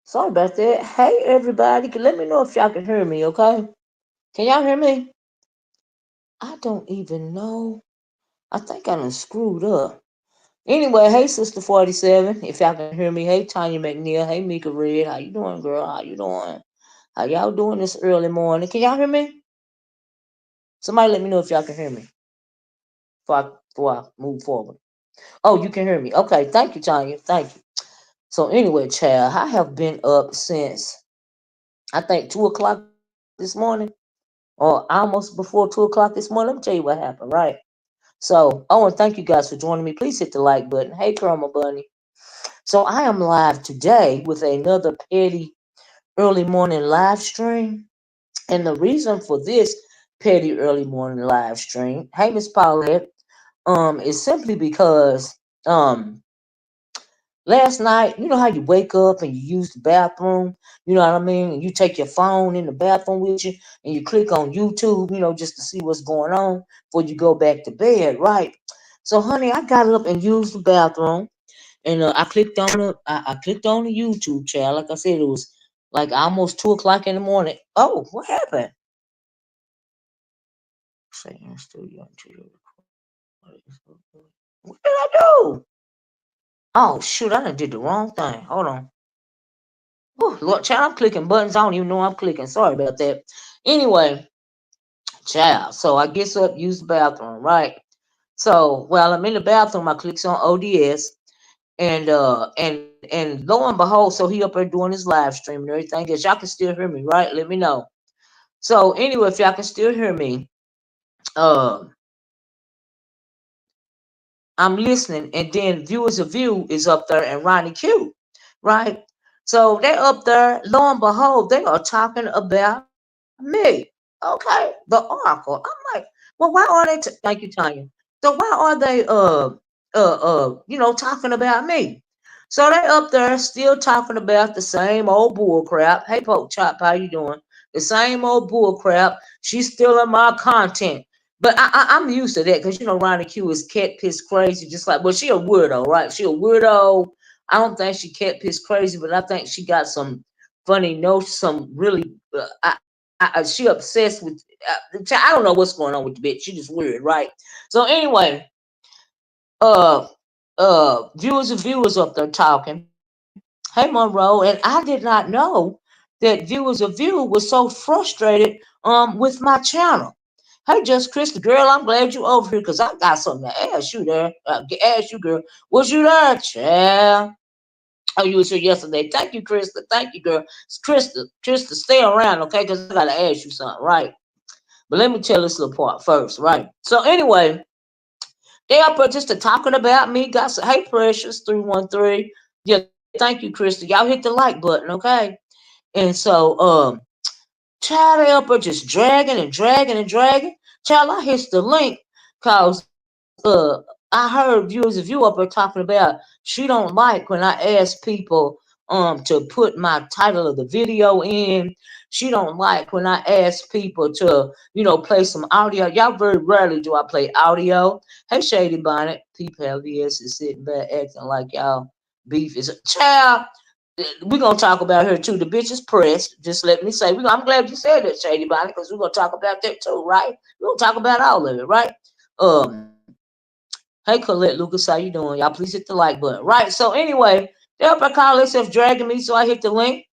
Sorry about that. Hey, everybody. Let me know if y'all can hear me, okay? Can y'all hear me? I don't even know. I think I done screwed up. Anyway, hey, Sister 47, if y'all can hear me. Hey, Tanya McNeil. Hey, Mika Red. How you doing, girl? How you doing? How y'all doing this early morning? Can y'all hear me? Somebody let me know if y'all can hear me before I move forward. Oh, you can hear me. Okay, thank you, Tanya. Thank you. So anyway, child, I have been up since I think 2 o'clock this morning, or almost before 2 o'clock this morning. Let me tell you what happened, right? So I want to thank you guys for joining me. Please hit the like button. Hey, Chroma Bunny. So I am live today with another petty early morning live stream. And the reason for this petty early morning live stream, hey Miss Paulette, is simply because last night, you know how you wake up and you use the bathroom, you know what I mean? And you take your phone in the bathroom with you and you click on YouTube, just to see what's going on before you go back to bed, right? So, honey, I got up and used the bathroom, and I clicked on the YouTube channel. Like I said, it was like almost 2 o'clock in the morning. Oh, what happened? Saying studio. What did I do? Oh shoot, I done did the wrong thing. Hold on. Oh, Lord, child, I'm clicking buttons. I don't even know I'm clicking. Sorry about that. Anyway, child. So I gets up, use the bathroom, right? So while I'm in the bathroom, I clicks on ODS, and lo and behold, so he up there doing his live stream and everything. Guess y'all can still hear me, right? Let me know. So anyway, if y'all can still hear me, uh, I'm listening, and then viewers of view is up there and Ronnie Q, right? So they up there, lo and behold, they are talking about me. Okay, the oracle. I'm like, well, why are they? Thank you, Tanya. So why are they talking about me? So they up there still talking about the same old bull crap. Hey, Poke Chop, how you doing? The same old bull crap. She's stealing my content. But I'm used to that because Ronnie Q is cat piss crazy, just like, well, she a weirdo, right? She a weirdo. I don't think she cat piss crazy, but I think she got some funny notes, some really. She obsessed with. I don't know what's going on with the bitch. She just weird, right? So anyway, uh, viewers up there talking. Hey Monroe, and I did not know that viewers of view was so frustrated with my channel. Hey, just Chris, the girl, I'm glad you over here because I got something to ask you there. Ask you, girl. Was you there, child? Oh, you was here yesterday. Thank you, Krista. Thank you, girl. It's Krista, stay around, okay? Because I gotta ask you something, right? But let me tell this little part first, right? So anyway, they up there just talking about me. Got some, hey, Precious 313. Yeah, thank you, Krista. Y'all hit the like button, okay? And so, child, they up there just dragging and dragging and dragging. Child, I hit the link cause I heard viewers of you up there talking about she don't like when I ask people to put my title of the video in. She don't like when I ask people to, play some audio. Y'all very rarely do I play audio. Hey Shady Bonnet, people LVS is sitting back acting like y'all beef is a child. We're gonna talk about her too. The bitch is pressed. Just let me say, I'm glad you said that, Shady Bonnet, because we're gonna talk about that too, right? We're gonna talk about all of it, right? Um, Hey Colette Lucas, how you doing? Y'all please hit the like button. Right. So anyway, They up there call themselves dragging me, so I hit the link,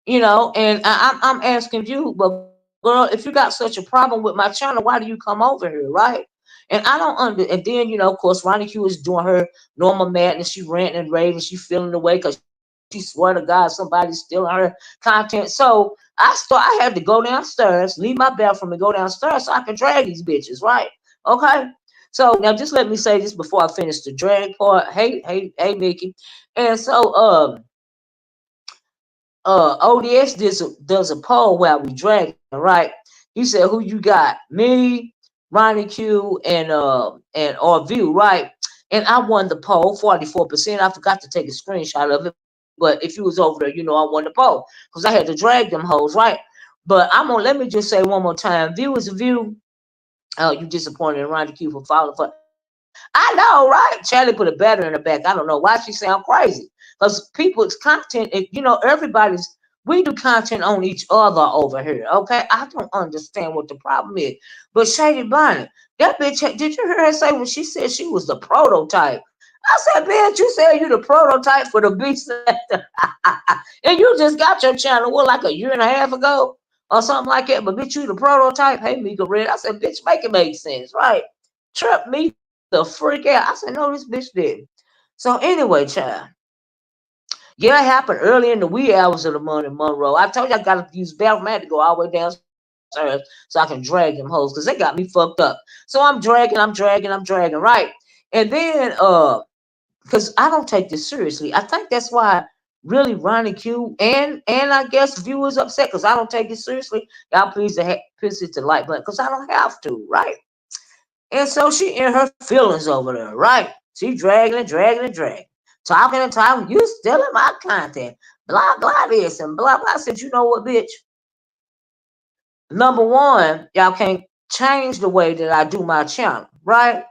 and I'm asking you, but girl, if you got such a problem with my channel, why do you come over here, right? And I don't and then, of course, Ronnie Q is doing her normal madness. She ranting and raving. She feeling away because she swear to God somebody's stealing her content. So I had to go downstairs, leave my bathroom and go downstairs so I can drag these bitches, right? Okay. So now just let me say this before I finish the drag part. Hey, Nikki. And so ODS does a poll while we dragging, right? He said, "Who you got? Me, Ronnie Q, and or View, right?" And I won the poll, 44%. I forgot to take a screenshot of it, but if you was over there, I won the poll because I had to drag them hoes, right? But let me just say one more time, View is a View. Oh, you disappointed in Ronnie Q for falling for. I know, right? Charlie put a battery in the back. I don't know why she sound crazy. Because people's content, everybody's we do content on each other over here. Okay, I don't understand what the problem is. But Shady Bonnet, that bitch, did you hear her say when she said she was the prototype? I said, bitch, you said you the prototype for the beast sector, and you just got your channel what like a year and a half ago or something like that. But bitch, you the prototype. Hey, Mika Red. I said, bitch, make it make sense, right? Trip me the freak out. I said, no, this bitch didn't. So anyway, child. Yeah, it happened early in the wee hours of the morning, Monroe. I told you I gotta use bathroom. I had to go all the way downstairs so I can drag them hoes because they got me fucked up. So I'm dragging, right? And then because I don't take this seriously. I think that's why really Ronnie Q and I guess viewers upset because I don't take it seriously. Y'all please piss it to like button because I don't have to, right? And so she in her feelings over there, right? She dragging, talking and talking. You stealing my content, blah blah this and blah blah. I said, you know what, bitch? Number one, y'all can't change the way that I do my channel, right?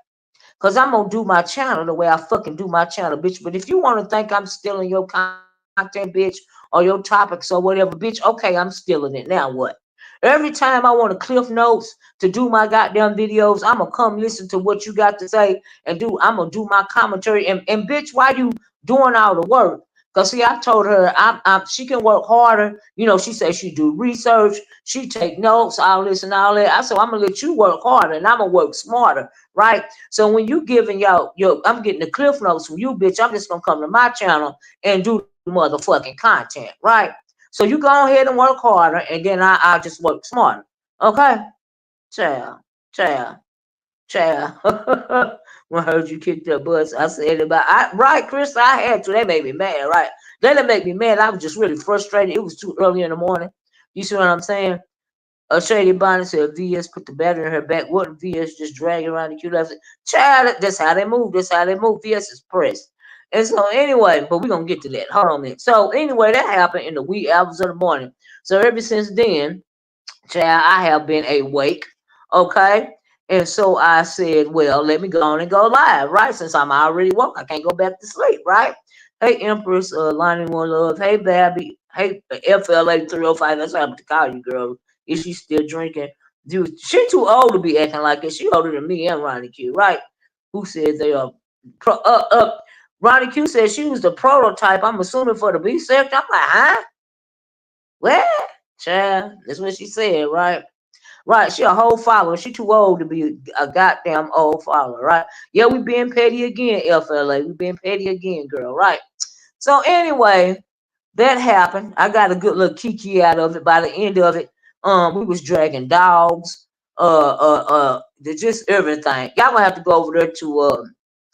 Cause I'm gonna do my channel the way I fucking do my channel, bitch. But if you want to think I'm stealing your content, bitch, or your topics or whatever, bitch, okay, I'm stealing it. Now what? Every time I want to cliff notes to do my goddamn videos, I'm gonna come listen to what you got to say and I'm gonna do my commentary. And bitch, why you doing all the work? Cause see, I told her she can work harder. She said she do research, she take notes, all this and all that. I said, I'm gonna let you work harder and I'm gonna work smarter, right? So when you giving y'all I'm getting the cliff notes from you, bitch. I'm just gonna come to my channel and do the motherfucking content, right? So you go ahead and work harder, and then I just work smarter. Okay, child, child, child. When I heard you kick that bus, I said right, Chris. I had to. They made me mad, right? They didn't make me mad. I was just really frustrated. It was too early in the morning. You see what I'm saying? A Shady Bonnie said VS put the battery in her back. What VS just dragging around the cute left? Child, that's how they move. That's how they move. VS is pressed. And so anyway, but we're gonna get to that. Hold on a minute. So anyway, that happened in the wee hours of the morning. So ever since then, child, I have been awake. Okay. And so I said, well, let me go on and go live, right? Since I'm already woke, I can't go back to sleep, right? Hey, Empress, Lining One Love. Hey, Babby. Hey, FLA 305. That's what I'm to call you, girl. Is she still drinking? Dude, she too old to be acting like this. She older than me and Ronnie Q, right? Who said they are pro, Ronnie Q said she was the prototype. I'm assuming for the B section. I'm like, huh? What? Child, that's what she said, right? Right, she a whole follower. She too old to be a goddamn old follower, right? Yeah, we being petty again, FLA. We being petty again, girl, right? So anyway, that happened. I got a good little kiki out of it. By the end of it, we was dragging dogs, just everything. Y'all gonna have to go over there to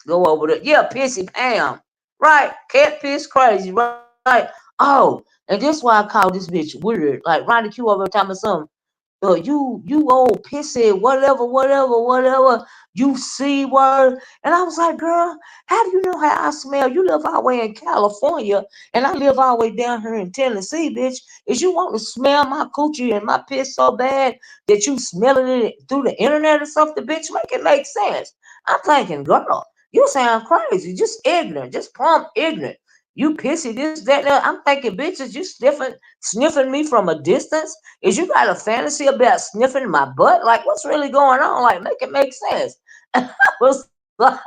go over there. Yeah, Pissy Pam, right? Cat piss crazy, right? Oh, and this why I call this bitch weird. Like Ronnie Q over time or something. You old pissy, whatever, you C word. And I was like, girl, how do you know how I smell? You live all the way in California, and I live all the way down here in Tennessee, bitch. Is you want to smell my coochie and my piss so bad that you smelling it through the internet or something, bitch? Make it make sense. I'm thinking, girl, you sound crazy, just ignorant, just plumb ignorant. You pissy, this, that. I'm thinking, bitches, you sniffing me from a distance. Is you got a fantasy about sniffing my butt? Like, what's really going on? Like, make it make sense. And I was like,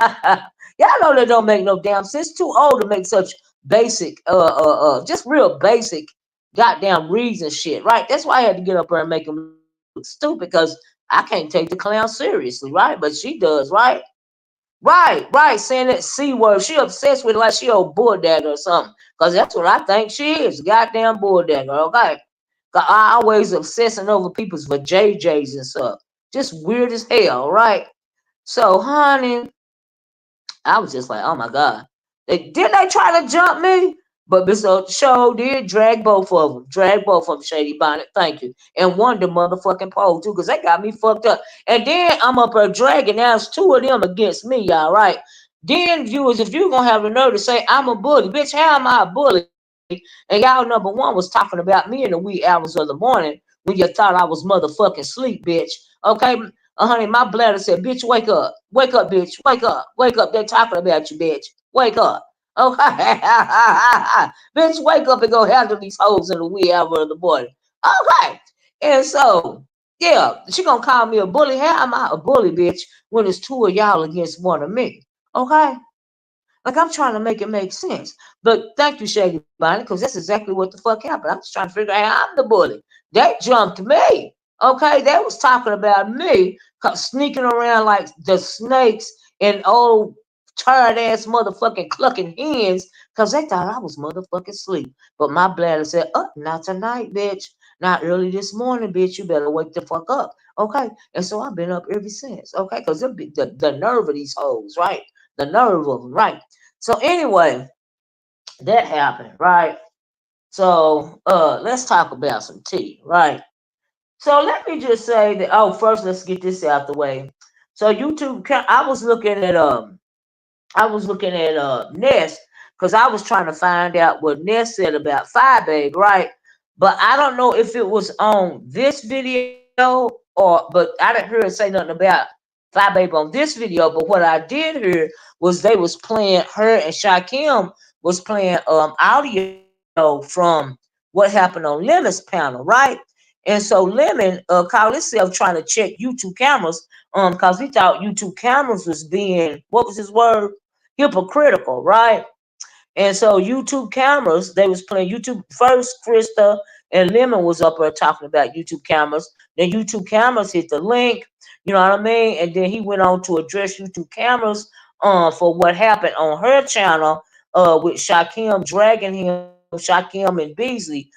y'all know that don't make no damn sense. Too old to make such basic, just real basic goddamn reason shit, right? That's why I had to get up there and make him look stupid, because I can't take the clown seriously, right? But she does, right? Right, saying that C word. She obsessed with it like she old bulldagger or something. Cause that's what I think she is. Goddamn bulldagger, okay? 'Cause I always obsessing over people's vajayjays and stuff. Just weird as hell, right? So, honey, I was just like, oh my God. Didn't they try to jump me? But Mr. Show did drag both of them. Drag both of them, Shady Bonnet. Thank you. And one the motherfucking pole too, because they got me fucked up. And then I'm up there dragging. Now it's two of them against me, y'all, right? Then viewers, if you're gonna have the nerve to say I'm a bully, bitch, how am I a bully? And y'all number one was talking about me in the wee hours of the morning when you thought I was motherfucking sleep, bitch. Okay, honey, my bladder said, bitch, wake up, bitch, wake up. They're talking about you, bitch. Wake up. Okay. Bitch, wake up and go handle these hoes in the wee hour of the morning. Okay. And so, yeah, she gonna call me a bully. How am I a bully, bitch, when it's two of y'all against one of me? Okay. Like I'm trying to make it make sense. But thank you, Shady Bonnie, because that's exactly what the fuck happened. I'm just trying to figure out how I'm the bully. They jumped me. Okay, they was talking about me sneaking around like the snakes and old tired ass motherfucking clucking hens because they thought I was motherfucking sleep. But my bladder said, oh, not tonight, bitch. Not early this morning, bitch. You better wake the fuck up. Okay. And so I've been up ever since. Okay. Because the nerve of these hoes, right? The nerve of them, right? So anyway, that happened, right? So let's talk about some tea, right? So let me just say that. Oh, first let's get this out the way. So YouTube, I was looking at Ness because I was trying to find out what Ness said about Fyebabe, right? But I don't know if it was on this video but I didn't hear it say nothing about Fyebabe on this video. But what I did hear was they was playing her and Shakim was playing audio from what happened on Lemon's panel, right? And so Lemon called himself trying to check YouTube cameras because he thought YouTube cameras was being, what was his word? Hypocritical, right? And so YouTube cameras, they was playing YouTube first. Krista and Lemon was up there talking about YouTube cameras. Then YouTube cameras hit the link, you know what I mean? And then he went on to address YouTube cameras for what happened on her channel with Shakim dragging him, Shakim and Beasley,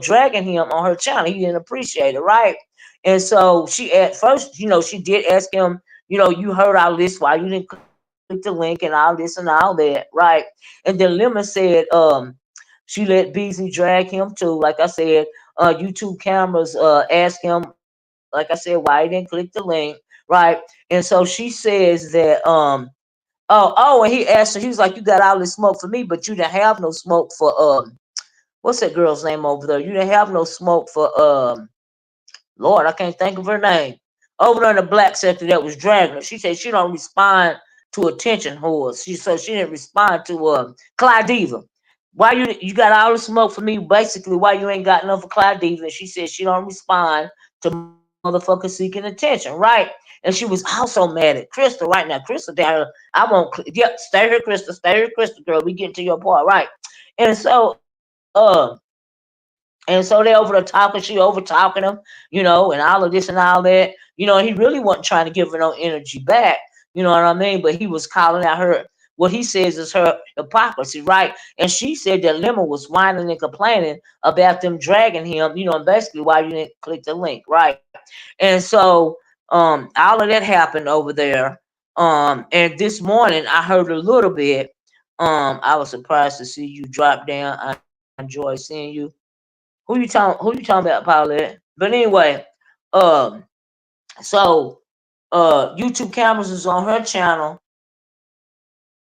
dragging him on her channel. He didn't appreciate it, right? And so she at first, she did ask him, you heard all this, why you didn't click the link and all this and all that, right? And then Lemon said, she let Beasley drag him too. Like I said, YouTube cameras asked him, like I said, why he didn't click the link, right? And so she says that, and he asked her, he was like, you got all this smoke for me, but you didn't have no smoke for, what's that girl's name over there? You didn't have no smoke for, Lord, I can't think of her name. Over there in the black sector that was dragging her. She said she don't respond to attention whores. She didn't respond to Clyde Diva. Why you got all the smoke for me? Basically, why you ain't got enough for Clyde Diva? And she said she don't respond to motherfuckers seeking attention, right? And she was also mad at Crystal right now. Crystal down here, I won't. Yep, stay here, Crystal, girl. We getting to your part, right? And so, and so they over there talking, she over talking him, and all of this and all that. And he really wasn't trying to give her no energy back, you know what I mean? But he was calling out her, what he says is her hypocrisy, right? And she said that Lemon was whining and complaining about them dragging him, and basically why you didn't click the link, right? And so all of that happened over there. And this morning I heard a little bit. I was surprised to see you drop down. I enjoy seeing you. Who you talking about, Paulette? But anyway, um, so YouTube cameras is on her channel.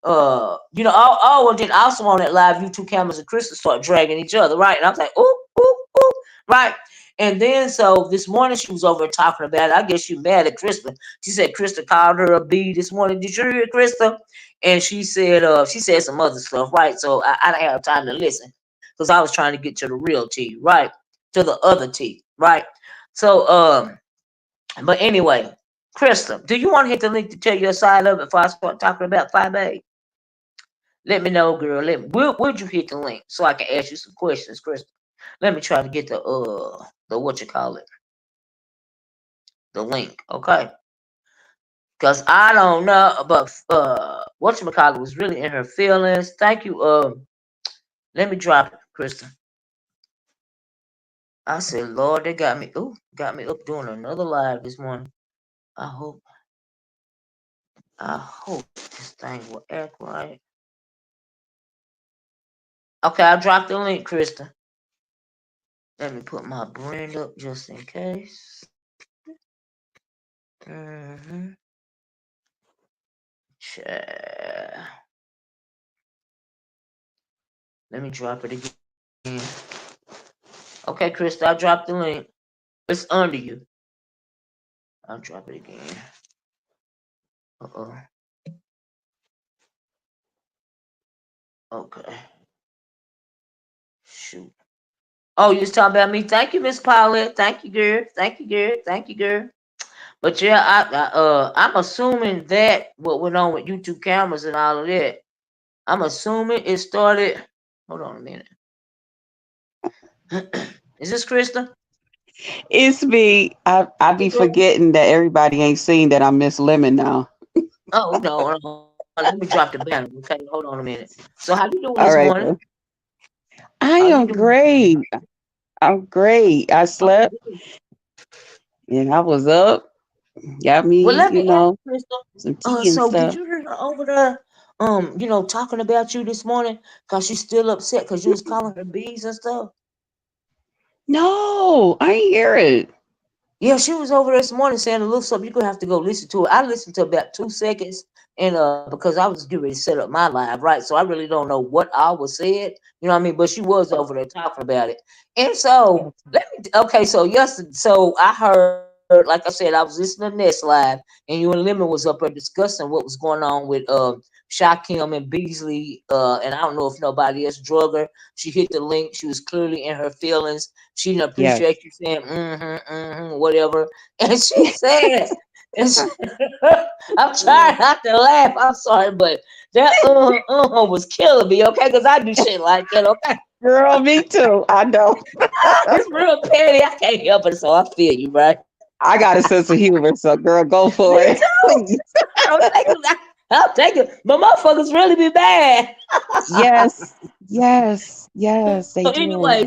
And then also on that live YouTube cameras and Krista start dragging each other, right? And I was like, ooh, ooh, ooh, right. And then so this morning she was over talking about it. I guess she mad at Krista. She said Krista called her a B this morning. Did you hear Krista? And she said some other stuff, right? So I didn't have time to listen because I was trying to get to the real tea, right? To the other tea, right? So but anyway, Krista, do you want to hit the link to tell your side of it before I start talking about 5A? Let me know, girl. Would you hit the link so I can ask you some questions, Crystal? Let me try to get the what you call it, the link, okay? Cause I don't know, but what you call it was really in her feelings. Thank you. Let me drop it, Crystal. I said, Lord, they got me up doing another live this morning. I hope, I hope this thing will act right. Okay, I dropped the link, Krista. Let me put my brand up just in case. Mm-hmm. Let me drop it again. Okay, Krista, I dropped the link. It's under you. I'll drop it again. Uh-oh. Okay. Shoot. Oh, you was talking about me? Thank you, Miss Paulette. Thank you, girl. Thank you, girl. Thank you, girl. But yeah, I'm assuming that what went on with YouTube cameras and all of that. I'm assuming it started. Hold on a minute. Is this Krista? It's me. I be forgetting that everybody ain't seen that I miss Lemon now. Oh no, let me drop the banner. Okay, hold on a minute. So how you doing this All right, morning? bro. I How you am doing this morning? great. I'm great. I Okay, slept good. and I was up. Got Well, me, let me ask you, Krista. some tea and So did stuff. you hear her over there? Talking about you this morning because she's still upset because you was calling her bees and stuff. No, I ain't hear it. Yeah, she was over there this morning saying a little something. You're gonna have to go listen to it. I listened to about 2 seconds, and because I was getting ready to set up my live, right? So I really don't know what all was said. You know what I mean? But she was over there talking about it. And so okay, so yes, so I heard, like I said, I was listening to Nest Live, and you and Lemon was up there discussing what was going on with Shakim and Beasley, and I don't know if nobody else drug her. She hit the link. She was clearly in her feelings. She didn't Yes. appreciate you saying whatever. And she said, and she, I'm trying not to laugh. I'm sorry, but that was killing me, okay? Because I do shit like that, okay? Girl, me too. I know. It's real petty. I can't help it, so I feel you, right? I got a sense of humor, so girl, go for Me it. too. Please. I'll take it. I'll take it. But motherfuckers really be bad. Yes. Yes. Yes, they So do. anyway,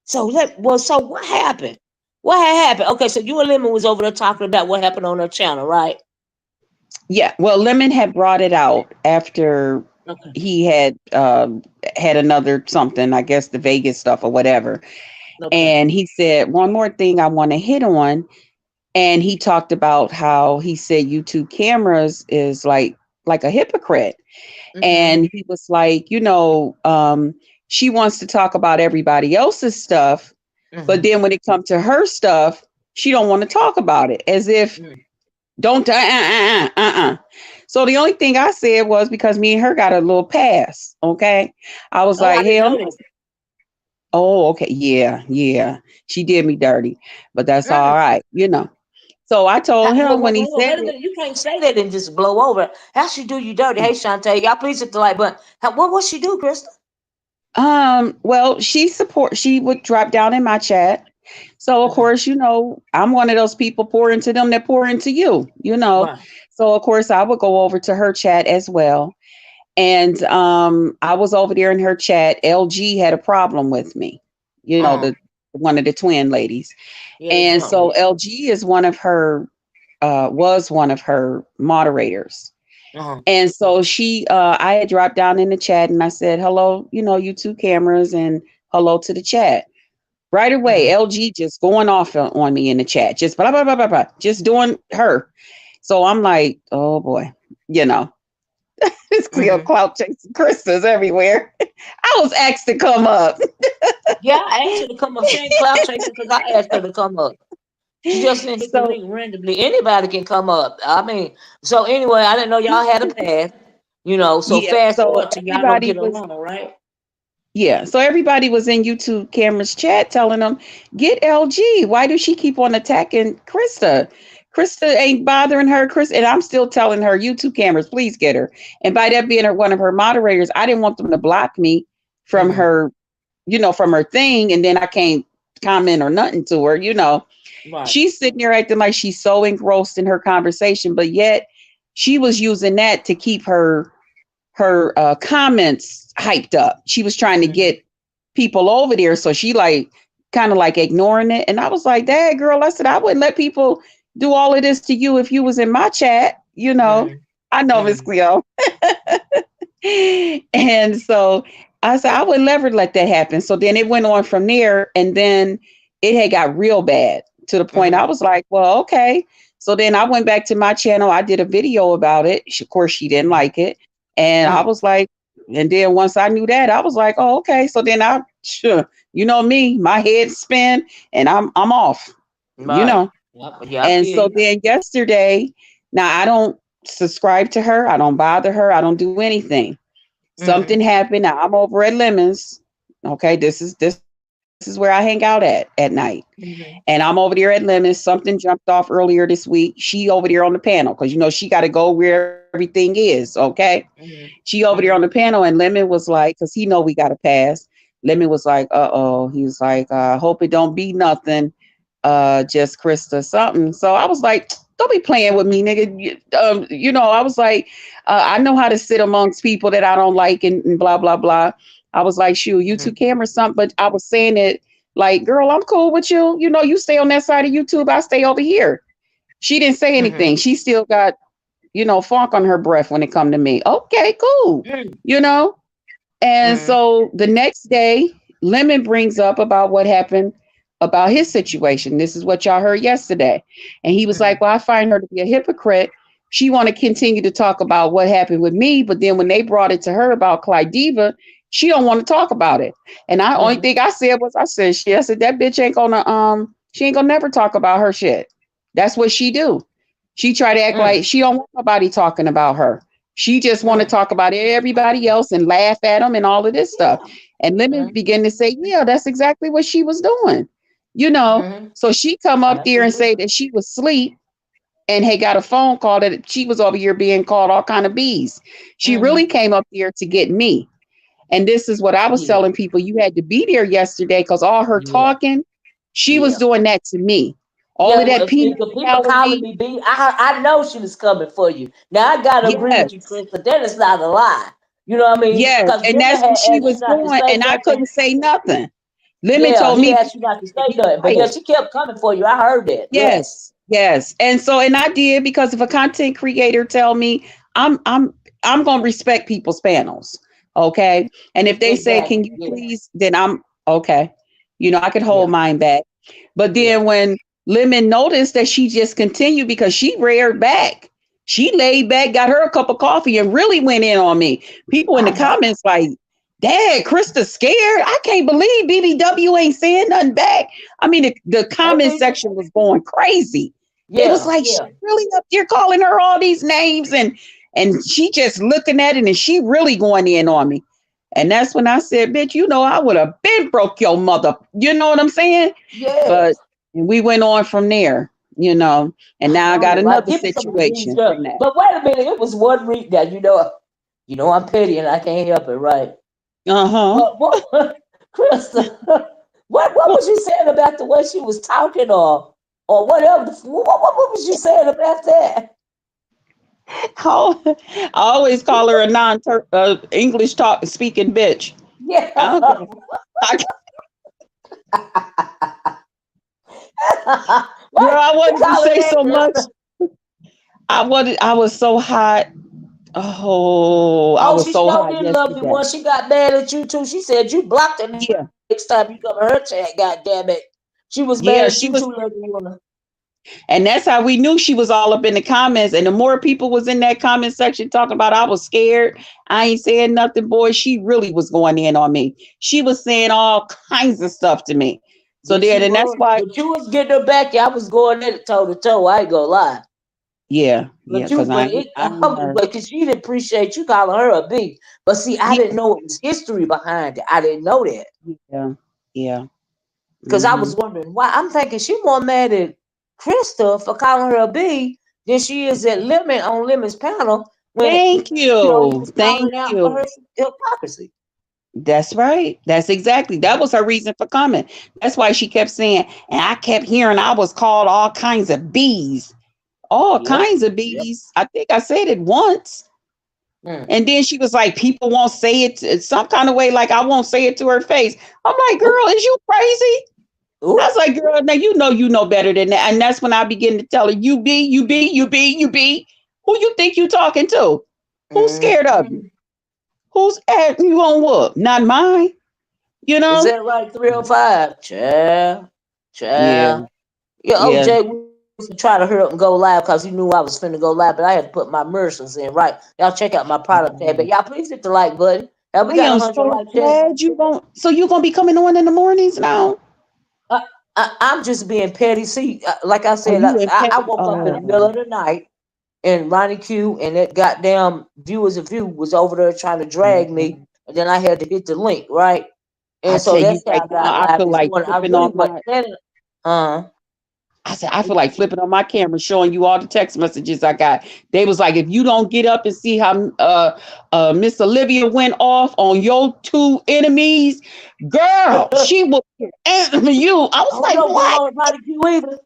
so what happened? What had happened? Okay, so you and Lemon was over there talking about what happened on her channel, right? Yeah. Well, Lemon had brought it out after Okay. he had another something, I guess the Vegas stuff or whatever. Okay. And he said, one more thing I want to hit on. And he talked about how he said YouTube cameras is like a hypocrite. Mm-hmm. And he was like, she wants to talk about everybody else's stuff, but Mm-hmm. then when it comes to her stuff, she don't want to talk about it, as if Mm. don't So the only thing I said was, because me and her got a little pass, okay, I was Oh, I like, didn't hell know no. that. Oh, okay, yeah, she did me dirty, but that's all Mm. right. So I told him when he said Wait a it. minute. You can't say that and just blow over. How she do you dirty? Hey, Shantae, y'all please hit the like button. What she do, Krista? Well, she would drop down in my chat. So of Okay. course, I'm one of those people pour into them that pour into you. Right. So of course I would go over to her chat as well. And I was over there in her chat. LG had a problem with me, Uh-huh. the one of the twin ladies. Yeah, the And jump so me. LG is was one of her moderators. Uh-huh. And so I had dropped down in the chat and I said, hello, you two cameras, and hello to the chat. Right away, Mm-hmm. LG just going off on me in the chat, just blah, blah, blah, blah, blah, just doing her. So I'm like, oh boy, you know, it's clear Mm-hmm. clout chasing Krista's everywhere. I was asked to come up. Yeah, I asked her to come up. She ain't cloud chasing because I asked her to come up. She just didn't hit the So link randomly. Anybody can come up. I mean, so anyway, I didn't know y'all had a path. So yeah, fast so forward till y'all don't everybody get was along, right? yeah, so everybody was in YouTube cameras chat telling them, get LG. Why does she keep on attacking Krista? Krista ain't bothering her. Chris, and I'm still telling her YouTube cameras, please get her. And by that being one of her moderators, I didn't want them to block me from her, from her thing, and then I can't comment or nothing to her, Right. She's sitting there acting like she's so engrossed in her conversation, but yet she was using that to keep her comments hyped up. She was trying to get people over there, so she kind of ignoring it. And I was like, "Dad, girl," I said, "I wouldn't let people do all of this to you if you was in my chat." I know, Miss Cleo. And so I said, I would never let that happen. So then it went on from there, and then it had got real bad to the point I was like, well, okay. So then I went back to my channel. I did a video about it. Of course, she didn't like it. And I was like, and then once I knew that, I was like, oh, okay. So then you know me, my head spin and I'm off, Right. And so then yesterday, now I don't subscribe to her. I don't bother her. I don't do anything. Something happened. Now I'm over at Lemons. Okay. This is where I hang out at night. And I'm over there at Lemons. Something jumped off earlier this week. She over there on the panel because, she got to go where everything is. Okay. She over there on the panel, and Lemon was like, because he know we got to pass. Lemon was like, uh-oh. He was like, I hope it don't be nothing. Just Krista something. So I was like, don't be playing with me, nigga. I was like, I know how to sit amongst people that I don't like and blah, blah, blah. I was like, shoot, YouTube camera something. But I was saying it like, girl, I'm cool with you. You stay on that side of YouTube. I stay over here. She didn't say anything. She still got, funk on her breath when it come to me. Okay, cool. And so the next day, Lemon brings up about what happened about his situation. This is what y'all heard yesterday. And he was like, well, I find her to be a hypocrite. She want to continue to talk about what happened with me. But then when they brought it to her about Clyde Diva, she don't want to talk about it. And I only thing I said was, I said that bitch ain't gonna, she ain't gonna never talk about her shit. That's what she do. She try to act like she don't want nobody talking about her. She just want to talk about everybody else and laugh at them and all of this stuff. And Lemon began to say, yeah, that's exactly what she was doing. So she come up there and say that she was asleep and had got a phone call that she was over here being called all kind of bees. She really came up here to get me. And this is what I was telling people. You had to be there yesterday because all her talking, she was doing that to me. All of that peanut people calling me B. I know she was coming for you. Now I gotta agree with you, Chris, but that is not a lie. You know what I mean? Yes, and that's what she was doing, and I couldn't say nothing. Lemon told me asked you not to say nothing, but she kept coming for you. I heard that. Yes. And so, and I did, because if a content creator tell me, I'm gonna respect people's panels. Okay. And if they say, can you please, then I'm okay. I could hold mine back. But then when Lemon noticed that she just continued, because she reared back, she laid back, got her a cup of coffee and really went in on me. People in the comments like, Dad, Krista's scared. I can't believe BBW ain't saying nothing back. I mean, the comment section was going crazy. It was like, she really up there calling her all these names, and she just looking at it, and she really going in on me. And that's when I said, bitch, I would have been broke your mother. You know what I'm saying? But we went on from there, and now I got another situation from that. But wait a minute, it was one read that, I'm petty and I can't help it, right? What, Krista, what was you saying about the way she was talking, or whatever? What was you saying about that? I always call her a non-English speaking bitch. Yeah. Girl, I wanted to say so much. I was so hot. I was so hot didn't love you once she got mad at you too. She said you blocked her next time you come to her chat. God damn it. She was mad at you too. And that's how we knew she was all up in the comments. And the more people was in that comment section talking about I was scared, I ain't saying nothing, boy, she really was going in on me. She was saying all kinds of stuff to me. So and that's why. But you was getting her back. I was going in toe to toe. I ain't gonna lie. Yeah. Because she didn't appreciate you calling her a B. But see, I didn't know it was history behind it. I didn't know that. Yeah. Because I was wondering why. I'm thinking she more mad at Krista for calling her a B than she is at Lemon on Lemon's panel when Thank he you. was calling Thank out for you. her hypocrisy. That's right. That's exactly. That was her reason for coming. That's why she kept saying, and I kept hearing I was called all kinds of bees. All Yep. kinds of Yep. bees. I think I said it once. Mm. And then she was like, people won't say it some kind of way, like I won't say it to her face. I'm like, Oop, girl, is you crazy? I oop. was like, girl, now you know better than that. And that's when I begin to tell her, you be, you be, you be, you be. Who you think you talking to? Who's scared of you? Mm. Who's at you on what? Not mine, you Is know? that right? 305. Child. Yeah, Child. Yeah, yeah. OJ we used to try to hurry up and go live because he knew I was finna go live, but I had to put my immersions in. Right. Y'all check out my product tab. But y'all please hit the like button. Have we I got am 100 so likes yet? glad you going so you gonna be coming on in the mornings now? I, I'm just being petty. See, like I Oh, said, you in I Petty? woke up in the middle Oh, of the night and Ronnie Q and that goddamn Viewers of View was over there trying to drag me, mhm. and then I had to hit the link, right? I And so tell you that's how right I now, got I live feel this like morning. I flipping really on wasn't my planning. Uh, I said, I feel like flipping on my camera, showing you all the text messages I got. They was like, if you don't get up and see how Miss Olivia went off on your two enemies, girl, she will answer you. I was oh, you like, don't get what? along with Ronnie Q either.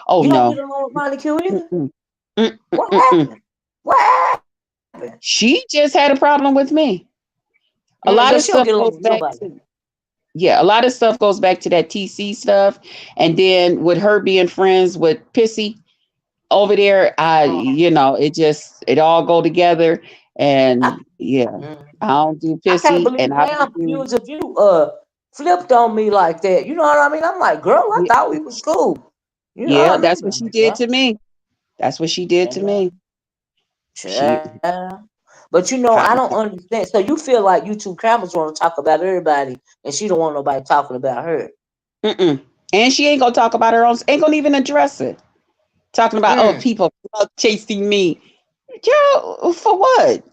Oh You don't get no. along with Ronnie Q either. Mm-mm, mm-mm, What mm-mm. happened? What happened? She just had a problem with me. A lot Yeah, of she don't stuff get along goes with back nobody. to yeah, a lot of stuff goes back to that TC stuff. And then with her being friends with Pissy over there, Uh, it all go together. I, And yeah, mm, I don't do I can't Pissy believe and I don't damn do Viewers of You flipped on me like that. You know what I mean? I'm like, girl, I yeah, thought we was cool. You know yeah, what I that's mean? what she Like, did to me. That's what she did to yeah, me. She child. But I, I don't understand. So you feel like YouTube cameras want to talk about everybody, and she don't want nobody talking about her. mm-mm. And she ain't gonna talk about her own, ain't gonna even address it. Talking about Mm. people chasing me. Girl, for what?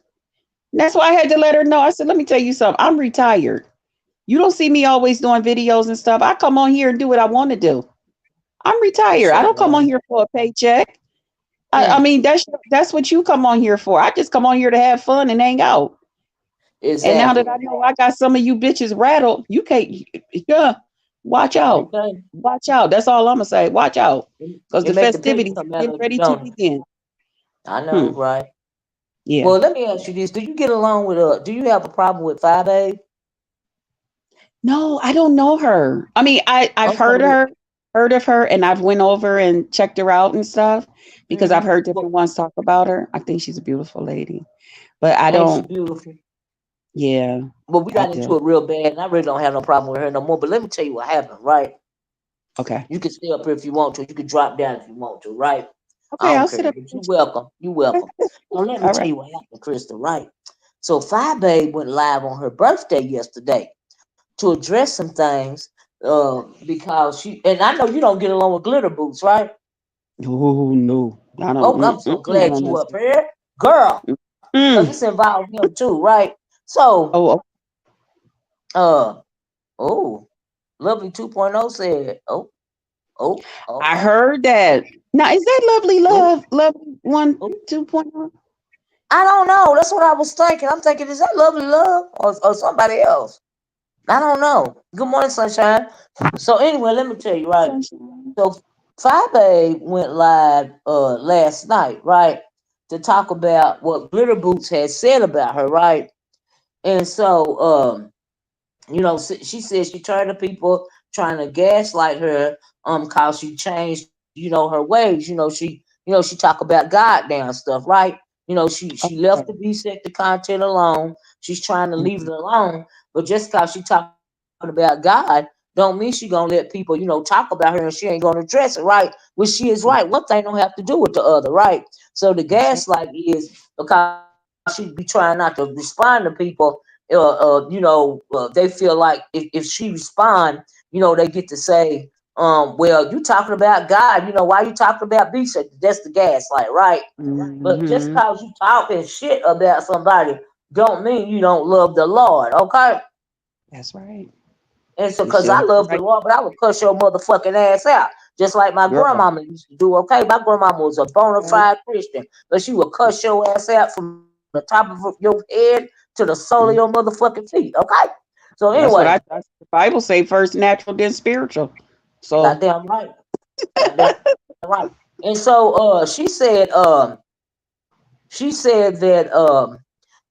That's why I had to let her know. I said, let me tell you something. I'm retired. You don't see me always doing videos and stuff. I come on here and do what I want to do. I'm retired. I don't come on Child. here for a paycheck. I Mm. mean, that's what you come on here for. I just come on here to have fun and hang out. And now that Exactly. I know I got some of you bitches rattled, you can't. Yeah, watch out. Okay. Watch out. That's all I'm gonna say. Watch out, because It the make the pennies festivities come are out getting of you, ready to don't it? begin. I know, Hmm. right? Yeah. Well, let me ask you this: do you get along with do you have a problem with Fyebabe? No, I don't know her. I mean, I've Okay. heard of her, and I've went over and checked her out and stuff because I've Mm-hmm. heard Well, different ones talk about her. I think she's a beautiful lady, but I ain't she don't. beautiful? Yeah, Well, we I got into do. it real bad, and I really don't have no problem with her no more. But let me tell you what happened, right? Okay. You can stay up here if you want to. You can drop down if you want to, right? I Okay, don't I'll care. sit up But you with welcome. You you. welcome. So let me All tell right. you what happened, Krista, right? So Fyebabe went live on her birthday yesterday to address some things because she and I know you don't get along with glitter boots, right? Oh no, I don't. Oh, I'm so I glad don't you know. up here, girl, because Mm. this involves him too, right? So, Oh, uh, oh, Lovely 2.0 said, oh, I okay, heard that. Now, is that lovely oh, love, lovely one oh. 2.0? I don't know. That's what I was thinking. I'm thinking, is that Lovely Love or somebody else? I don't know. Good morning, sunshine. So anyway, let me tell you, right? Sunshine. So Fyebabe went live last night, right, to talk about what Glitter Boots had said about her, right? And so she said she tired of people trying to gaslight her cause she changed, her ways. She talk about goddamn stuff, right? She left Okay. the B sector content alone. She's trying to leave it Mhm. alone. But just cause she talking about God don't mean she gonna let people, talk about her and she ain't gonna address it, right? Which she is right. One thing don't have to do with the other, right? So the That's right. gaslight is because she be trying not to respond to people they feel like if she respond, they get to say, well, you talking about God, why you talking about B? So that's the gaslight, right? But just Hmm. cause you talking shit about somebody, don't mean you don't love the Lord, okay? That's right. And so, You cause still I have the love the right. Lord, but I would cuss your motherfucking ass out. just like my Girl. grandmama used to do. Okay, my grandmama was a bona fide Christian, but she would cuss your ass out from the top of your head to the sole of your Mhm. motherfucking feet. Okay, so That's anyway, what that's the Bible say first natural, then spiritual. So goddamn right, goddamn right. And so she said that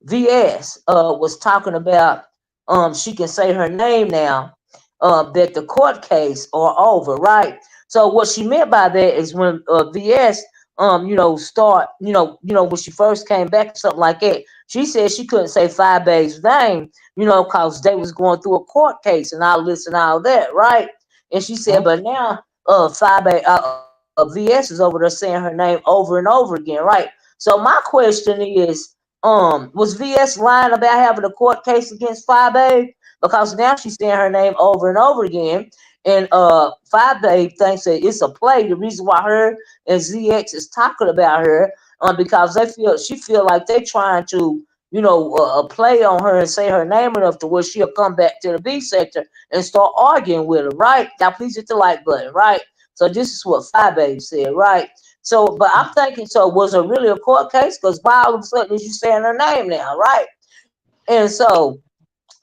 VS was talking about she can say her name now, that the court case are over, right? So what she meant by that is when VS start when she first came back or something like that, she said she couldn't say Fyebabe's name, cause they was going through a court case and all this and all that, right? And she said, oh, but now Fyebabe VS is over there saying her name over and over again, right? So my question is, was VS lying about having a court case against Fyebabe? Because now she's saying her name over and over again. And Fyebabe thinks that it's a play. The reason why her and ZX is talking about her, because she feel like they trying to, play on her and say her name enough to where she'll come back to the B sector and start arguing with her, right? Now please hit the like button, right? So this is what Fyebabe said, right? So, but I'm thinking, so was it really a court case? Because why all of a sudden is you saying her name now, right? And so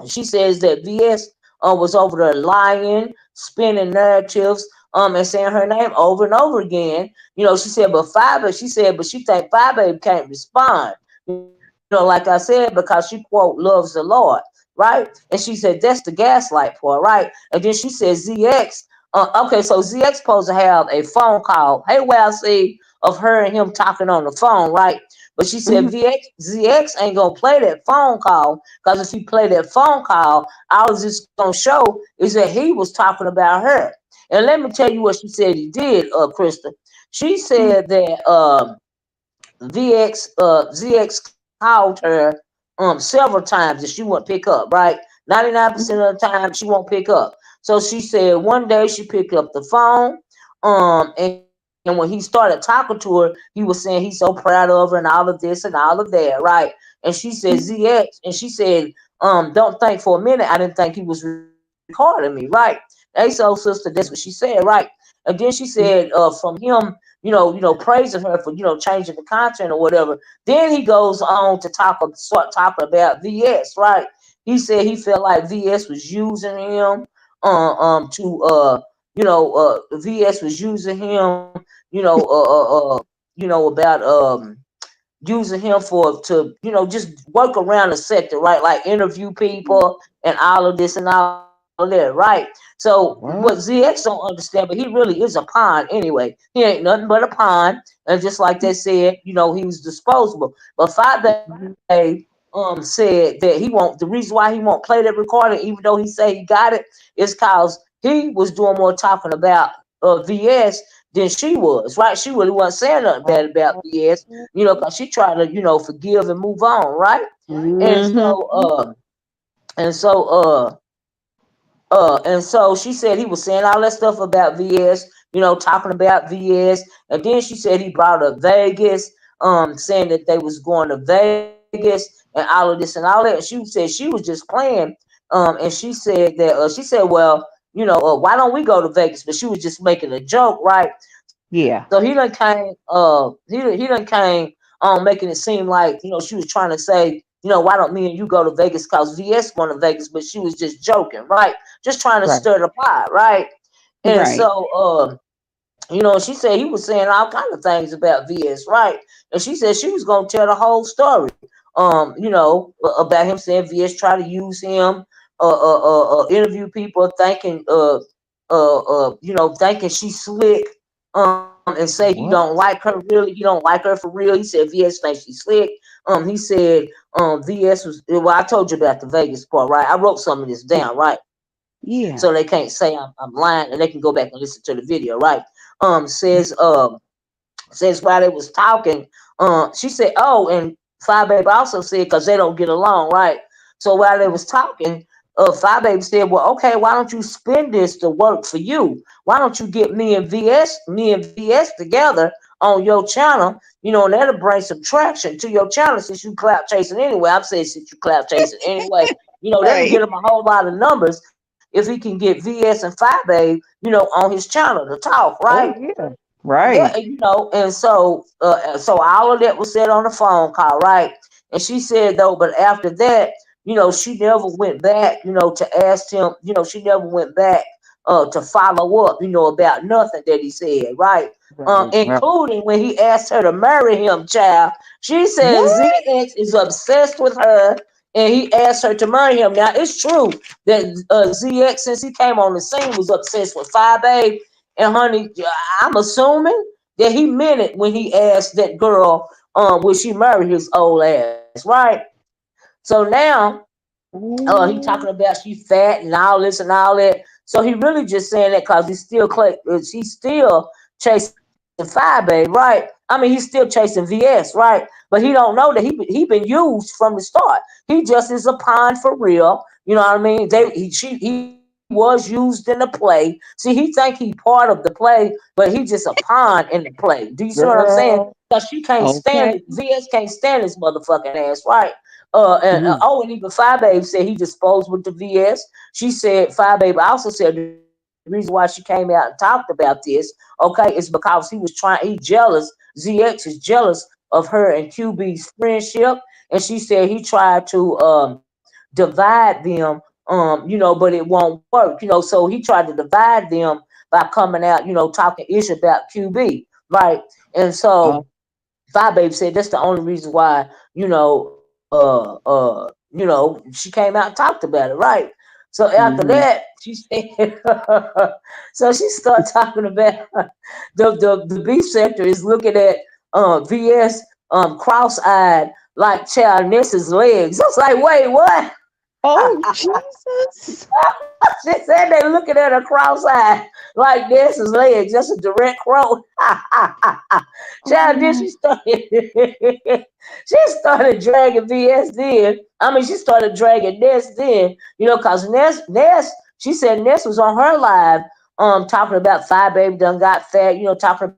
she says that VS was over there lying, spinning narratives, and saying her name over and over again. She said, but but she think Fyebabe can't respond. Like I said, because she quote loves the Lord, right? And she said that's the gaslight part, right? And then she said ZX. Okay, so ZX supposed to have a phone call. Hey, well, see of her and him talking on the phone, right? But she said mhm. ZX ain't gonna play that phone call because if he play that phone call, all it's gonna show is that he was talking about her. And let me tell you what she said he did, Krista. She said that ZX called her several times and she won't pick up, right? 99% of the time she won't pick up. So she said one day she picked up the phone, and when he started talking to her, he was saying he's so proud of her and all of this and all of that, right? And she said ZX, and she said, don't think for a minute I didn't think he was recording me, right? Hey, so sister, that's what she said, right? And then she said, from him, praising her for, changing the content or whatever. Then he goes on to start talking about VS, right? He said he felt like VS was using him, to, VS was using him, about, using him to just work around the sector, right? Like interview people and all of this and all of that, right? So what What? ZX don't understand, but he really is a pawn anyway. He ain't nothing but a pawn, and just like they said, he was disposable. But Mhm. Fyebabe said that he won't. The reason why he won't play that recording, even though he say he got it, is cause he was doing more talking about VS than she was, right? She really wasn't saying nothing bad about VS, because she tried to, forgive and move on, right? And Mhm. so, and so, and so she said he was saying all that stuff about VS, talking about VS, and then she said he brought up Vegas, saying that they was going to Vegas and all of this and all that. And she said she was just playing, and she said that she said, well, why don't we go to Vegas? But she was just making a joke, right? So he done Yeah. came, he done came making it seem like, she was trying to say, why don't me and you go to Vegas because VS going to Vegas, but she was just joking, right? Just trying to Right. stir the pot, right? And Right. so, she said he was saying all kind of things about VS, right? And she said she was gonna tell the whole story, about him saying VS tried to use him, interview people, thinking, thinking she's slick, and say he don't like What? her really, he don't like her for real. He said VS thinks she's slick. He said, VS was. Well, I told you about the Vegas part, right? I wrote some of this Yeah. down, right? Yeah. So they can't say I'm lying, and they can go back and listen to the video, right? Says while they was talking, she said, oh, and Fyebabe also said because they don't get along, right? So while they was talking, Fyebabe said, well, okay, why don't you spend this to work for you? Why don't you get me and VS together on your channel, and that'll bring some traction to your channel since you clout chasing anyway. I'm saying since you clout chasing anyway, that'll Right. get them a whole lot of numbers. if he can get VS and Fyebabe, on his channel to talk, Oh right? yeah. Yeah, Right. and so all of that was said on the phone call, right? And she said though, but after that, she never went back, to ask him, she never went back to follow up, about nothing that he said, right? Right. Right. Including when he asked her to marry him, child. She said What? ZX is obsessed with her and he asked her to marry him. Now it's true that ZX, since he came on the scene, was obsessed with Fyebabe. And honey, I'm assuming that he meant it when he asked that girl, will she marry his old ass, right? So now, he talking Ooh. about she fat and all this and all that. So he really just saying that because he's still chasing Fyebabe, right? I mean, he's still chasing VS, right? But he don't know that he been used from the start. He just is a pawn for real. You know what I mean? He was used in the play. See, he think he part of the play, but he just a pawn in the play. Do you see what I'm saying? Girl. Because she can't stand it. Okay. VS can't stand his motherfucking ass, right? Mhm. And even Fyebabe said he disposed with the VS. She said Fyebabe also said the reason why she came out and talked about this, okay, is because he jealous. ZX is jealous of her and QB's friendship, and she said he tried to divide them, but it won't work, so he tried to divide them by coming out, talking ish about QB, right? And so Oh. Fyebabe said that's the only reason why, she came out and talked about it, right? So after that, Mhm. she said, so she started talking about the beef sector is looking at VS cross-eyed like Child Ness's legs. I was like, wait, what? Oh Jesus. She said they looking at her cross-eyed like Ness's legs. That's a direct quote. Child, then Oh. she started dragging VS then. I mean, she started dragging Ness then, cause Ness, she said Ness was on her live, talking about Fyebabe done got fat, talking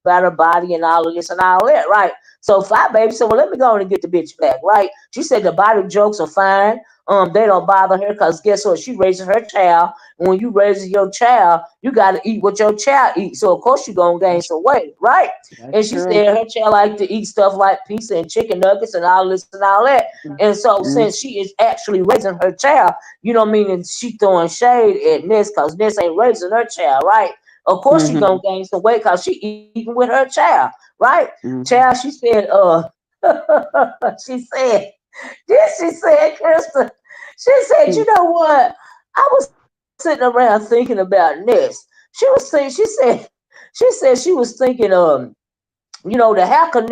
about her body and all of this and all that, right? So Fyebabe said, well, let me go on and get the bitch back, right? She said the body jokes are fine. They don't bother her because guess what? She raising her child. And when you raising your child, you got to eat what your child eats. So of course you're gonna gain That's some weight, right? that's And she true. said her child like to eat stuff like pizza and chicken nuggets and all this and all that. And so Mhm. since she is actually raising her child, meaning she throwing shade at Ness because Ness ain't raising her child, right? Of course she gonna Mhm. gain some weight because she eating with her child, right? Child, Mhm. she said, she said, then she said, Krista, she said, you know what? I was sitting around thinking about Ness. She said she was thinking, the Hacker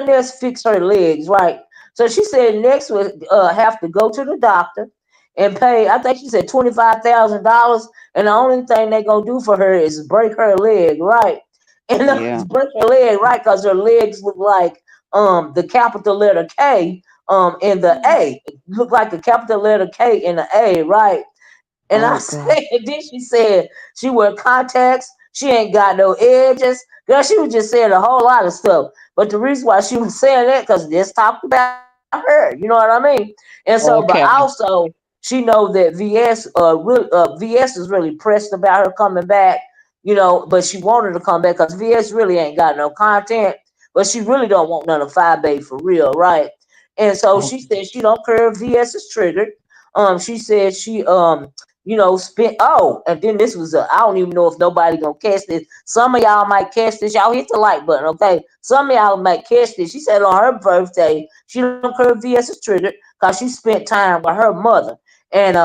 Ness fix her legs, right? So she said Ness would have to go to the doctor and pay, I think she said $25,000, and the only thing they gonna do for her is break her leg, right? And Yeah. break her leg, right? Because her legs look like the capital letter K in the A. It look like the capital letter K in the A, right? And I Oh God. said, then she said she wear contacts. She ain't got no edges. Girl, she was just saying a whole lot of stuff. But the reason why she was saying that, because this talked about her. You know what I mean? And so, but Okay. also, she know that VS is really pressed about her coming back. But she wanted to come back because VS really ain't got no content. But she really don't want none of Fyebabe for real, right? And so she Okay. said she don't care if VS is triggered. She said she spent and then this was I don't even know if nobody gonna catch this. Some of y'all might catch this. Y'all hit the like button, okay? Some of y'all might catch this. She said on her birthday, she don't care if VS is triggered because she spent time with her mother. And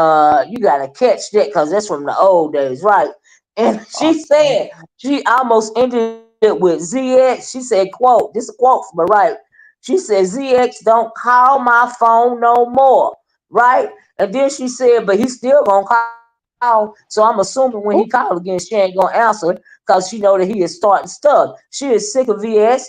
you gotta catch that because that's from the old days, right? And she Okay. said she almost ended it with ZX. She said, quote, this is a quote from her, right? She said, ZX don't call my phone no more, right? And then she said, but he's still gonna call. So I'm assuming when he called again, she ain't gonna answer because she know that he is starting stuff. She is sick of ZX.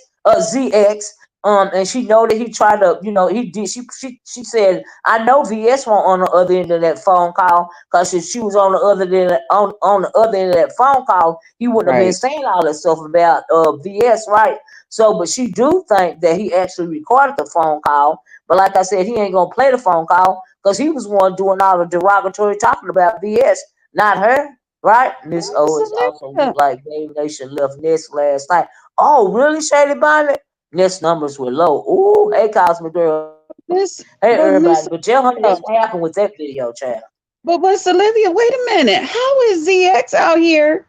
And she know that he tried to, he did. She said, I know VS won't on the other end of that phone call because if she was on the other end on the other end of that phone call, he wouldn't have been Right. saying all that stuff about VS, right? So, but she do think that he actually recorded the phone call. But like I said, he ain't gonna play the phone call because he was one doing all the derogatory talking about BS, not her. Right? Miss O is also Absolutely. looked like Game Nation left Nest last night. Oh, really, Shady Bonnet? Nest numbers were low. Ooh, hey, Cosmic Girl. Hey, Miss, everybody. but But Miss, tell honey, that's what uh, happened with that video, child. but Miss Olivia, wait a minute. How is ZX out here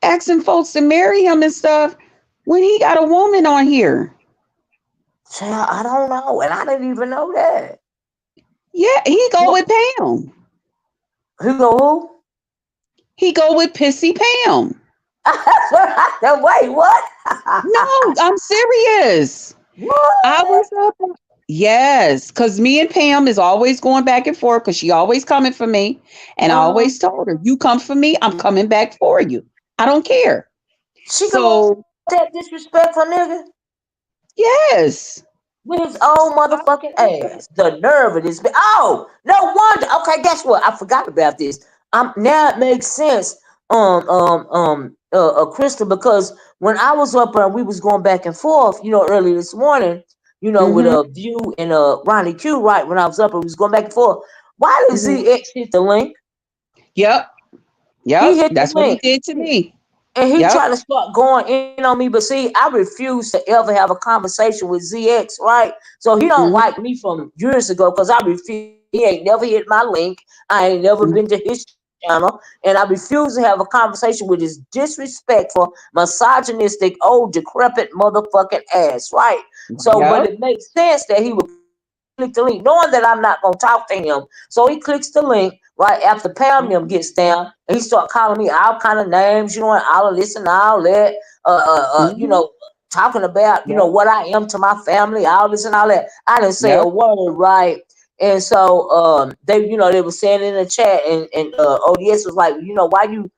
asking folks to marry him and stuff when he got a woman on here? Child, I don't know. And I didn't even know that. Yeah, he go What? with Pam. Who go who? He go with Pissy Pam. Wait, what? No, I'm serious. I What? was up. Yes, because me and Pam is always going back and forth because she always coming for me. And I Uh-huh. always told her, you come for me, I'm coming back for you. I don't care. She gonna So, that disrespectful nigga yes. with his old motherfucking ass. The nerve of this. Oh, no wonder. Okay, guess what? I forgot about this. Now it makes sense. Crystal, because when I was up and we was going back and forth, early this morning, with Mm-hmm. a View and Ronnie Q, right when I was up and we was going back and forth. Why did Mm-hmm. ZX hit the link? Yep. He Yep. hit the That's what he link. did to me. And he Yep. tried to start going in on me, but see, I refuse to ever have a conversation with ZX, right? So he don't Mm-hmm. like me from years ago because I refuse. He ain't never hit my link. I ain't never been to his channel, and I refuse to have a conversation with his disrespectful, misogynistic, old, decrepit motherfucking ass, right? So, but Yep. it makes sense that he would click the link, knowing that I'm not gonna talk to him. So he clicks the link right after Pam gets down, and he start calling me all kind of names, and all of this and all that. Mm-hmm. Talking about Yep. what I am to my family, all this and all that. I didn't say a Yep. word, right? And so they were saying in the chat, and ODS was like, why you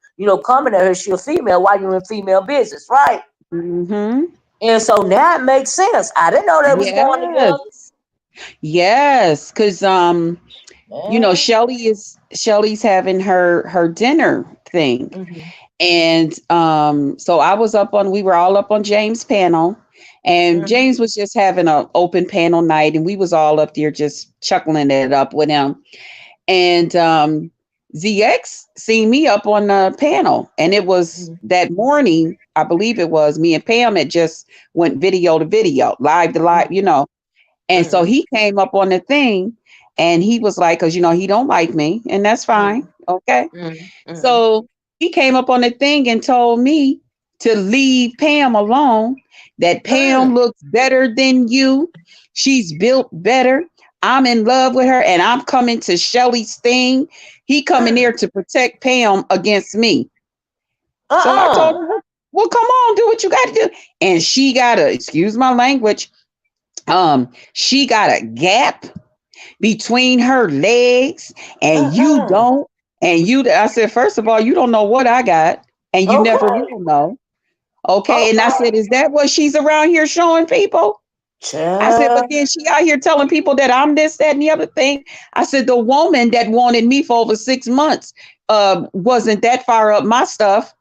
coming at her? She a female. Why you in female business, right? Mm-hmm. And so now it makes sense. I didn't know they was going together. Yes. Yes. Cause Man. Shelly's having her dinner thing. Mhm. And so we were all up on James' panel, and Mhm. James was just having an open panel night, and we was all up there just chuckling it up with him. And ZX seen me up on the panel, and it was Mhm. that morning, I believe it was, me and Pam had just went video to video, live to live, and so Mhm. he came up on the thing, and he was like, because he don't like me, and that's fine, Mhm. okay. Mhm. Mhm. So he came up on the thing and told me to leave Pam alone, that Mm. Pam looks better than you. She's built better. I'm in love with her, and I'm coming to Shelly's thing. He coming there Mm. to protect Pam against me. So I told Uh-uh. her, well, come on, do what you got to do. And she got excuse my language, she got a gap between her legs, and you Uh-uh. don't. I said, first of all, you don't know what I got, and you never Okay. will know. Okay. And I Okay. said, is that what she's around here showing people? I said, but Child. then she out here telling people that I'm this, that, and the other thing. I said, the woman that wanted me for over 6 months wasn't that far up my stuff.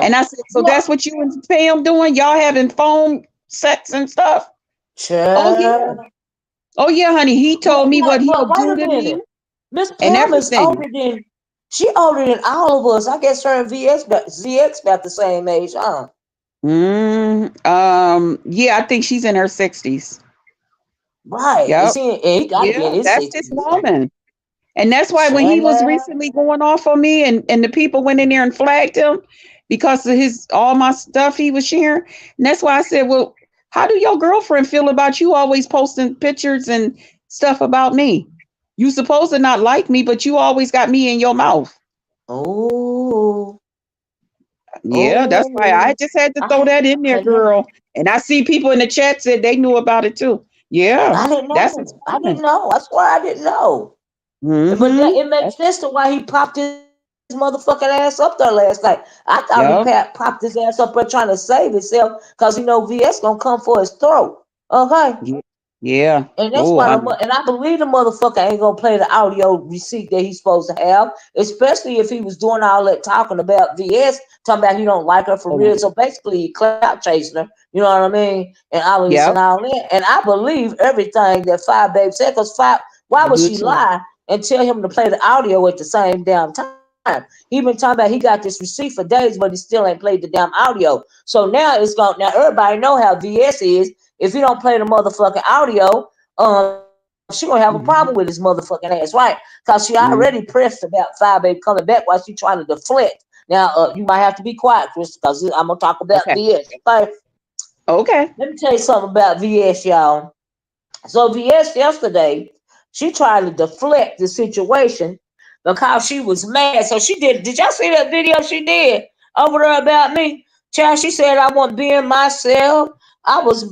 And Mm. I said, so that's What? what you and Pam doing? Y'all having phone sex and stuff? Oh yeah. Child. Oh yeah, honey. He told me what he'll But wait do a to me minute. Miss and Pam is everything. older than all of us. I guess her and ZX about the same age, huh? Yeah, I think she's in her 60s. Right. Yep. And he gotta be in Yeah, his that's his 60s. woman. And that's why when he was Child. recently going off on me, and the people went in there and flagged him because of his all my stuff he was sharing. And that's why I said, well, how do your girlfriend feel about you always posting pictures and stuff about me? You supposed to not like me, but you always got me in your mouth. Oh. Yeah, that's why I Oh. just had to throw I that in there, had never girl. And I see people in the chat said they knew about it too. Yeah, I didn't that's his know. I woman. didn't know. I swear I didn't know. But Mm-hmm. it makes sense to why he popped his motherfucking ass up there last night. I thought he Yep. popped his ass up there trying to save himself because VS gonna come for his throat. Okay. Yep. Yeah. And that's Oh, why and I believe the motherfucker ain't gonna play the audio receipt that he's supposed to have, especially if he was doing all that talking about VS, talking about he don't like her for real. So basically, he clout chasing her. You know what I mean? And all this and yep. all that. And I believe everything that Fyebabe said. Cause why I would do she too. lie and tell him to play the audio at the same damn time? He been talking about he got this receipt for days, but he still ain't played the damn audio. So now it's going. Now everybody know how VS is. If he don't play the motherfucking audio, she gonna have a problem with his Hmm. motherfucking ass, right? Cause she already Hmm. pressed about Fyebabe coming back while she trying to deflect. Now, you might have to be quiet, Chris, because I'm gonna talk about Okay. VS. Okay, Okay. let me tell you something about VS, y'all. So VS yesterday, she tried to deflect the situation because she was mad. So she did. Did y'all see that video she did over there about me? Child, she said I wasn't being myself. I was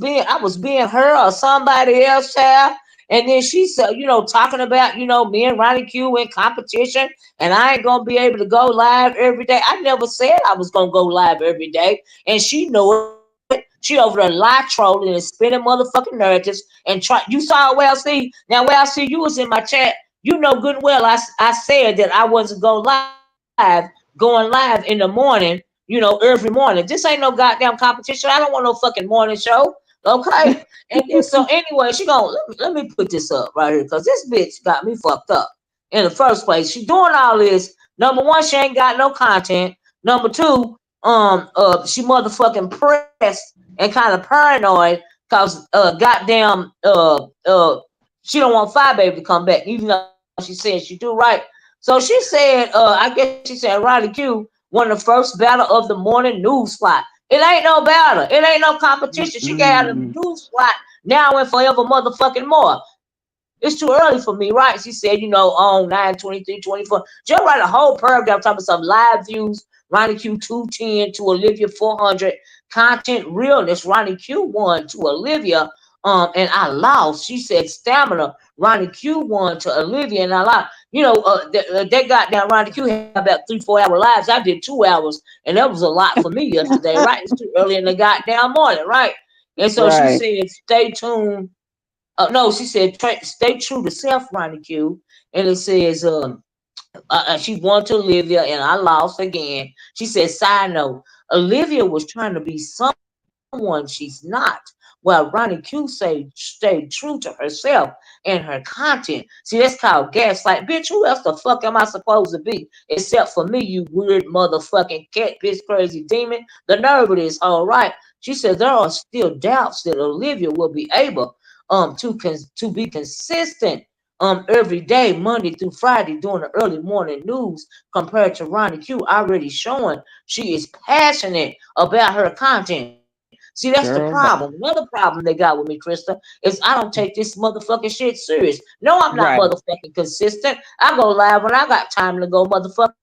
being her or somebody else, child. And then she said, talking about, me and Ronnie Q in competition, and I ain't gonna be able to go live every day. I never said I was gonna go live every day, and she knew it. She over there lie trolling and spinning motherfucking narratives and try. You saw Well C. Now Well C, you was in my chat. You know good and well I said that I wasn't going live in the morning. Every morning. This ain't no goddamn competition. I don't want no fucking morning show. Okay. And then so anyway, she gonna let me put this up right here because this bitch got me fucked up in the first place. She doing all this. Number one, she ain't got no content. Number two, she motherfucking pressed and kind of paranoid because goddamn she don't want Fyebabe to come back, even though she said she do right. So she said, I guess she said Ronnie Q won the first battle of the morning news slot. It ain't no battle. It ain't no competition. She got a Mm-mm. news slot now and forever motherfucking more. It's too early for me, right? She said, on 9/23/24. Just write a whole paragraph talking about some live views. Ronnie Q 210 to Olivia 400. Content realness. Ronnie Q won to Olivia. And I lost. She said stamina. Ronnie Q won to Olivia, and I lost. They got down. Ronnie Q had about 3-4 hour lives. I did 2 hours, and that was a lot for me yesterday, right? It's too early in the goddamn morning, right? And so she Right. said, stay tuned. No, she said, stay true to self, Ronnie Q. And it says, she won to Olivia, and I lost again. She said, side note, Olivia was trying to be someone she's not, while Ronnie Q stayed true to herself and her content. See, that's called gaslight. Bitch, who else the fuck am I supposed to be except for me, you weird motherfucking cat, bitch, crazy demon? The nerve of this, all right. She said there are still doubts that Olivia will be able to be consistent every day, Monday through Friday, during the early morning news, compared to Ronnie Q, already showing she is passionate about her content. See, that's the Girl, problem. but Another problem they got with me, Krista, is I don't take this motherfucking shit serious. No, I'm not right. motherfucking consistent. I go live when I got time to go motherfucking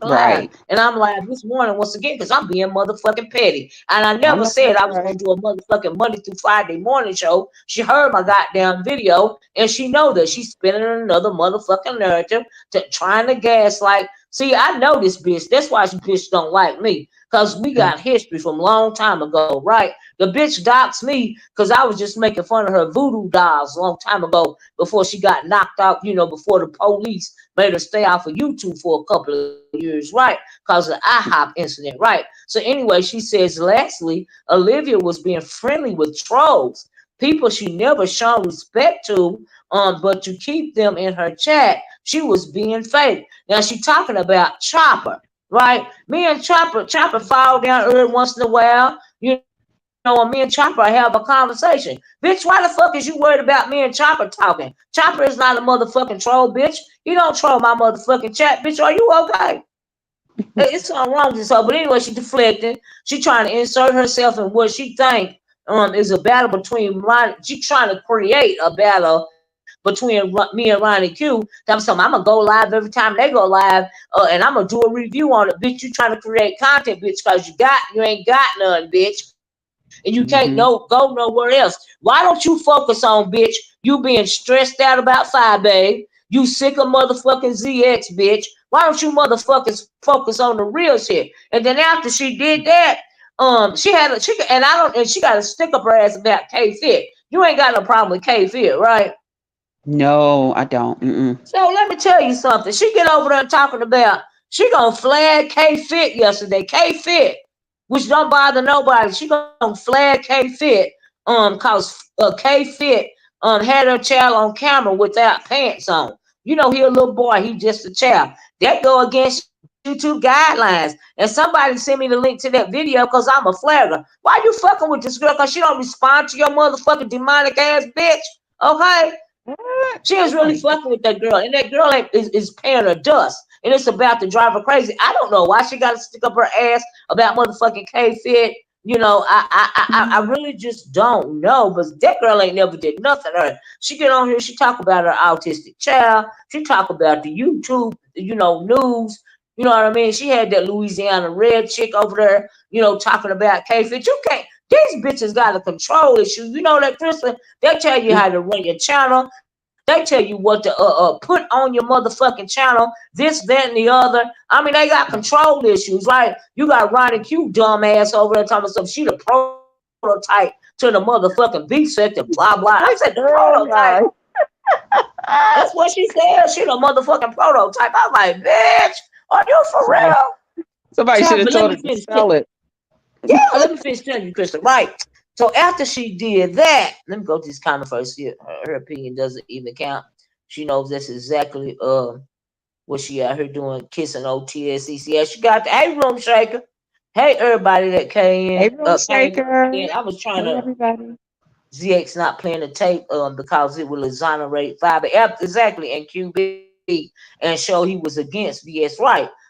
live. And I'm Right. live this morning once again because I'm being motherfucking petty. And I never said I I was know going to do that's a right. motherfucking Monday through Friday morning show. She heard my goddamn video and she know that she's spinning another motherfucking narrative to trying to gaslight. See, I know this bitch. That's why this bitch don't like me. Cause we got history from a long time ago, right? The bitch doxed me because I was just making fun of her voodoo dolls a long time ago before she got knocked out, before the police made her stay off of YouTube for a couple of years, right? Because of the IHOP incident, right? So anyway, she says, lastly, Olivia was being friendly with trolls, people she never shown respect to, but to keep them in her chat, she was being fake. Now she talking about Chopper, right? Me and Chopper fall down every once in a while. And me and Chopper have a conversation. Bitch, why the fuck is you worried about me and Chopper talking? Chopper is not a motherfucking troll, bitch. He don't troll my motherfucking chat, bitch. Are you okay? It's something wrong with this hoe. But anyway, she deflecting. She trying to insert herself in what she think is a battle between Ronnie. She trying to create a battle between me and Ronnie Q. Tell me something. I'm gonna go live every time they go live, and I'm gonna do a review on it, bitch. You trying to create content, bitch, because you ain't got none, bitch, and you can't Mm-hmm. go nowhere else. Why don't you focus on, bitch? You being stressed out about Fyebabe. You sick of motherfucking ZX, bitch. Why don't you motherfuckers focus on the real shit? And then after she did that, she had a she and I don't and she got to stick up her ass about K Fit. You ain't got no problem with K Fit, right? No, I don't. Mm-mm. So let me tell you something. She get over there and talking about she gonna flag K Fit yesterday. K Fit, which don't bother nobody. She gonna flag K Fit, cause K Fit had her child on camera without pants on. You know he a little boy. He just a child. That go against YouTube guidelines. And somebody send me the link to that video because I'm a flagger. Why you fucking with this girl? Cause she don't respond to your motherfucking demonic ass bitch. Okay. What? She was Oh really my God. fucking with that girl, and that girl is paying her dust, and it's about to drive her crazy. I don't know why she got to stick up her ass about motherfucking K Fit. You know, I really just don't know. But that girl ain't never did nothing to her. She get on here, she talk about her autistic child. She talk about the YouTube, news. You know what I mean? She had that Louisiana red chick over there, talking about K Fit. You can't. These bitches got a control issue. You know that, Kristen? They tell you how to run your channel. They tell you what to put on your motherfucking channel, this, that, and the other. I mean, they got control issues, right? You got Ronnie Q dumbass over there talking about she the prototype to the motherfucking beef sector, blah blah. I said the Girl, prototype. right. That's what she said. She the motherfucking prototype. I was like, bitch, are you for Somebody, real? somebody should Child, have but let told me her to finish. sell it. Yeah, let me finish telling you, Kristen. Right. So after she did that, let me go to this comment first. See, her opinion doesn't even count. She knows that's exactly what she out here doing, kissing OTSCC. Yeah, she got the hey room shaker. Hey everybody that Hey, came room in. shaker. I was trying Hey, to everybody. ZX not playing the tape because it will exonerate Fyebabe exactly and QB and show he was against VS right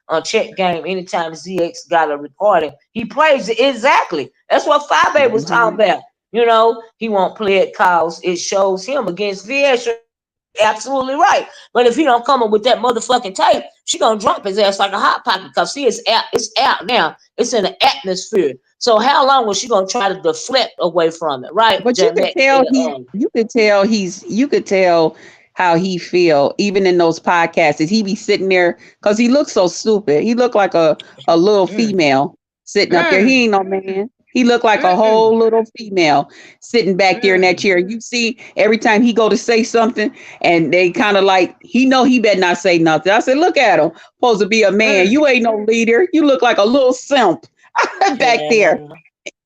on check game. Anytime ZX got a recording, he plays it exactly. That's what Fyebabe was talking Mm-hmm. about. He won't play it cause it shows him against VS. You're absolutely right. But if he don't come up with that motherfucking tape, she gonna drop his ass like a hot pocket because see it's out now. It's in the atmosphere. So how long was she gonna try to deflect away from it, right? But you could Janet tell you could tell how he feel even in those podcasts. Is he be sitting there because he looks so stupid. He looked like a little mm, female sitting up there. mm, He ain't no man. He looked like a mm, whole little female sitting back there in that mm, chair. You see, every time he go to say something, and they kind of like he know he better not say nothing. I said, look at him, supposed to be a man. mm. You ain't no leader. You look like a little simp back there. Yeah.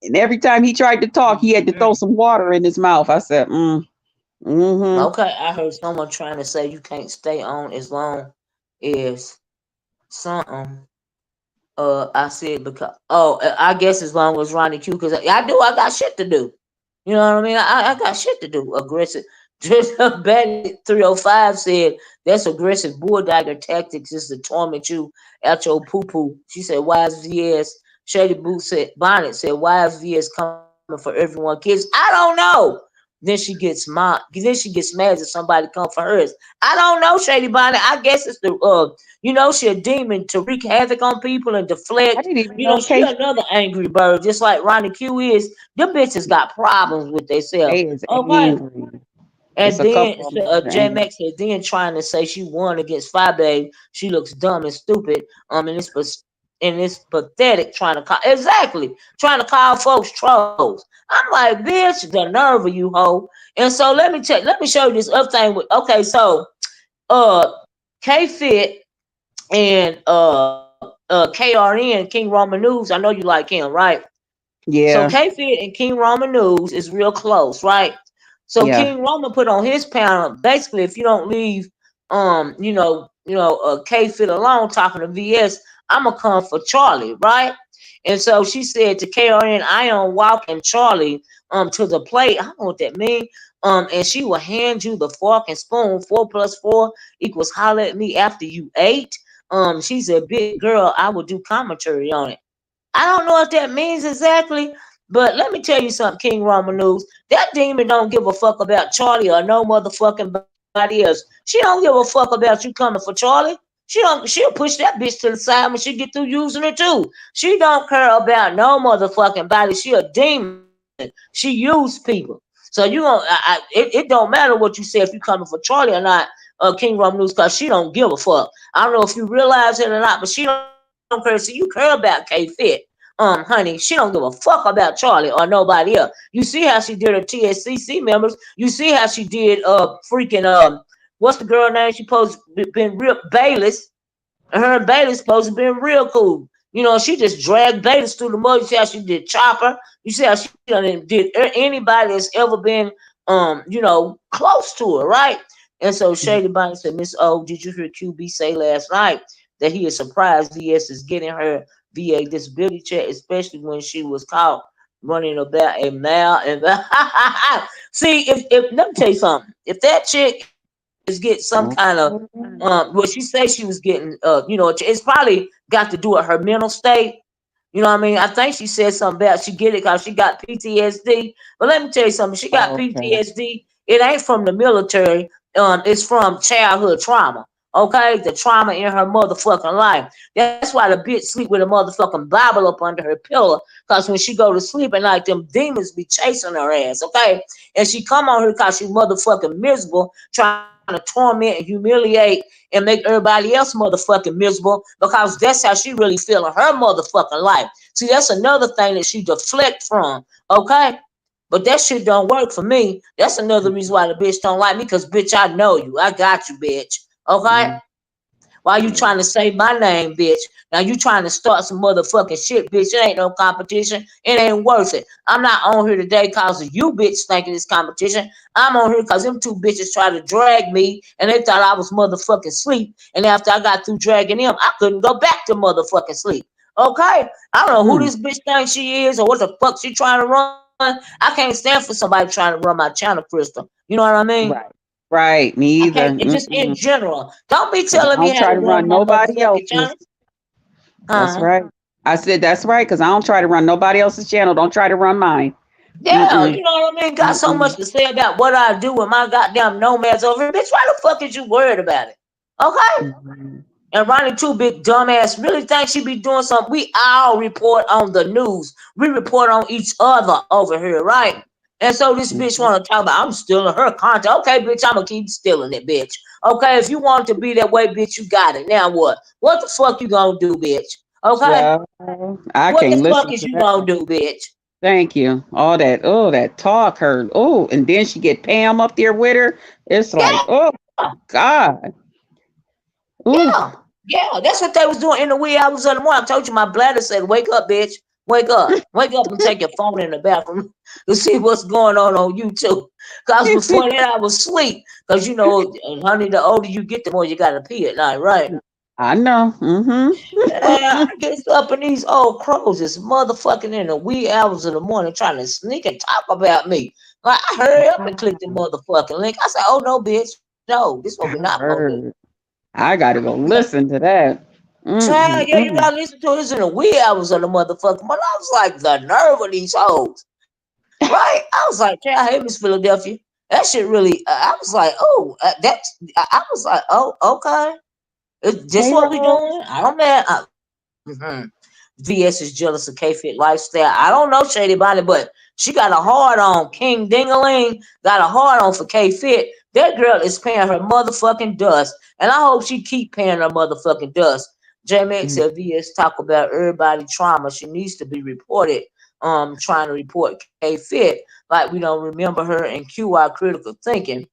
And every time he tried to talk, he had to throw Mm. some water in his mouth. I said, mm-hmm. Okay, I heard someone trying to say you can't stay on as long as something. I said because I guess as long as Ronnie Q, because I got shit to do. You know what I mean? I got shit to do. Aggressive. Just Betty 305 said that's aggressive bulldogger tactics is to torment you at your poo poo. She said, "Why is VS?" Shady Boot said, "Bonnet said, why is VS coming for everyone? Kids, I don't know." Then she gets mad. Then she gets mad if somebody come for hers. I don't know, Shady Bonnet. I guess it's the she a demon to wreak havoc on people and I deflect. didn't even know She Casey another angry bird, just like Ronnie Q is. Them bitches got problems with themselves. is Okay. angry. It's And a then couple of them that's J angry. Max said, then trying to say she won against Fyebabe, she looks dumb and stupid. And it's pathetic trying to call trying to call folks trolls. I'm like, bitch, the nerve of you, hoe. And so let me show you this other thing. Okay, so uh K Fit and KRN, King Roman News. I know you like him, right? So Yeah, K Fit and King Roman News is real close, right? So yeah. King Roman put on his panel basically if you don't leave K Fit alone talking to VS, I'ma come for Charlie, right? And so she said to KRN, I am walking Charlie to the plate. I don't know what that means. And she will hand you the fork and spoon. 4 plus 4 equals holler at me after you ate. She's a big girl. I will do commentary on it. I don't know what that means exactly, but let me tell you something, King Roman News. That demon don't give a fuck about Charlie or no motherfucking body else. She don't give a fuck about you coming for Charlie. She'll push that bitch to the side when she get through using it too. She don't care about no motherfucking body. She a demon. She use people. So you gonna it don't matter what you say if you coming for Charlie or not, King Roman News, cause she don't give a fuck. I don't know if you realize it or not, but she don't care. See, you care about K Fit. honey, she don't give a fuck about Charlie or nobody else. You see how she did her TSCC members. You see how she did freaking what's the girl name? She supposed to been real Bayless. And her and Bailey supposed to be real cool. You know, she just dragged Bailey through the mud. You see how she did Chopper. You see how she did anybody that's ever been, you know, close to her, right? And so Shady Bonnie said, Miss O, did you hear QB say last night that he is surprised VS is getting her VA disability check, especially when she was caught running about a mile and see if let me tell you something. If that chick is get some kind of well, she said she was getting you know, it's probably got to do with her mental state. You know what I mean? I think she said something about she get it because she got PTSD. But let me tell you something, she got Okay. PTSD. It ain't from the military, it's from childhood trauma. Okay, the trauma in her motherfucking life. That's why the bitch sleep with a motherfucking Bible up under her pillow. Cause when she go to sleep at night, them demons be chasing her ass. Okay, and she come on here cause she motherfucking miserable, trying to torment and humiliate and make everybody else motherfucking miserable because that's how she really feeling her motherfucking life. See, that's another thing that she deflect from. Okay. But that shit don't work for me. That's another reason why the bitch don't like me, because bitch, I know you. I got you, bitch. Okay? Why you trying to say my name, bitch? Now you trying to start some motherfucking shit, bitch. It ain't no competition. It ain't worth it. I'm not on here today cause of you bitch thinking it's competition. I'm on here cause them two bitches tried to drag me and they thought I was motherfucking sleep. And after I got through dragging them, I couldn't go back to motherfucking sleep. Okay? I don't know who this bitch thinks she is or what the fuck she trying to run. I can't stand for somebody trying to run my channel, Crystal. You know what I mean? Right. Right. I Me can't. either. It just in general. Don't be Because telling I me don't how try to to run run my nobody motherfucking else's. channel. That's Huh? right. I said that's right because I don't try to run nobody else's channel. Don't try to run mine. Yeah, Mm-mm. you know what I mean? Got so much Mm-mm. to say about what I do with my goddamn nomads over here. Bitch, why the fuck is you worried about it? Okay? Mhm. And Ronnie Two Big Dumbass really thinks she be doing something. We all report on the news. We report on each other over here, right? And so this bitch Mhm. want to talk about I'm stealing her content. Okay, bitch, I'm gonna keep stealing it, bitch. Okay, if you want it to be that way, bitch, you got it. Now what? What the fuck you gonna do, bitch? Okay? Yeah, I What the can't fuck listen is to you that. gonna do, bitch? Thank you. All that, oh, that talk hurt. Oh, and then she get Pam up there with her. It's like, Yeah, oh God. Oh, yeah, yeah. That's what they was doing in the wee hours of the morning. I told you my bladder said, "Wake up, bitch. Wake up, and take your phone in the bathroom to see what's going on YouTube." Cause before that, I was asleep. Cause you know, honey, the older you get, the more you gotta pee at night, right? I know. Mm-hmm. I get up and these old crows is motherfucking in the wee hours of the morning trying to sneak and talk about me. Like I hurry up and click the motherfucking link. I said, "Oh no, bitch, no, this is what I we not gonna do." heard. I gotta go listen to that. Child, yeah, you Mm-mm-mm. gotta listen to it. It's in the wee hours of the motherfucker. But I was like, the nerve of these hoes, right? I was like, child, hey, Miss Philadelphia. That shit really, I was like, oh, I was like, oh, okay. Is this Hey, what we Rose. doing? I don't know. Mhm. VS is jealous of K-Fit lifestyle. I don't know Shady Bonnie, but she got a hard on. King Dingaling got a hard on for K-Fit. That girl is paying her motherfucking dust. And I hope she keep paying her motherfucking dust. JMX Mm. said VS talk about everybody trauma. She needs to be reported. Trying to report K-Fit. Like we don't remember her in QI critical thinking.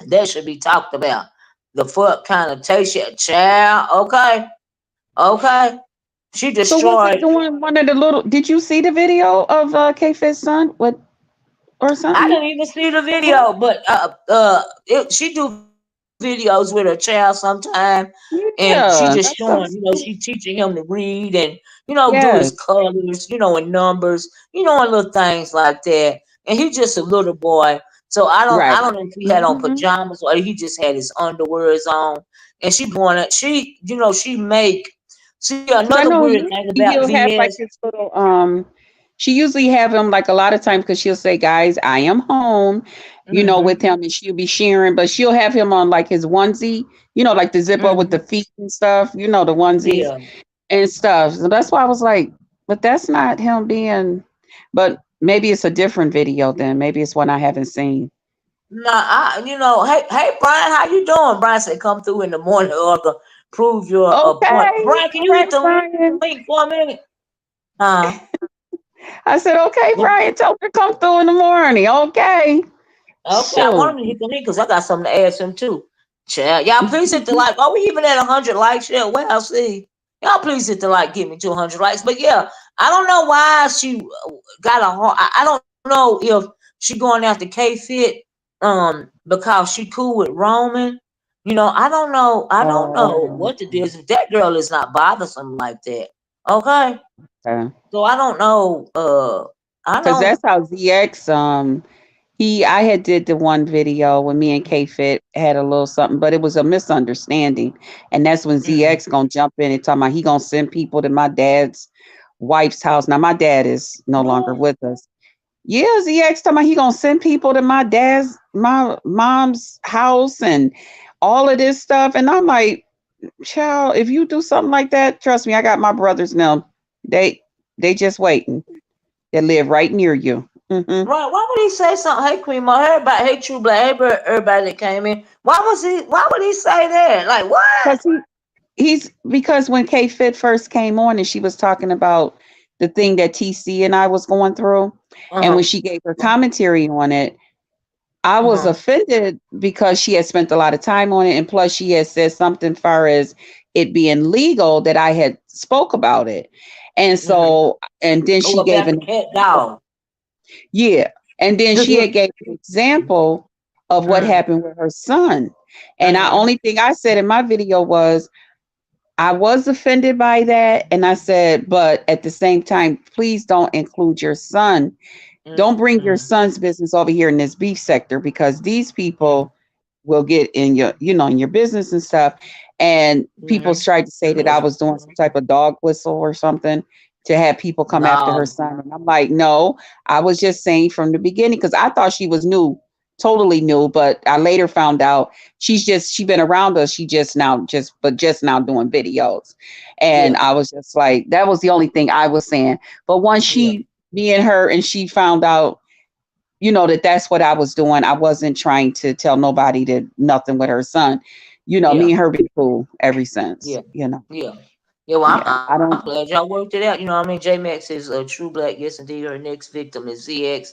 That should be talked about. The fuck connotation. Child. Okay. Okay. She So was it destroyed. doing one of the little? Did you see the video of K Fit's son? What or I something? didn't even see the video, but she do videos with her child sometime, and she just Yeah, showing, that's so she sweet. teaching him to read and do his Yes, colors, and numbers, and little things like that. And he's just a little boy, so I right. don't know if he had on Mm-hmm. pajamas or he just had his underwears on. And she going, she make. See, Because I another know weird thing usually about he'll have like VS. his little she usually have him like a lot of times because she'll say, guys, I am home, with Hmm. him and she'll be sharing, but she'll have him on like his onesie, like the zipper with the Hmm. feet and stuff, the onesies Yeah. and stuff. So that's why I was like, but that's not him being, but maybe it's a different video then. Maybe it's one I haven't seen. Nah, hey, Brian, how you doing? Brian said, come through in the morning or to prove your point. Okay. Brian, can All you hit right, the link Brian. for a minute? Huh? I said, okay, Brian, tell her to come through in the morning. Okay. Okay, I Sure. want him to hit the link because I got something to ask him too. Child, y'all please hit the like. Are we even at 100 likes yet? Well, see. Y'all please hit the like, get me to 100 likes. But yeah, I don't know why she got a heart. I don't know if she going after K Fit because she cool with Roman. You know, I don't know. I don't know Oh, what to do. If that girl is not bothersome like that. Okay. okay. So I don't know. I Because don't. that's how ZX I had did the one video when me and K Fit had a little something, but it was a misunderstanding. And that's when Mm, ZX gonna jump in and talk about he gonna send people to my dad's wife's house. Now my dad is no longer what? with us. Yeah, ZX talking about he gonna send people to my mom's house and all of this stuff. And I'm like, child, if you do something like that, trust me, I got my brothers now. They they just waiting. They live right near you. Right? Why would he say something? Hey, Queen Mo, everybody, hey, True Black, everybody that came in. Why was he? Why would he say that? Like what? Because he's because when K Fit first came on and she was talking about the thing that TC and I was going through, Uh and when huh. she gave her commentary on it, I Uh was huh. offended because she had spent a lot of time on it, and plus she had said something far as it being legal that I had spoke about it, and Mm-hmm. so and then Oh, she gave about the an cat example. dog. Yeah, and then she had gave an example of what Mm, happened with her son, and the mm-hmm. only thing I said in my video was I was offended by that. And I said, but at the same time, please don't include your son. Don't bring your Mm, son's business over here in this beef sector because these mm, people will get in your, in your business and stuff. And people mm-hmm. tried to say that I was doing some type of dog whistle or something to have people come after her No. son. And I'm like, no, I was just saying from the beginning because I thought she was new, totally new. But I later found out she been around us. She just now doing videos. And Yeah. I was just like, that was the only thing I was saying. But once Yeah. me and her, and she found out that that's what I was doing. I wasn't trying to tell nobody that nothing with her son. Me Yeah. and her been cool ever since. Yeah. Yeah. Yeah, well, Yeah. I'm I don't. glad y'all worked it out. You know what I mean? J Max is a true black. Yes, indeed. Her next victim is ZX.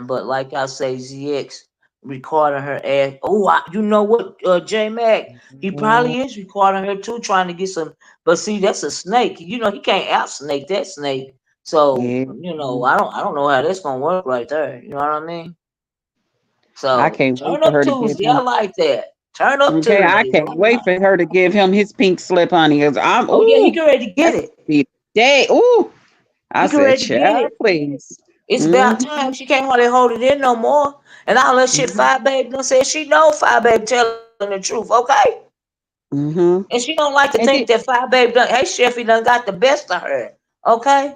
But like I say, ZX recording her ass. Oh, you know what, J Mac? He probably is recording her too, trying to get some. But see, that's a snake. You know, he can't out snake that snake. So Yeah. I don't know how that's gonna work right there. You know what I mean? I So can't wait turn for up her to give Tuesday. I him. like that. Turn up Okay, I Tuesday. can't Why wait not? for her to give him his pink slip, honey. Cause I'm Oh yeah, he ooh, get ready to get that's it. gonna be the day. Ooh, I He get said, ready to get child, it. please. It's about Mm-hmm. time. She can't hardly hold it in no more. And all that shit Fyebabe done said she know Fyebabe telling the truth, okay? Mm-hmm. And she don't like to think And that then Fyebabe done, hey Sheffy done got the best of her, okay?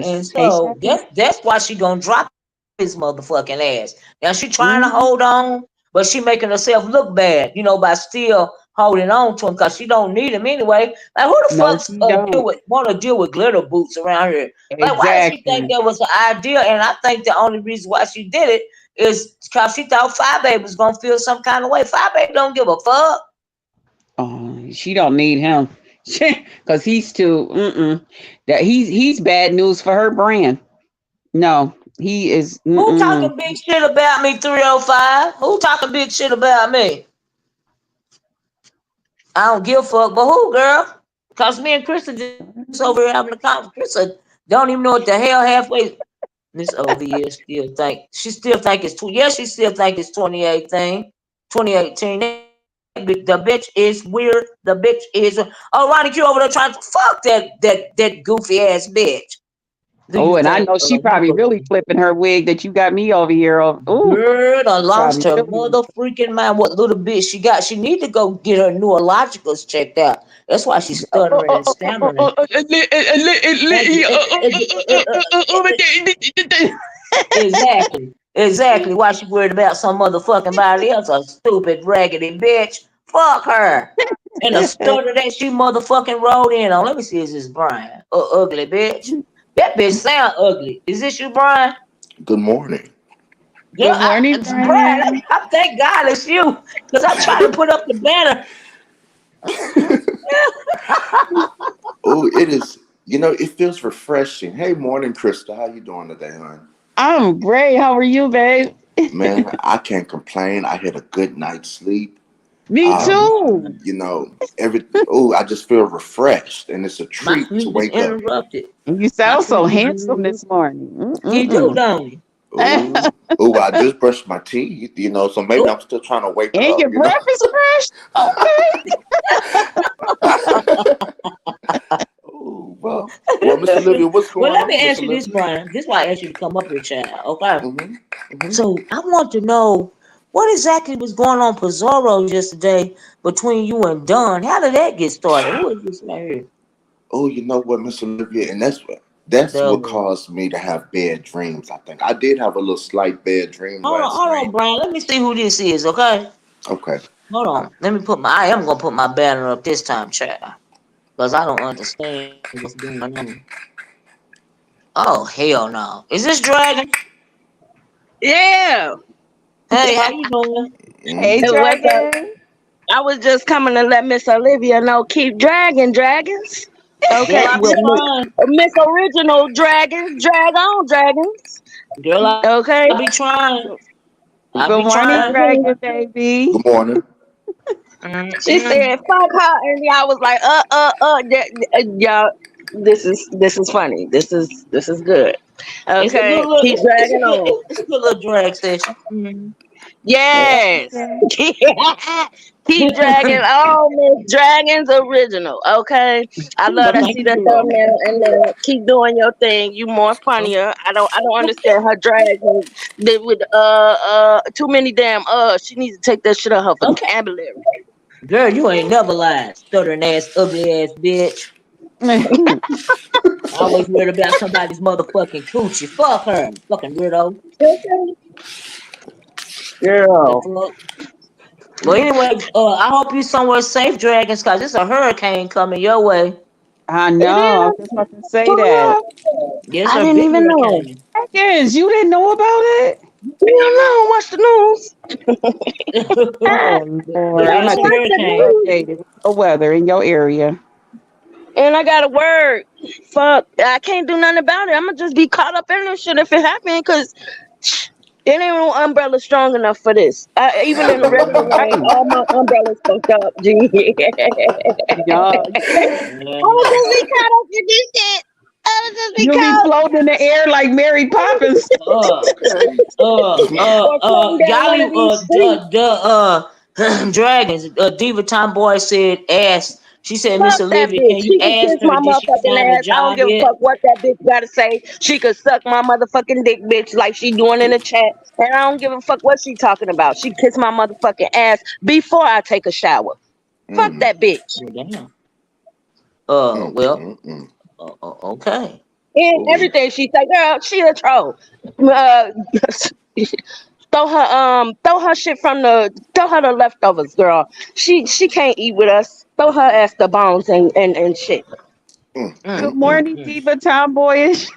And yes, hey so Chevy. that's why she gonna drop his motherfucking ass. Now she trying to hold Mm-hmm. on, but she making herself look bad, by still holding on to him because she don't need him anyway. Like who the No, fuck she don't. want to deal with glitter boots around here? Like why did she think Exactly. that was an idea? And I think the only reason why she did it is because she thought Fyebabe was gonna feel some kind of way. Fyebabe don't give a fuck. Oh, she don't need him because he's too. That he's bad news for her brand. No, he is. Who Mm-mm. talking big shit about me? 305. Who talking big shit about me? I don't give a fuck, but who, girl? Cause me and Krista just over here having a conversation. Krista don't even know what the hell halfway. Miss OVS still think she still think it's two. Yeah, she still think it's 2018, 2018. The bitch is weird. The bitch is. Oh, Ronnie Q over there trying to fuck that goofy ass bitch. Do you Oh, and think I know she you probably really flipping her wig that you got me over here. Oh, girl done lost probably her really. mother freaking mind. What little bit she got? She need to go get her neurologicals checked out. That's why she's stuttering and stammering. Exactly. Exactly. Why she worried about some motherfucking body else? A stupid raggedy bitch. Fuck her. And the stutter that she motherfucking rolled in on. Let me see, is this Brian? Ugly bitch. That bitch sound ugly. Is this you, Brian? Good morning. Girl, Good morning, Brian, Brian. I thank God it's you. Because I tried to put up the banner. Oh, it is. it feels refreshing. Hey, morning, Krista. How you doing today, hon? I'm great. How are you, babe? Man, I can't complain. I had a good night's sleep. Me Um, too. every I just feel refreshed, and it's a My treat to sleep is wake up. interrupted. You My sound so sleep is handsome interrupted. this morning. You do, Mm-mm-mm. don't you? Ooh, I just brushed my teeth. So maybe Oh, I'm still trying to wake And up. your breath is fresh. Okay. Well, Miss Olivia, what's well, going let me on, Miss ask you this, Olivia? Brian. This is why I asked you to come up here, child. Okay. Mm-hmm. Mm-hmm. So I want to know what exactly was going on Pizarro yesterday between you and Don. How did that get started? Who is this right here? Oh, you know what, Miss Olivia, and that's what The caused me to have bad dreams. I think I did have a little slight bad dream last hold on, night. Brian. Let me see who this is. Okay. Okay. Hold on. Let me put my. I am gonna put my banner up this time, child, because I don't understand what's going on. Oh hell no! Is this Dragon? Yeah. Hey, how you doing? Hey, Hey, Mm-hmm. what's up? Dragon. I was just coming to let Miss Olivia know keep dragging dragons. Girl, Okay. I be Well, trying. Miss Original Dragons, drag on dragons. Girl, I be Okay. trying. I be Good trying. morning, Mhm. Dragon baby. Good morning. She Mm-mm. said, "Fuck her," and I was like, y'all. This is funny. This is good. It's a good Okay, little. keep dragging on. It's a good little drag session. Mm-hmm. Yes. Okay. Keep dragging on, Miss Dragons Original. Okay. I love Well, to thank see you, the girl. thumbnail and keep doing your thing. You more funnier. I don't understand her dragging with too many damn she needs to take that shit out her Okay. vocabulary. Girl, you ain't never lied. Stuttering ass, ugly ass bitch. Always worried about somebody's motherfucking coochie. Fuck her. Fucking weirdo. Okay. The Girl. fuck. Well, anyway, I hope you somewhere safe, dragons, cause it's a hurricane coming your way. I It know. I was is. just about to say that. Oh yeah. Yes, I a didn't big even know. hurricane. Dragons, you didn't know about it? You don't know. Watch the news. Oh, But Lord. I'm yes, going a to keep Watch the you hurricane. news. updated with the weather in your area. And I got a word. Fuck. I can't do nothing about it. I'm gonna just be caught up in this shit if it happens, cause it ain't no umbrella strong enough for this. Even in the regular rain, Right. all my umbrellas fucked up. G. Y'all, I was just be caught up in this shit. I was just be you'll be caught. floating in the air like Mary Poppins. Uh, Okay. Or floating down one of Yali, these streets. dragons. Diva Tomboy said, ask. She said, Miss Fuck that Olivia, can bitch. you She can ask kiss her, my did she find motherfucking a ass. I don't job give a yet? fuck what that bitch gotta say. She could suck my motherfucking dick, bitch, like she doing in the chat. And I don't give a fuck what she talking about. She kiss my motherfucking ass before I take a shower. Fuck Mm, that bitch. Well, damn. mm, Well, mm, mm. okay. And Oh, yeah. everything she say, girl, she a troll. Uh, throw her shit from throw her the leftovers, girl. She can't eat with us. Throw her ass the bones and shit. Mm, Good mm, mm. morning, Diva Tomboyish.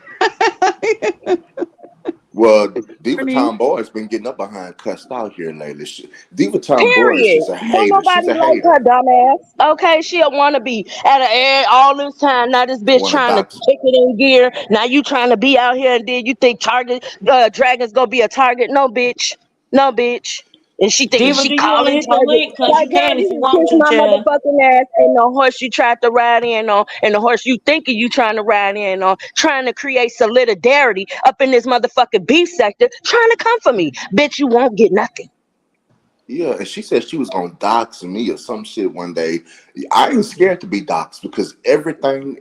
Well, Diva Morning. Tomboy has been getting up behind cussed out here lately. Diva Tomboy is Period. just a Don't hater. She's nobody a like hater. her dumbass. Okay, she a wannabe. At the end, all this time, now this bitch Want to trying to dox? kick it in gear. Now you trying to be out here, and then you think target Dragon's gonna be a target? No, bitch. No, bitch. And she thinking Diva, she do you want to calling hit the target. link? Because you Like, girl, can if you you can want kiss to, my child. motherfucking ass and the horse you tried to ride in on, and the horse you thinking you trying to ride in on, trying to create solidarity up in this motherfucking beef sector, trying to come for me. Bitch, you won't get nothing. Yeah, and she said she was gonna dox me or some shit one day. I ain't scared to be doxxed because everything.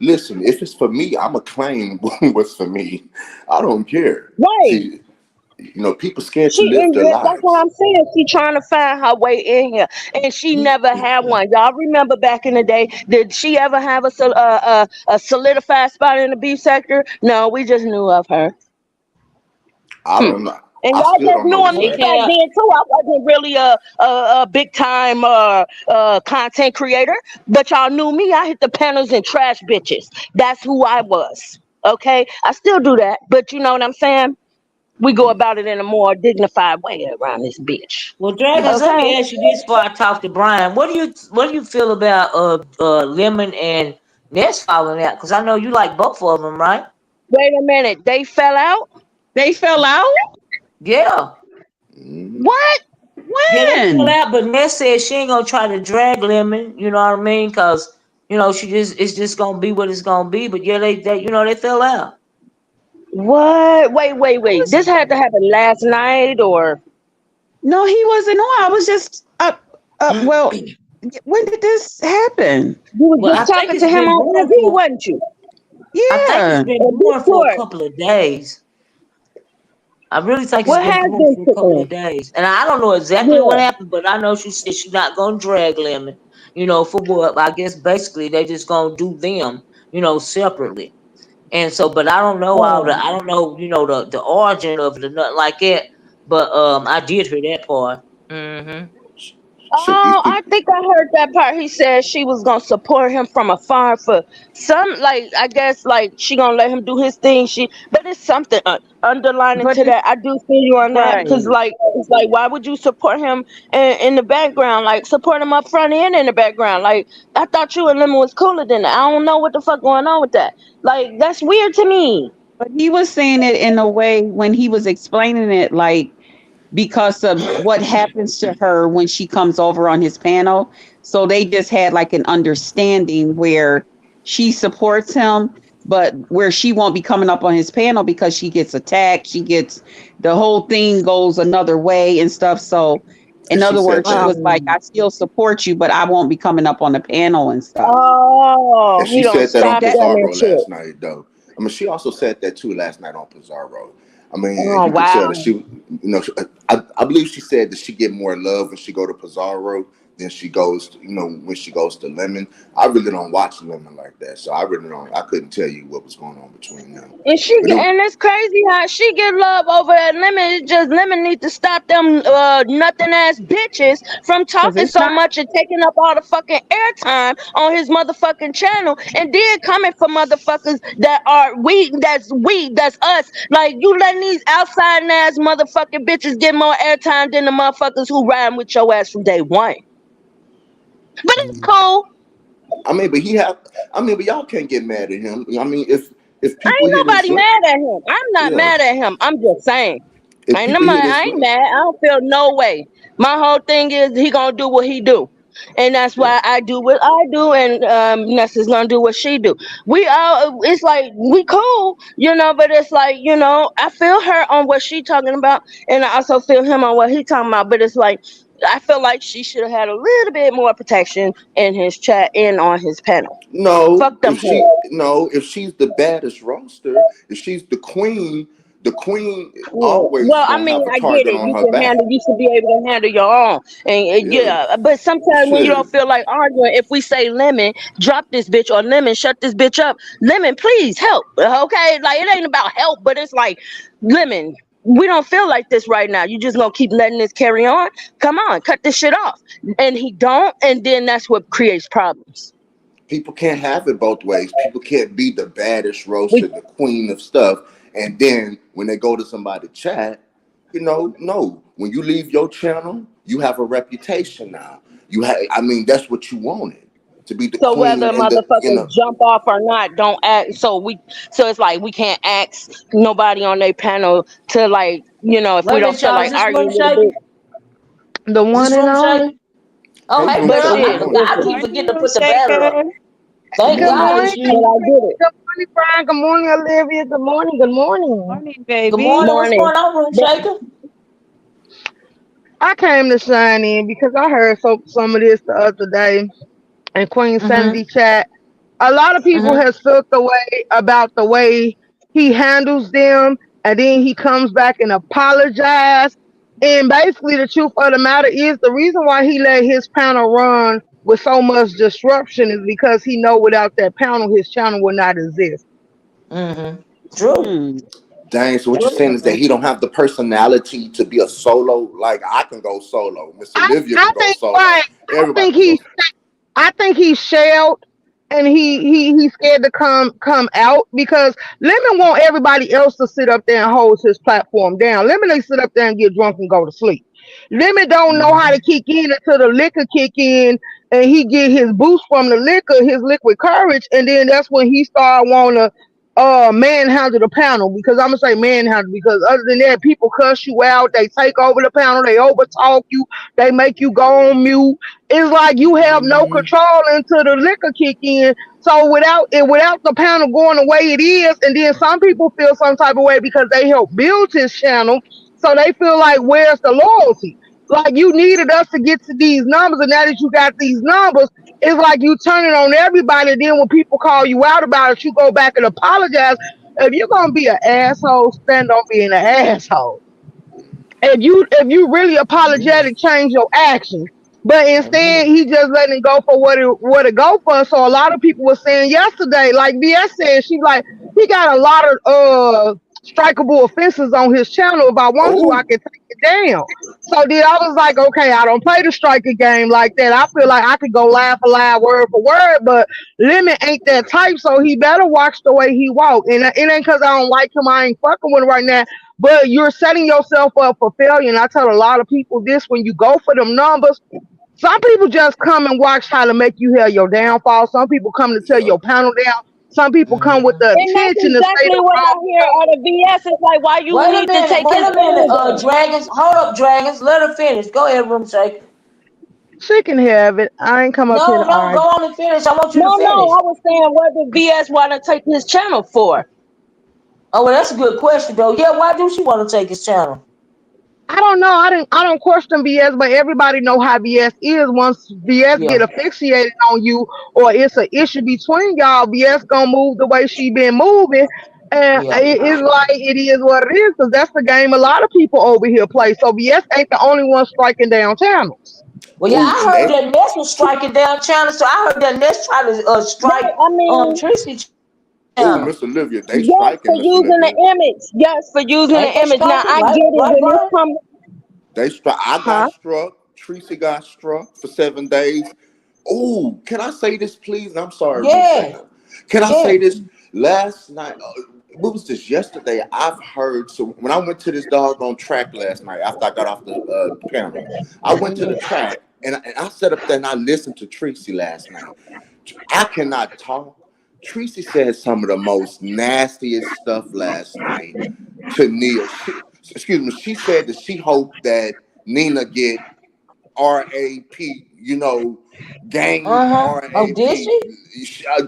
Listen, if it's for me, I'ma claim what's for me. I don't care. Right. See, people scared to She live in their here. That's what lives. I'm saying. She trying to find her way in here, and she never had one. Y'all remember back in the day? Did she ever have a solidified spot in the B sector? No, we just knew of her. I Hmm. don't know. And I y'all still just don't knew know of what's me Hey, happening. back Cal. then too. I wasn't really a big time content creator, but y'all knew me. I hit the panels and trash bitches. That's who I was. Okay, I still do that, but you know what I'm saying? We go Mm, about it in a more dignified way around this bitch. Well, Dragons, mm. let Okay. me ask you this before I talk to Brian. What do you feel about Lemon and Ness falling out because I know you like both of them, right? Wait a minute. They fell out? They fell out? Yeah. Mhm. What? Yeah, they fell When? out, but Ness said she ain't gonna try to drag Lemon, you know what I mean? Cause she just it's just gonna be what it's gonna be. But yeah, they they fell out. What? I Wait. was This had to happen last night or no, he wasn't on. I was just well, when did this happen? you was Well, I just think talking it's to him been on going IG, for wasn't you? I think it's Yeah. been On going for a Discord. couple of days. I really think it's What been has going been for a couple taken? of days. And I don't know exactly what Yeah. happened, but I know she said she's not gonna drag Lemon, for what? I guess basically they just gonna do them, separately. And so, but I don't know Oh. I don't know, the origin of it or nothing like that. But I did hear that part. Hmm. Shit, these Oh, I people. think I heard that part. He said she was gonna support him from afar for some, like I guess, like she gonna let him do his thing. But it's something underlining But to it's that. I do feel you on that because, right. like, it's like, why would you support him in the background? Like, support him up front and in the background. Like, I thought you and Lemon was cooler than that. I don't know what the fuck going on with that. Like, that's weird to me. But he was saying it in a way when he was explaining it, like because of what happens to her when she comes over on his panel. So they just had like an understanding where she supports him, but where she won't be coming up on his panel because she gets attacked. She gets the whole thing goes another way and stuff. So, And in she other said words, she that. was like, Um, I still support you, but I won't be coming up on the panel and stuff. And oh, she he don't said that See on stop that? them and Pizarro shit. last night, though. I mean, she also said that too last night on Pizarro. I mean, Oh you could tell that wow. she, I believe she said that she get more love when she go to Pizarro than she goes, when she goes to Lemon. I really don't watch Lemon like that, so I really don't. I couldn't tell you what was going on between them. But it, And it's crazy how she get love over at Lemon. It's just Lemon need to stop them nothing ass bitches from Because talking it's so not. much and taking up all the fucking airtime on his motherfucking channel, and then coming for motherfuckers that are that's us. Like, you letting these outside ass motherfucking bitches get more airtime than the motherfuckers who riding with your ass from day one. But it's cool. I mean, but he have. I mean, but y'all can't get mad at him. I mean, if people Ain't hit his, nobody mad at him. I'm not yeah, mad at him. I'm just saying. if people hit his, I ain't mad. I don't feel no way. My whole thing is he gonna do what he do, and that's yeah. why I do what I do, and Nessa's gonna do what she do. We all, it's like we cool, but it's like, I feel her on what she talking about, and I also feel him on what he talking about. But it's like I feel like she should have had a little bit more protection in his chat and on his panel. No, Fuck them panels. if she's the baddest roaster, if she's the queen Yeah. always is Well, I gonna mean, have a I get target it. on her back. You should be able to handle your own. And Yeah, yeah, but sometimes when you don't shit. feel like arguing, if we say Lemon, drop this bitch, or Lemon, shut this bitch up. Lemon, please help. Okay? Like, it ain't about help, but it's like, Lemon, we don't feel like this right now. You just gonna keep letting this carry on? Come on, cut this shit off. And he don't, and then that's what creates problems. People can't have it both ways. People can't be the baddest We roaster, the queen of stuff, and then when they go to somebody chat, no. When you leave your channel, you have a reputation now. I mean, that's what you wanted to be the So queen whether and motherfuckers jump off or not, don't act. So it's like we can't ask nobody on their panel to, like, if Wait we a don't minute, feel y'all. Is like this room arguing with a bitch. shaking? The Is this one and room only. shaking? Oh, hey, hey, room But girl. shaking. Good I shit, forgot. morning. I listen. keep Morning, forgetting to put the banner up. shaker. Good Thank Good morning. God morning. it's Good But you. I morning. did it. Good morning, Brian. Good morning, Olivia. Good morning. Good morning. Morning, Good baby. morning. What's Morning. going on, room But shaker? I came to shine in because I heard some of this the other day in Queen Mm-hmm. Sanity chat. A lot of people Mm-hmm. has felt the way about the way he handles them, and then he comes back and apologizes. And basically, the truth of the matter is the reason why he let his panel run with so much disruption is because he know without that panel, his channel would not exist. Mm-hmm. True. Mm, Dang, so what you're True. saying is that he don't have the personality to be a solo. Like I can go solo, Miss I, Olivia I can go think solo, right. everybody can go. I think he shelled. and he's scared to come out because Lemon want everybody else to sit up there and hold his platform down. Lemon they sit up there and get drunk and go to sleep. Lemon don't know how to kick in until the liquor kick in and he get his boost from the liquor, his liquid courage, and then that's when he start wanna manhandle the panel because I'm gonna say manhandle because other than that, people cuss you out, they take over the panel, they overtalk you, they make you go on mute. It's like you have no Mm-hmm. control until the liquor kick in. So without the panel going the way it is, and then some people feel some type of way because they helped build his channel, so they feel like where's the loyalty? Like you needed us to get to these numbers, and now that you got these numbers, it's like you turn it on everybody. And then when people call you out about it, you go back and apologize. If you're gonna be an asshole, stand on being an asshole. If you really apologetic, change your actions. But instead, he just letting it go for what it go for. So a lot of people were saying yesterday, like VS said, she like he got a lot of strikeable offenses on his channel. If I want to, I Oh, can take it down. So then I was like, okay, I don't play the striker game like that. I feel like I could go line for line, word for word, but Lemon ain't that type, so he better watch the way he walk. And it ain't because I don't like him, I ain't fucking with him right now. But you're setting yourself up for failure. And I tell a lot of people this when you go for them numbers, some people just come and watch how to make you hear your downfall. Some people come to tear yep. your panel down. Some people come with Mm-hmm. the And that's intention to say exactly the what I wrong hear stuff. out of BS. It's like, why you need to take Wait his a minute, channel down? Dragons. Hold up, Dragons. Let her finish. Go ahead, room shake. She can have it. I ain't come up here No, to no, go argue. on and finish. I want you to No, no, finish. I was saying, what did BS want to take his channel for? Oh, well, that's a good question, though. Yeah, why do she want to take his channel? I don't know. I don't question BS, but everybody know how BS is. Once BS Yeah. get asphyxiated on you, or it's an issue between y'all, BS gonna move the way she been moving, and Yeah. it's like it is what it is. Because that's the game a lot of people over here play. So BS ain't the only one striking down channels. Well, yeah, Oh, I and heard they, that Ness was striking down channel, so I heard that Ness tried to strike Right, I mean, Tracy oh, channel. Miss Olivia, they yes, for striking Miss using Olivia. the image. Yes, for using Ain't the they image. Now, striking? I Right, get it right, when this Brian? comes, They struck. I got huh? struck. Tracy got struck for 7 days. Oh, can I say this, please? And I'm sorry, Room Yeah, Shaker. Can I say yeah. this? Last night, what was this? Yesterday, I've heard. So when I went to this doggone track last night, after I got off the panel, I went to the track and I sat up there and I listened to Tracy last night. I cannot talk. Tracy said some of the most nastiest stuff last night to Neil. Excuse me. She said that she hoped that Nina get RAP, gang Uh-huh. Oh, did RAP. she?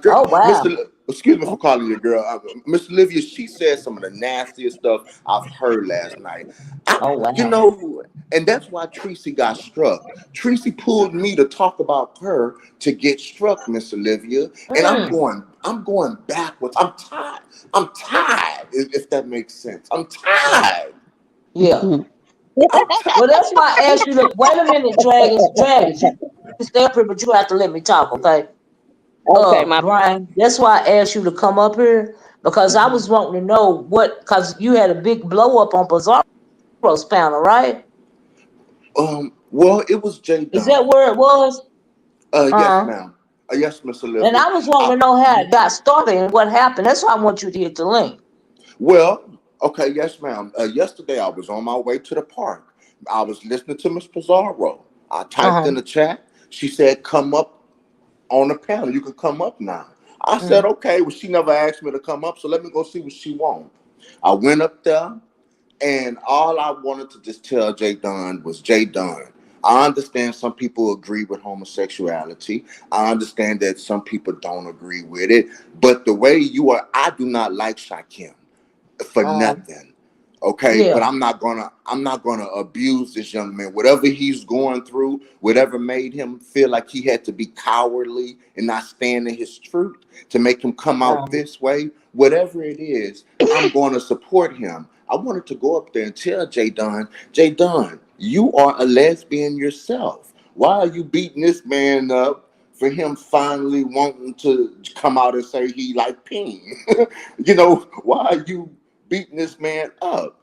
Oh, Mr. wow. Excuse me for calling you a girl. Miss Olivia, she said some of the nastiest stuff I've heard last night. Oh, You wow. know, and that's why Tracy got struck. Tracy pulled me to talk about her to get struck, Miss Olivia. And Mm, I'm going backwards. I'm tired. I'm tired, if that makes sense. I'm tired. yeah. I'm tired. Well, that's why I asked you to wait a minute, Dragons. You can stay up here, but you have to let me talk, okay? Okay, my Brian, that's why I asked you to come up here because I was wanting to know because you had a big blow up on Bizarro's panel, right? Well, it was Jay Is that Don. where it was? Yes, Uh, ma'am. Yes, Miss and Olivia. I was wanting I, to know how it got started and what happened. That's why I want you to hit the link. well, okay, yes, ma'am. Yesterday I was on my way to the park. I was listening to Miss Pizarro. I typed Uh-huh. in the chat. She said, "Come up on the panel. You can come up now." I said, Mm, "Okay." Well, she never asked me to come up, so let me go see what she wants. I went up there. And all I wanted to just tell Jay Dunn was, Jay Dunn, I understand some people agree with homosexuality. I understand that some people don't agree with it. But the way you are, I do not like Shakim for uh, nothing. Okay, but yeah. I'm not gonna abuse this young man. Whatever he's going through, whatever made him feel like he had to be cowardly and not stand in his truth to make him come out Um, this way, whatever it is, I'm going to support him. I wanted to go up there and tell Jay Dunn, you are a lesbian yourself. Why are you beating this man up for him finally wanting to come out and say he like peen? Why are you beating this man up?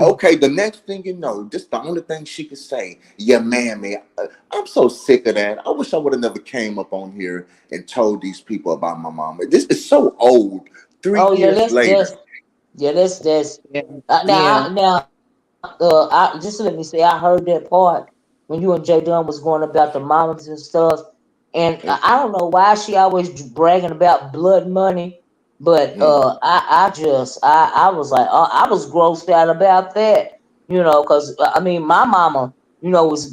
Okay, the next thing you know, just the only thing she could say, yeah, man. I'm so sick of that. I wish I would have never came up on here and told these people about my mama. This is so old. Three Oh yeah, years that's later. yeah, that's Yeah. Yeah. now I just let me say I heard that part when you and Jay Dunn was going about the mamas and stuff, and And, I don't know why she always bragging about blood money, but mm, I was like I was grossed out about that, because I mean my mama, was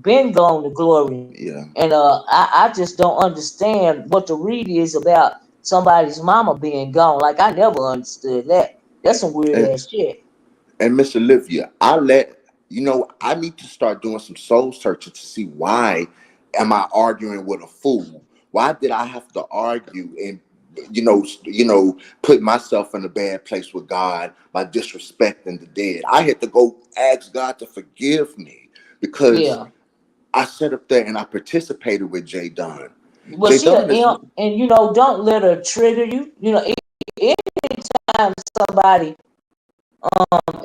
been gone to glory, yeah. and I just don't understand what the read is about somebody's mama being gone. Like I never understood that. That's some weird And, ass shit. and Miss Olivia, I need to start doing some soul searching to see why am I arguing with a fool? Why did I have to argue and put myself in a bad place with God by disrespecting the dead? I had to go ask God to forgive me because Yeah. I sat up there and I participated with Jay Don. Well, Jay she an Don is imp, and don't let her trigger you. Anytime somebody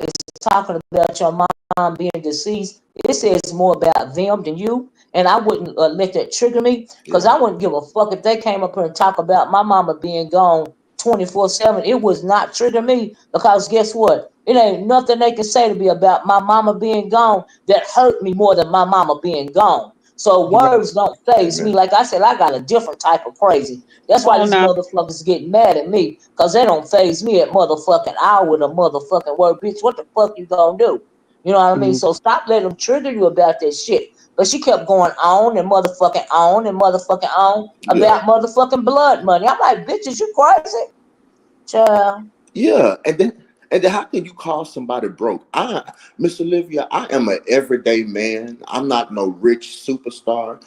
is talking about your mom being deceased, it says more about them than you. And I wouldn't let that trigger me because yeah, I wouldn't give a fuck if they came up here and talk about my mama being gone 24/7. It was not trigger me because guess what? It ain't nothing they can say to me about my mama being gone that hurt me more than my mama being gone. So You're right. words don't phase me. amen. Like I said, I got a different type of crazy. That's Come why on these now. motherfuckers get mad at me, cause they don't phase me at motherfucking hour with a motherfucking word, bitch. What the fuck you gonna do? You know what I mean? Mhm. So stop letting them trigger you about that shit. But she kept going on and motherfucking on Yeah. about motherfucking blood money. I'm like, bitch, is you crazy? Child. Yeah, and then how can you call somebody broke? Miss Olivia, I am an everyday man. I'm not no rich superstar.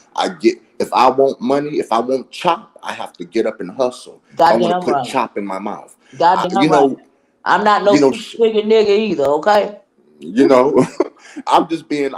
If I want money, if I want chop, I have to get up and hustle. If I want to Goddamn put right. chop in my mouth, I, Goddamn you right. know, I'm not no you know, six sh- figure nigga either, okay? you know, I'm just being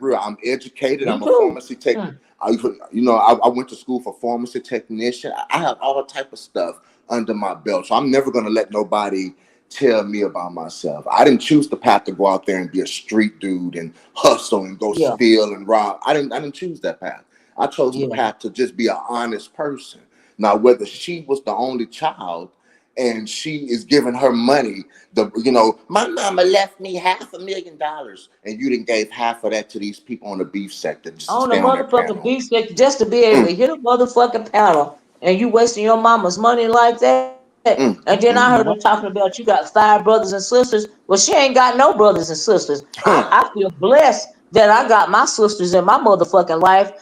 real. I'm educated. Me I'm a too. pharmacy tech. Hmm. I went to school for pharmacy technician. I have all type of stuff under my belt, so I'm never gonna let nobody tell me about myself. I didn't choose the path to go out there and be a street dude and hustle and go Yeah, steal and rob. I didn't choose that path. I chose the yeah. path to just be an honest person. Now, whether she was the only child and she is giving her money, my mama left me $500,000, and you didn't gave half of that to these people on the beef sector just to On the stay on that motherfucking panel. beef stick just to be able Mm, to hit a motherfucking panel and you wasting your mama's money like that. And then I heard them mm. talking about you got 5 brothers and sisters. Well, she ain't got no brothers and sisters. I Huh. feel blessed that I got my sisters in my motherfucking life.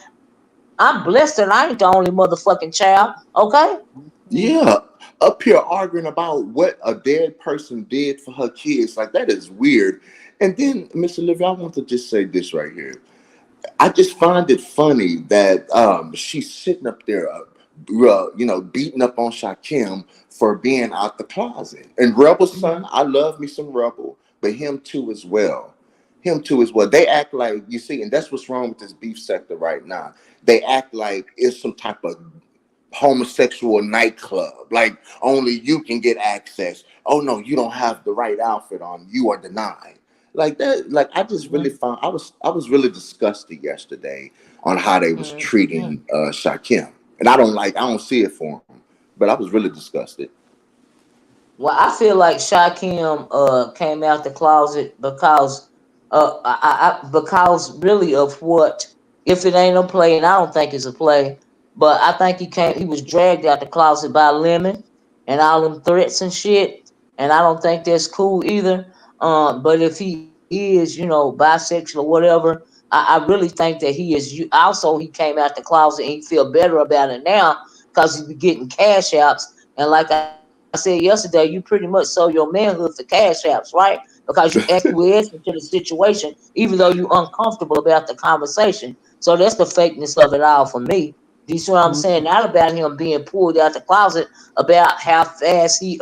I'm blessed that I ain't the only motherfucking child. Okay? Mhm. Yeah, up here arguing about what a dead person did for her kids. Like, that is weird. And then, Miss Olivia, I want to just say this right here. I just find it funny that she's sitting up there, beating up on Shakim for being out the closet. And Rebel son, Mhm. I love me some Rebel, but him too as well. Him too as well. They act like, you see, and that's what's wrong with this beef sector right now. They act like it's some type of homosexual nightclub. Like only you can get access. Oh no, you don't have the right outfit on. You are denied. Like that. Like I just really Mhm. found I was really disgusted yesterday on how they was Mhm. treating Shakim, and I don't see it for him, but I was really disgusted. Well, I feel like Shakim came out the closet because because really of what, if it ain't a play, and I don't think it's a play, but I think he was dragged out the closet by Lemon and all them threats and shit, and I don't think that's cool either. But if he is, bisexual or whatever, I really think that he is. Also, he came out the closet and he feel better about it now because he be getting cash outs. And like I said yesterday, you pretty much sold your manhood for cash apps, right? Because you acquiesced into the situation, even though you uncomfortable about the conversation. So that's the fakeness of it all for me. Do you see what I'm saying? Mhm. Not about him being pulled out the closet, about how fast he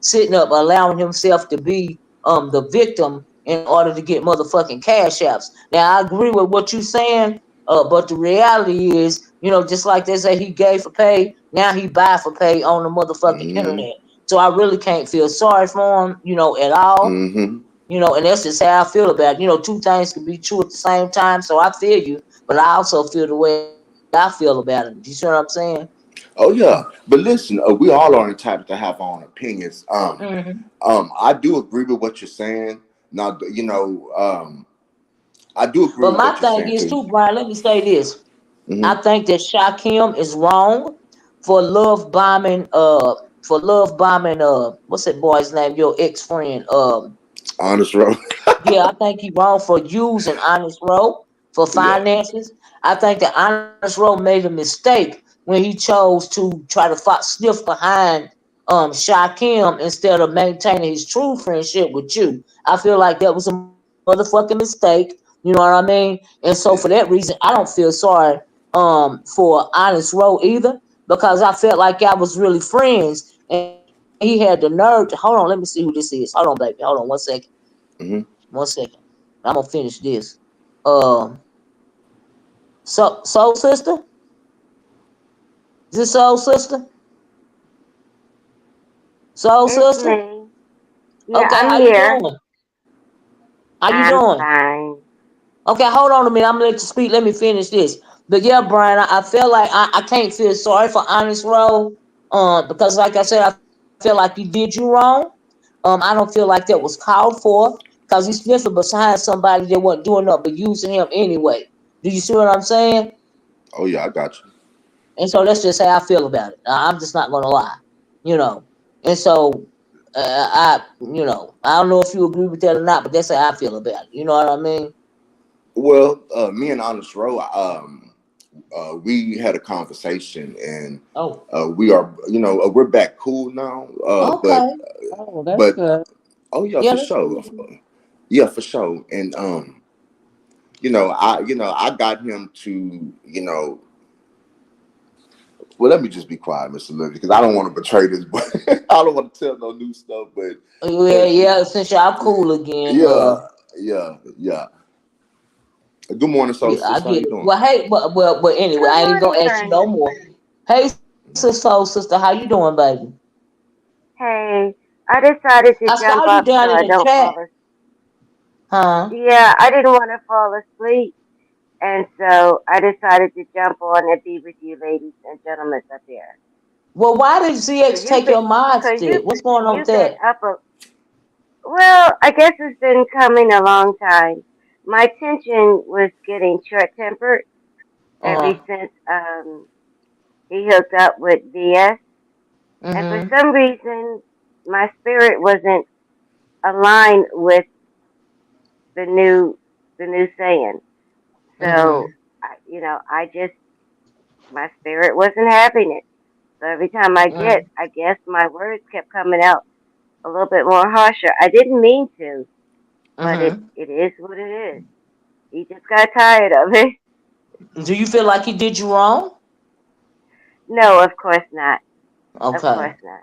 sitting up, allowing himself to be the victim in order to get motherfucking cash apps. Now I agree with what you're saying, but the reality is, just like they say he gave for pay, now he buy for pay on the motherfucking Mm-hmm. internet. So I really can't feel sorry for him, at all. Mm-hmm. And that's just how I feel about it. Two things can be true at the same time. So I feel you, but I also feel the way I feel about it. You see what I'm saying? Oh yeah, but listen, we all are entitled to have our own opinions. Hmm. I do agree with what you're saying. Now, I do agree But with my what you're thing saying is too. too, Brian. Let me say this. Hmm. I think that Shakim is wrong for love bombing. What's that boy's name? Your ex friend. Honest, bro. Yeah, I think he wrong for using Honest Row for Yeah. finances. I think that Honest Row made a mistake when he chose to try to sniff behind Shakim instead of maintaining his true friendship with you. I feel like that was a motherfucking mistake. You know what I mean? And so for that Yeah. reason, I don't feel sorry for Honest Row either, because I felt like I was really friends and he had the nerve to hold on, let me see who this is. Hold on, baby. Hold on 1 second. Hmm. 1 second. I'm gonna finish this. Um, Soul Sister, is this Soul Sister? Soul It's Sister. me. Yeah, Okay, I'm how you here. doing? How you I'm doing? fine. Okay, hold on a minute. I'm gonna let you speak. Let me finish this. But yeah, Brian, I feel like I can't feel sorry for Honest Row. Because like I said, I feel like he did you wrong. I don't feel like that was called for because he's sniffing behind somebody that wasn't doing nothing but using him anyway. Do you see what I'm saying? Oh yeah, I got you. And so that's just how I feel about it. I'm just not gonna lie, you know. And so I don't know if you agree with that or not, but that's how I feel about it. You know what I mean? Well, me and Honest Row, we had a conversation, and Oh, we are, we're back cool now. But okay. Oh, that's but good. oh yeah, Yeah, for that's sure. cool. Yeah, for sure. And I got him to, well, let me just be quiet, Mr. Liberty, because I don't want to betray this, but I don't want to tell no new stuff. Yeah, But yeah. Since y'all cool again, yeah, yeah. Good morning, soul yeah, I sister. How get you it. doing? Well, hey, but anyway, Good I ain't morning, gonna ask you no Brenda. more. Hey, soul sister, how you doing, baby? Hey, I decided to I jump saw you up so down in I the don't chat, fall asleep. huh? Yeah, I didn't want to fall asleep, and so I decided to jump on and be with you, ladies and gentlemen, up there. Well, why did Cause ZX you've take been, your mod cause stick? What's going on with you've been that? up a. Well, I guess it's been coming a long time. My tension was getting short tempered ever Uh, since he hooked up with VS. And for mm-hmm, some reason, my spirit wasn't aligned with the new the new saying. mm-hmm, So, I just my spirit wasn't having it. So every time mm, I guess my words kept coming out a little bit more harsher. I didn't mean to, but it mm-hmm. it is what it is. He just got tired of it. Do you feel like he did you wrong? No, of course not. Of Okay, course not.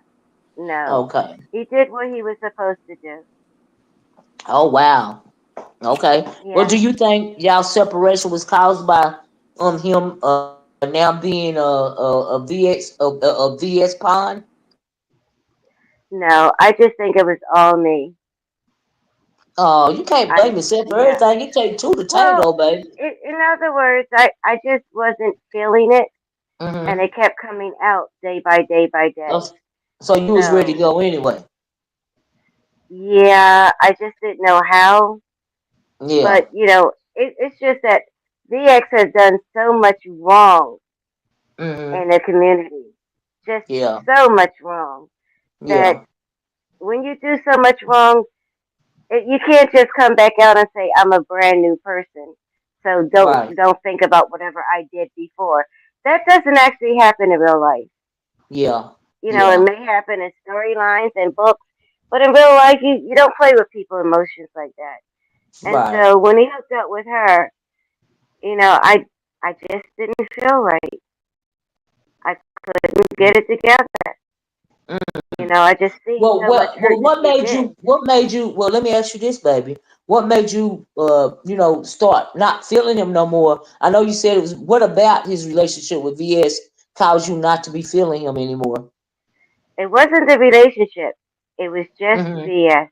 No, okay. he did what he was supposed to do. Oh wow. Okay. Well, do Yeah. you think y'all separation was caused by him now being a VS pawn? No, I just think it was all me. Oh, you can't I blame yourself for yeah. everything. It take two to Well, tango, baby. in other words, I just wasn't feeling it, and Mm-hmm. it kept coming out day by day by So, day. so you was ready to So go anyway. yeah, I just didn't know how. Yeah. But it's just that VX has done so much wrong Mm-hmm. in the community, just Yeah. so much wrong that Yeah. when you do so much wrong, you can't just come back out and say I'm a brand new person. So Right. don't think about whatever I did before. That doesn't actually happen in real life. Yeah. It Yeah. may happen in storylines and books, but in real life, you don't play with people's emotions like that. And Right. so when he hooked up with her, I just didn't feel right. I couldn't get it together. I just seen Well, so much hurt that what she made did. you? What made you? Well, let me ask you this, baby. What made you, start not feeling him no more? I know you said it was. What about his relationship with VS caused you not to be feeling him anymore? It wasn't the relationship. It was just Mm-hmm. BS.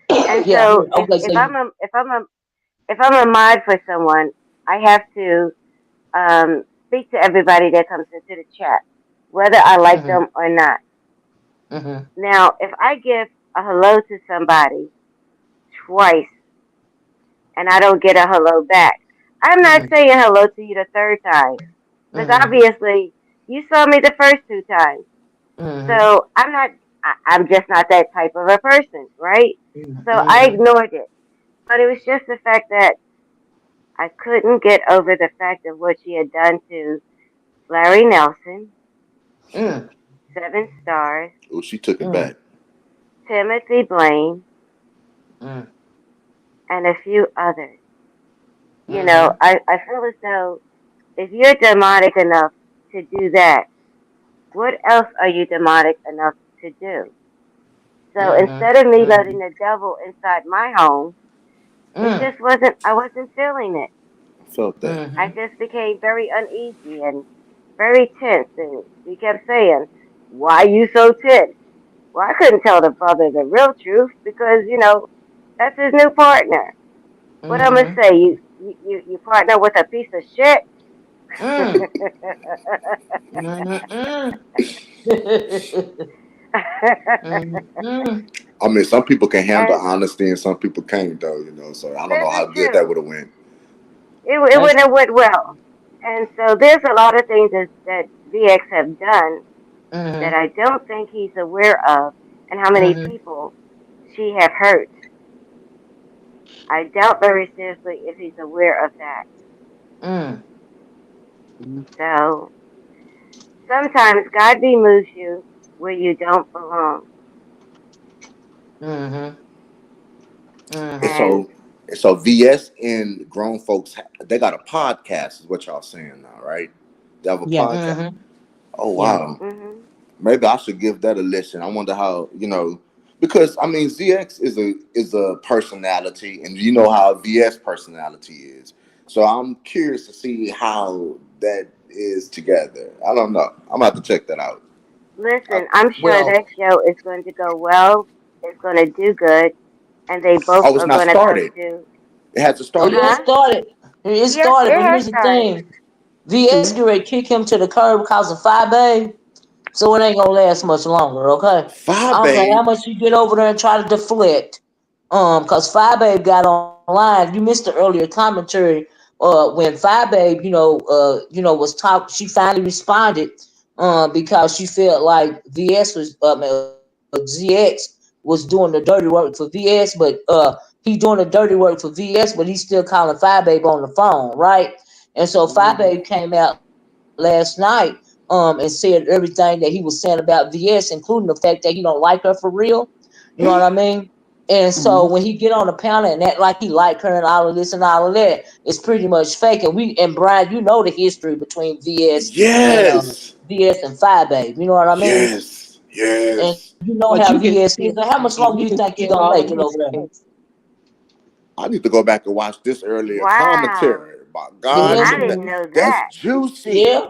And Yeah. so Okay. So you. if I'm a mod for someone, I have to speak to everybody that comes into the chat, whether I like Mhm. them or not. Mhm. Now, if I give a hello to somebody twice and I don't get a hello back, I'm not Mhm. saying hello to you the third time because Mhm. obviously you saw me the first two times. Mhm. So I'm not. I'm just not that type of a person, right? So I Mhm. ignored it. But it was just the fact that I couldn't get over the fact of what she had done to Larry Nelson, Mhm. 7 Stars, Oh, she took it Mm, back. Timothy Blaine, mm, and a few others. mhm, I feel as though if you're demonic enough to do that, what else are you demonic enough to do? So mhm, instead of me letting mhm, the devil inside my home, it mm, just wasn't, I wasn't feeling it. I felt that. I mhm, just became very uneasy and very tense. And he kept saying, "Why you so tense?" Well, I couldn't tell the brother the real truth because, that's his new partner. What I'm going to mhm, say, you partner with a piece of shit? mm, mhm, mhm, mhm. I mean, some people can handle And honesty and some people can't, though. So I don't this know how is good that true. would have went. It That's wouldn't have went well. And so there's a lot of things that VX have done that mhm, I don't think he's aware of, and how many mhm, people she have hurt. I doubt very seriously if he's aware of that. mm, So sometimes God moves you where you don't belong. mhm, And mhm. And so VS and grown folks, they got a podcast, is what y'all saying now, right? They have a Yeah. podcast. Mhm. Oh Yeah. wow. hmm Maybe I should give that a listen. I wonder how, because I mean ZX is a personality, and you know how VS personality is. So I'm curious to see how that is together. I don't know. I'm gonna have to check that out. I, listen, I'm sure Well, that show is going to go well. It's going to do good, and they both oh, it's are not going to come started. to. It hasn't oh started yeah, it Huh? yet. started. It Yes, started, it but has here's the started. thing: VS get ready to kick him to the curb because of Fyebabe, so it ain't gonna last much longer. Okay, I Five don't care how Babe. much you get over there and try to deflect. Cause Fyebabe got online. You missed the earlier commentary. When Fyebabe, was talk. She finally responded. Because she felt like VS was, GX was doing the dirty work for VS, but he doing the dirty work for VS, but he's still calling Fyebabe on the phone, right? And so Mhm. Fyebabe came out last night, and said everything that he was saying about VS, including the fact that he don't like her for real. You know what I mean? And so when Mhm. he get on the panel and act like he like her and all of this and all of that, it's pretty much fake. And Brian, you know the history between Yes. VS and Fyebabe. You know what I mean? Yes. And Yes. you know how But you VS can is. see And it. how much longer you You think can you see gonna it make all it on over his there? face. I need to go back and watch this earlier Wow. commentary. My Yeah, God, I Mhm. didn't know that's that. juicy. yeah,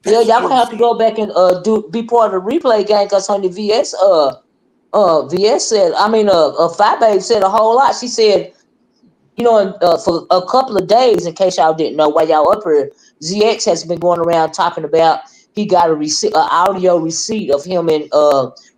yeah. That's Y'all gonna have to juicy. go back and do be part of the replay game because honey, VS said. I mean, Fyebabe said a whole lot. She said, for a couple of days, in case y'all didn't know, while y'all up here, ZX has been going around talking about he got a audio receipt of him and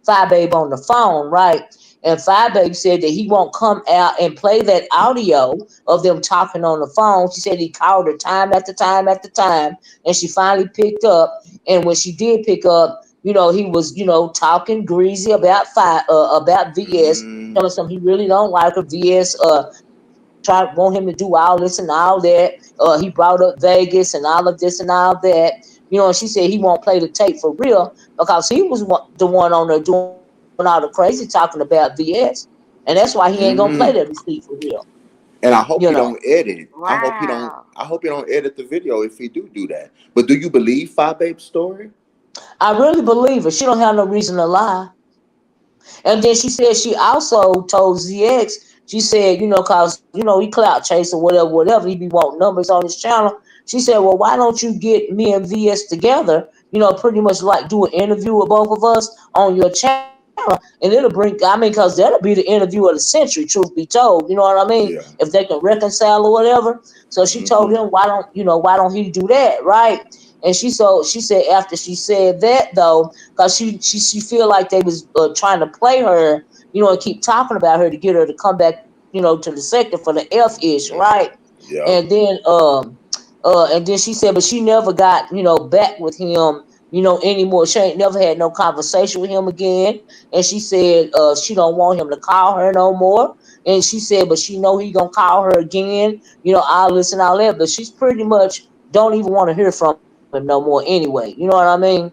Fyebabe on the phone, right? And Fyebabe said that he won't come out and play that audio of them talking on the phone. She said he called her time after time after time, and she finally picked up. And when she did pick up, he was, talking greasy about VS, Mm, telling some he really don't like her. VS try want him to do all this and all that. He brought up Vegas and all of this and all that. And she said he won't play the tape for real because he was the one on there doing all the crazy talking about VS, and that's why he ain't gonna play that mm. receipt for real. And I You hope he know. don't edit. I hope he don't. Wow. I hope he don't edit the video if he do that. But do you believe Five Babe's story? I really believe her. She don't have no reason to lie. And then she said she also told ZX, she said, cause he clout chase or whatever, he be wanting numbers on his channel. She said, well, why don't you get me and VS together? Pretty much like do an interview with both of us on your channel. and it'll bring. I mean, because that'll be the interview of the century. Truth be told, you know what I mean? Yeah. If they can reconcile or whatever. So she told Hmm. him, why don't he do that, right? And she said after she said that though, because she feel like they was trying to play her, and keep talking about her to get her to come back, to the sector for the F ish, Yeah. right? Yeah. And then she said, but she never got, back with him, anymore. She ain't never had no conversation with him again. And she said, she don't want him to call her no more. And she said, but she know he gonna call her again, all this and all that. But she's pretty much don't even want to hear from him no more anyway. You know what I mean?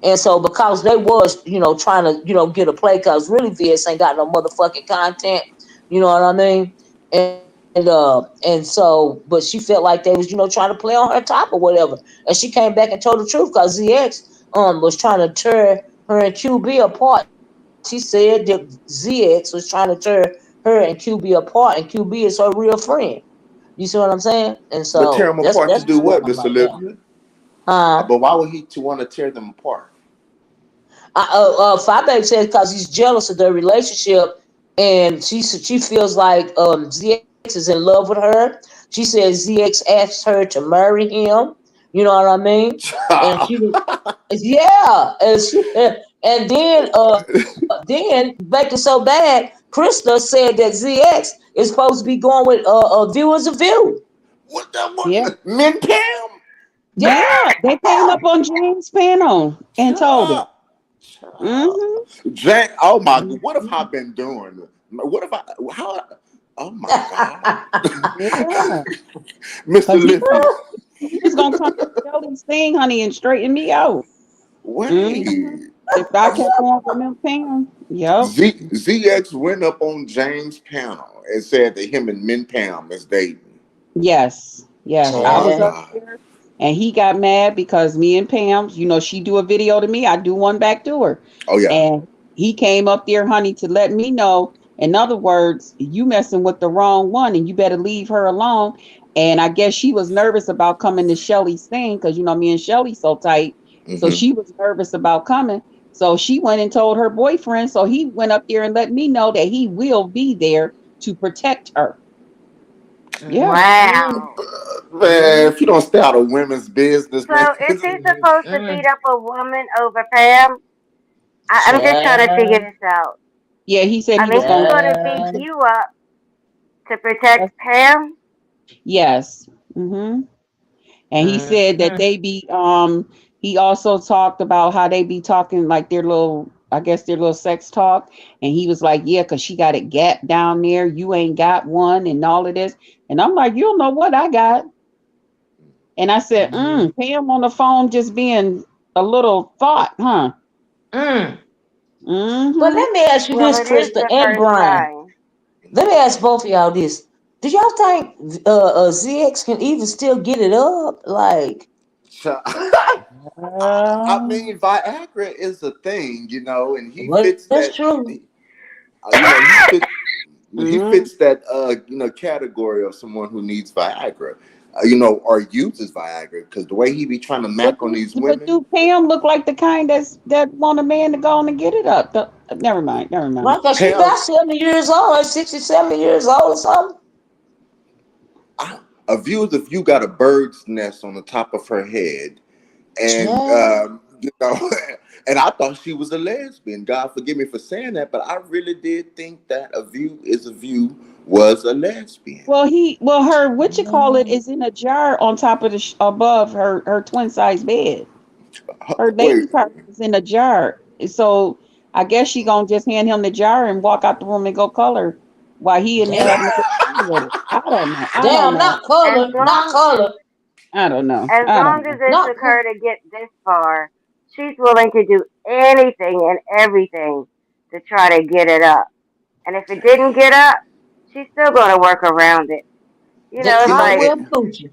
And so because they was, trying to, get a play, because really VS ain't got no motherfucking content. You know what I mean? And so, but she felt like they was, trying to play on her top or whatever. And she came back and told the truth because ZX was trying to tear her and QB apart. She said that ZX was trying to tear her and QB apart, and QB is her real friend. You see what I'm saying? And But tear so them that's apart to that's do what's going what, on Miss right now. Olivia? Huh? But why would he to want to tear them apart? Fyebabe says because he's jealous of their relationship, and she feels like ZX is in love with her. She says ZX asked her to marry him. You know what I mean? And she, yeah, and then make it so bad. Krista said that ZX is supposed to be going with viewers of view. What the Yeah. what? Men Pam? Yeah, Yeah. They came up on James' panel and told it. Child. Child. Mm-hmm. Jack, oh my God, what have I been doing? What if I, how, oh my God. Yeah. Mr. Because Olivia, he was going to come to Shelly's thing, honey, and straighten me out. Mm-hmm. wait. If I kept on from them paying. Yep. ZX went up on James' panel and said that him and Min Pam is dating. Yes. Yes. Oh I my was yeah. up God. there and he got mad because me and Pam, she do a video to me. I do one back to her. Oh yeah. And he came up there, honey, to let me know. In other words, you messing with the wrong one and you better leave her alone. And I guess she was nervous about coming to Shelly's thing because, me and Shelly so tight. So Hmm. she was nervous about coming. So she went and told her boyfriend. So he went up there and let me know that he will be there to protect her. Yeah. Mm-hmm. Wow. Man, if you don't stay out of women's business, So man. is he supposed to Mm-hmm. beat up a woman over Pam? I'm just trying to figure Child, this out. Yeah, he said I he mean, was he's going going to beat child. you up to protect to. Pam? Yes. Hmm. And he said that Mm-hmm. they be he also talked about how they be talking like their little I guess their little sex talk. And he was like, yeah, because she got a gap down there. You ain't got one and all of this. And I'm like, you don't know what I got. And I said, Mm-hmm. Pam on the phone just being a little thought, huh? Mm. But Mm-hmm. let me ask you Well, this, it is Krista the and first Brian. sign. Let me ask both of y'all this. Do y'all think ZX can even still get it up? Like, I Um, mean, Viagra is a thing, and he well, fits that's that. true. He fits. He mm, fits that category of someone who needs Viagra, or uses Viagra because the way he be trying to mac on these but women. do Pam look like the kind that want a man to go on and get it up? Never mind. Never mind. Right, because she Pam, about 70 years old, like 60, 70 years old or something. a view is if you got a bird's nest on the top of her head, and Child. and I thought she was a lesbian. God forgive me for saying that, but I really did think that a view is a view was a lesbian. Well, her what you call it Mm. is in a jar on top of the above her twin size bed. Her Wait, lady part is in a jar. So I guess she gonna just hand him the jar and walk out the room and go color while he in there Damn. having a good time with it. I don't know. I don't Damn, know. not As color, not long color, I don't know. as I don't long as know. it's not occurred to get this far, she's willing to do anything and everything to try to get it up. And if it didn't get up, she's still going to work around it. the It's like, Caldwell Poochie.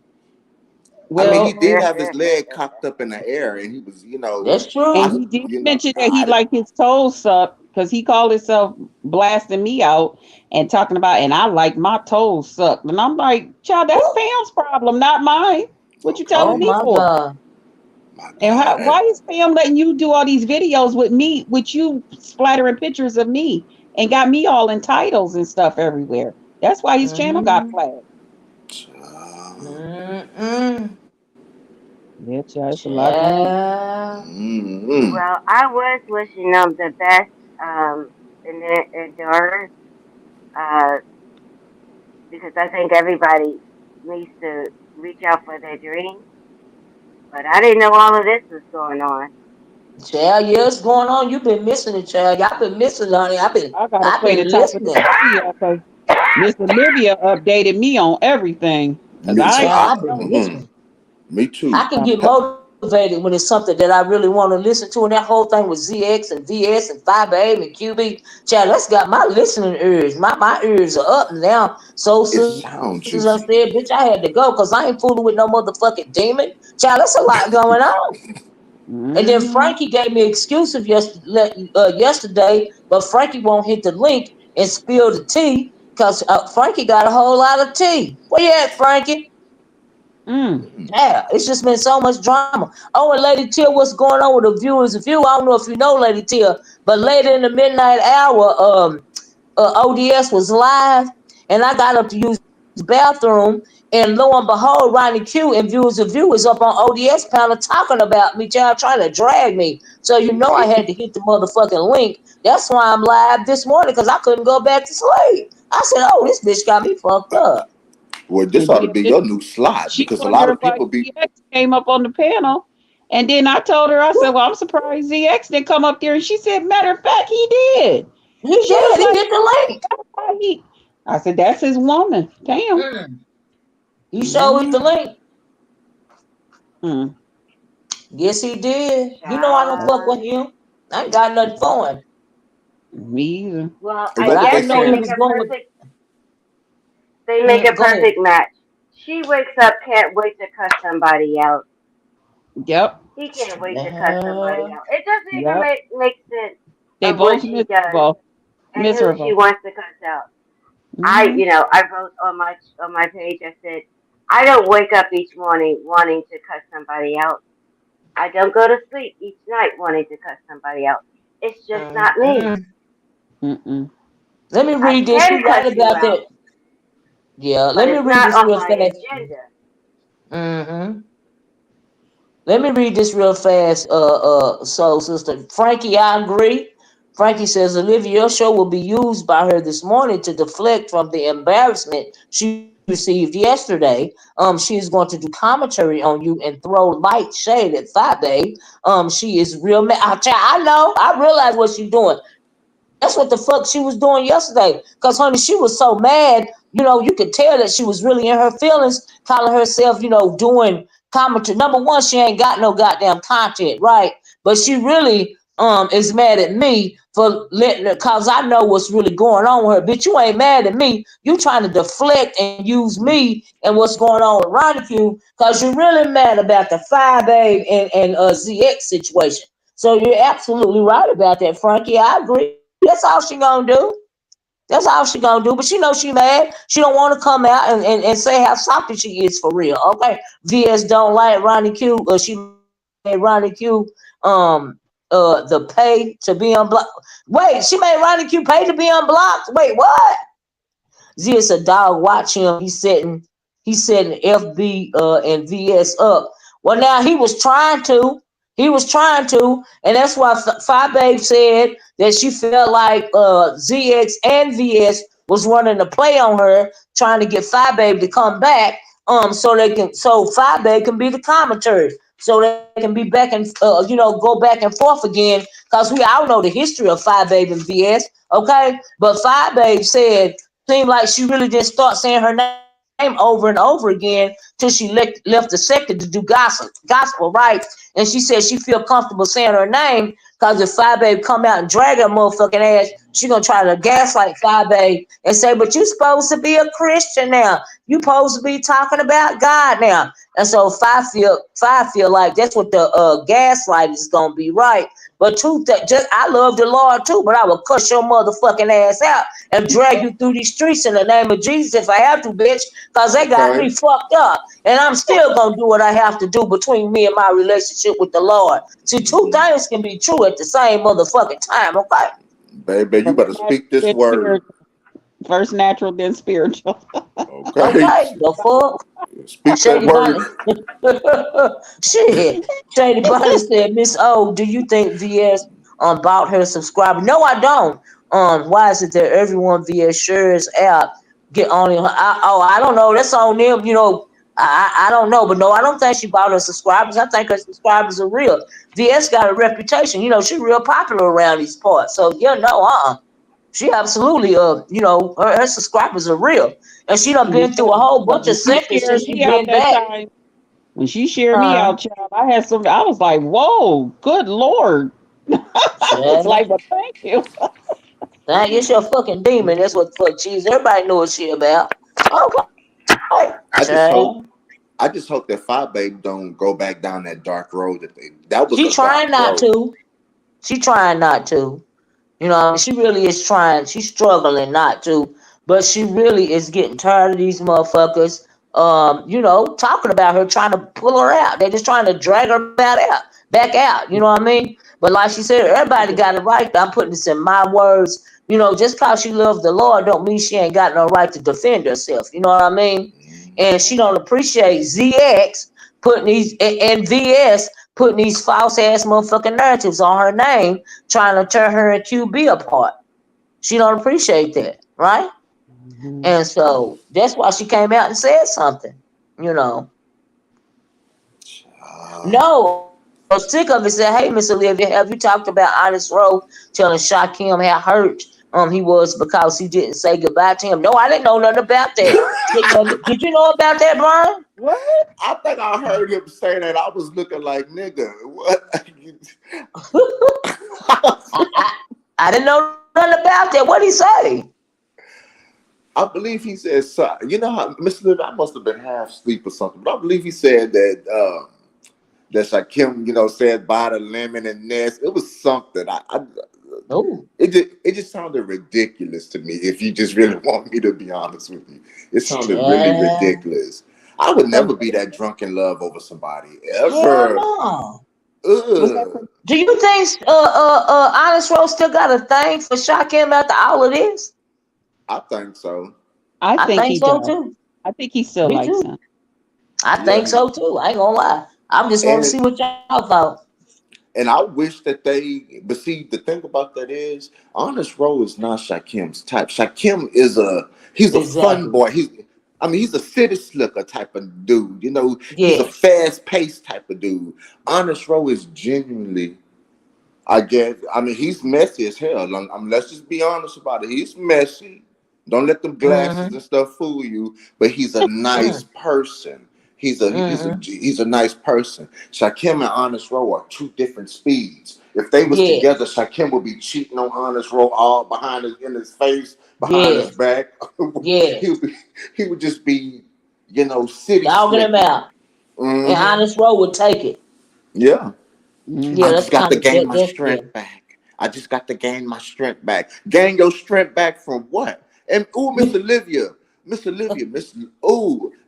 I mean, he Well, did have his leg cocked up in the air, and he was, That's and I, true. he did mention that he liked his toes sucked because he called himself blasting me out and talking about, and I like my toes sucked. And I'm like, child, that's Ooh. Pam's problem, not mine. What you okay. telling Oh me my for? God. My And God. why is Pam letting you do all these videos with me, with you splattering pictures of me and got me all in titles and stuff everywhere? That's why his channel got flagged. Mm-mm. Yeah, child, it's a lot going on. Child. Well, I was wishing them the best in their endeavors, uh, because I think everybody needs to reach out for their dreams. But I didn't know all of this was going on. Child, yeah, it's going on. You've been missing it, child. Y'all been missing, honey. I gotta I've play been the top of listening. this video because Miss Olivia updated me on everything. Cause Me, I so ain't Child, I, I've been know. listening. me too. I can get Pa- motivated when it's something that I really want to listen to, and that whole thing with ZX and VS and Fyebabe and QB. Child, that's got my listening ears. My ears are up now. So It sisters, I sounds said, juicy. bitch, I had to go because I ain't fooling with no motherfucking demon. Child, that's a lot going on. And then Mm-hmm. Frankie gave me exclusive yesterday, but Frankie won't hit the link and spill the tea because Frankie got a whole lot of tea. Where you at, Frankie? Mm. Yeah, it's just been so much drama. Oh, and Lady Tia, what's going on with the viewers? If you, I don't know if you know Lady Tia, but later in the midnight hour, ODS was live, and I got up to use the bathroom, and lo and behold, Ronnie Q and viewers up on ODS panel talking about me, child, trying to drag me. So you know I had to hit the motherfucking link. That's why I'm live this morning because I couldn't go back to sleep. I said, "Oh, this bitch got me fucked up." Well, this And ought to then be your new slot she because a lot wondered of why people be. ZX came up on the panel. And then I told her, I said, well, I'm surprised ZX didn't come up there. And she said, matter of fact, he did. He She was did. He like, hit the link. why he? I said, that's his woman. Damn. Mm. He showed hit Mm-hmm. the link. Mm. Yes, he did. You know I don't That's fuck Child. with him. I ain't got nothing for him. me either. Well, And I But what did I they guess didn't know they he say? make was a going with. perfect. They make a Go ahead. perfect match. She wakes up, can't wait to cuss somebody out. Yep. He can't wait to cuss somebody Uh, out. It doesn't even Yep. make sense They of what both she does miserable. and who she Miserable. wants to cuss out. Mm-hmm. I wrote on my page. I said, I don't wake up each morning wanting to cuss somebody out. I don't go to sleep each night wanting to cuss somebody out. It's just not me. mm-mm. Mm-mm. Let me I read this. can You cuss right you about out, that. Yeah, but let me it's read not this on real my fast. agenda. Mm-hmm. Let me read this real fast. So sister Frankie, I agree. Frankie says Olivia, your show will be used by her this morning to deflect from the embarrassment she received yesterday. She is going to do commentary on you and throw light shade at Fyebabe. She is real mad. I know. I realize what she's doing. That's what the fuck she was doing yesterday. Cause honey, she was so mad. You know, you could tell that she was really in her feelings, calling herself, doing commentary. Number one, she ain't got no goddamn content, right? But she really is mad at me for letting her, cause I know what's really going on with her. Bitch, you ain't mad at me. You trying to deflect and use me and what's going on around you, cause you're really mad about the Fyebabe and ZX situation. So you're absolutely right about that, Frankie. I agree. That's all she gonna do. That's all she gonna do. But she knows she mad. She don't want to come out and say how salty she is for real. Okay. VS don't like Ronnie Q. She made Ronnie Q the pay to be unblocked. Wait, she made Ronnie Q pay to be unblocked. Wait, what? Z is a dog. Watch him. He's setting FB and VS up. Well, now he was trying to. He was trying to, and that's why Fyebabe said that she felt like ZX and VS was running a play on her, trying to get Fyebabe to come back, so Fyebabe can be the commentary, so they can be back and go back and forth again, because we all know the history of Fyebabe and VS, okay? But Fyebabe said seemed like she really didn't start saying her name over and over again till she left the sector to do gospel, right? And she said she feel comfortable saying her name because if Fyebabe come out and drag her motherfucking ass, She gonna try to gaslight Fyebabe and say, but you supposed to be a Christian now. You supposed to be talking about God now. And so Fye feel like that's what the gaslight is gonna be, right? But truth that just I love the Lord too, but I will cuss your motherfucking ass out and drag you through these streets in the name of Jesus if I have to, bitch, because they got me fucked up. And I'm still gonna do what I have to do between me and my relationship with the Lord. See, two things can be true at the same motherfucking time, okay? Baby, you better speak this word. First natural, then spiritual. Okay. Okay, the fuck? Speak that Shady word. Bunny. Shit. Shady Bunny said, Miss O, do you think VS bought her subscriber? No, I don't. Why is it that everyone via shares app get on it? I don't know. That's on them, you know. I don't know, but no, I don't think she bought her subscribers. I think her subscribers are real. VS got a reputation, you know, she's real popular around these parts. So yeah, no, she absolutely you know, her subscribers are real. And she done been through a whole bunch of When she sectors shared since she me out been that back. time, when she shared me out, child, I had some. I was like, "Whoa, good Lord!" I was like, "Well, thank you." Nah, it's your fucking demon. That's what fuck cheese. Everybody know what she about. Okay. I just hope Child. I just hope that Fyebabe don't go back down that dark road that was She a dark trying not road. to. She trying not to. You know, she really is trying. She's struggling not to, but she really is getting tired of these motherfuckers. You know, talking about her, trying to pull her out. They're just trying to drag her back out. You know what I mean? But like she said, everybody got a right. I'm putting this in my words. You know, just cause she loves the Lord, don't mean she ain't got no right to defend herself. You know what I mean? And she don't appreciate ZX putting these and VS putting these false ass motherfucking narratives on her name, trying to tear her and QB apart. She don't appreciate that, right? And so that's why she came out and said something, you know. No, sick of it said, hey, Miss Olivia, have you talked about Honest Rowe telling Shakim how hurt he was because he didn't say goodbye to him? No, I didn't know nothing about that. Did you know about that, Brian? What? I think I heard him say that. I was looking like, nigga, what? I didn't know nothing about that. What'd he say? I believe he said, so, you know how, Mr. Liv, I must have been half asleep or something, but I believe he said that Shakim, you know, said by the lemon and nest. It was something. Oh, It just sounded ridiculous to me. If you just really want me to be honest with you, it sounded really child. ridiculous. I would never be that drunk in love over somebody Hell ever. no. Was that Ugh. Do you think Honest Rose still got a thing for Shakim after all of this? I think so. I I think think he so does. too. I think he still Me likes too. him. I think Yeah, so too. I ain't gonna lie. I'm just want to see and what y'all thought. and I wish that they. But see, the thing about that is, Honest Rowe is not Shakim's type. Shakim is he's a fun Exactly. boy. I mean, he's a city slicker type of dude. You know, he's a Yes. fast paced type of dude. Honest Rowe is genuinely. I guess. I mean, he's messy as hell. Let's just be honest about it. He's messy. Don't let them glasses Mm-hmm. and stuff fool you. But he's a nice person. Mm-hmm. He's a nice person. Shakim and Honest Rowe are two different speeds. If they was together, Yes. Shakim would be cheating on Honest Rowe all in his face, behind his Yes. back. he Yes. would be, he would just be, you know, city Dogging him slicking. out. And Hmm. Honest Rowe would take it. Yeah. Yeah, I Hmm. that's just got kind to of gain my yeah. strength back. I just got to gain my strength back. Gain your strength back from what? And Miss Olivia,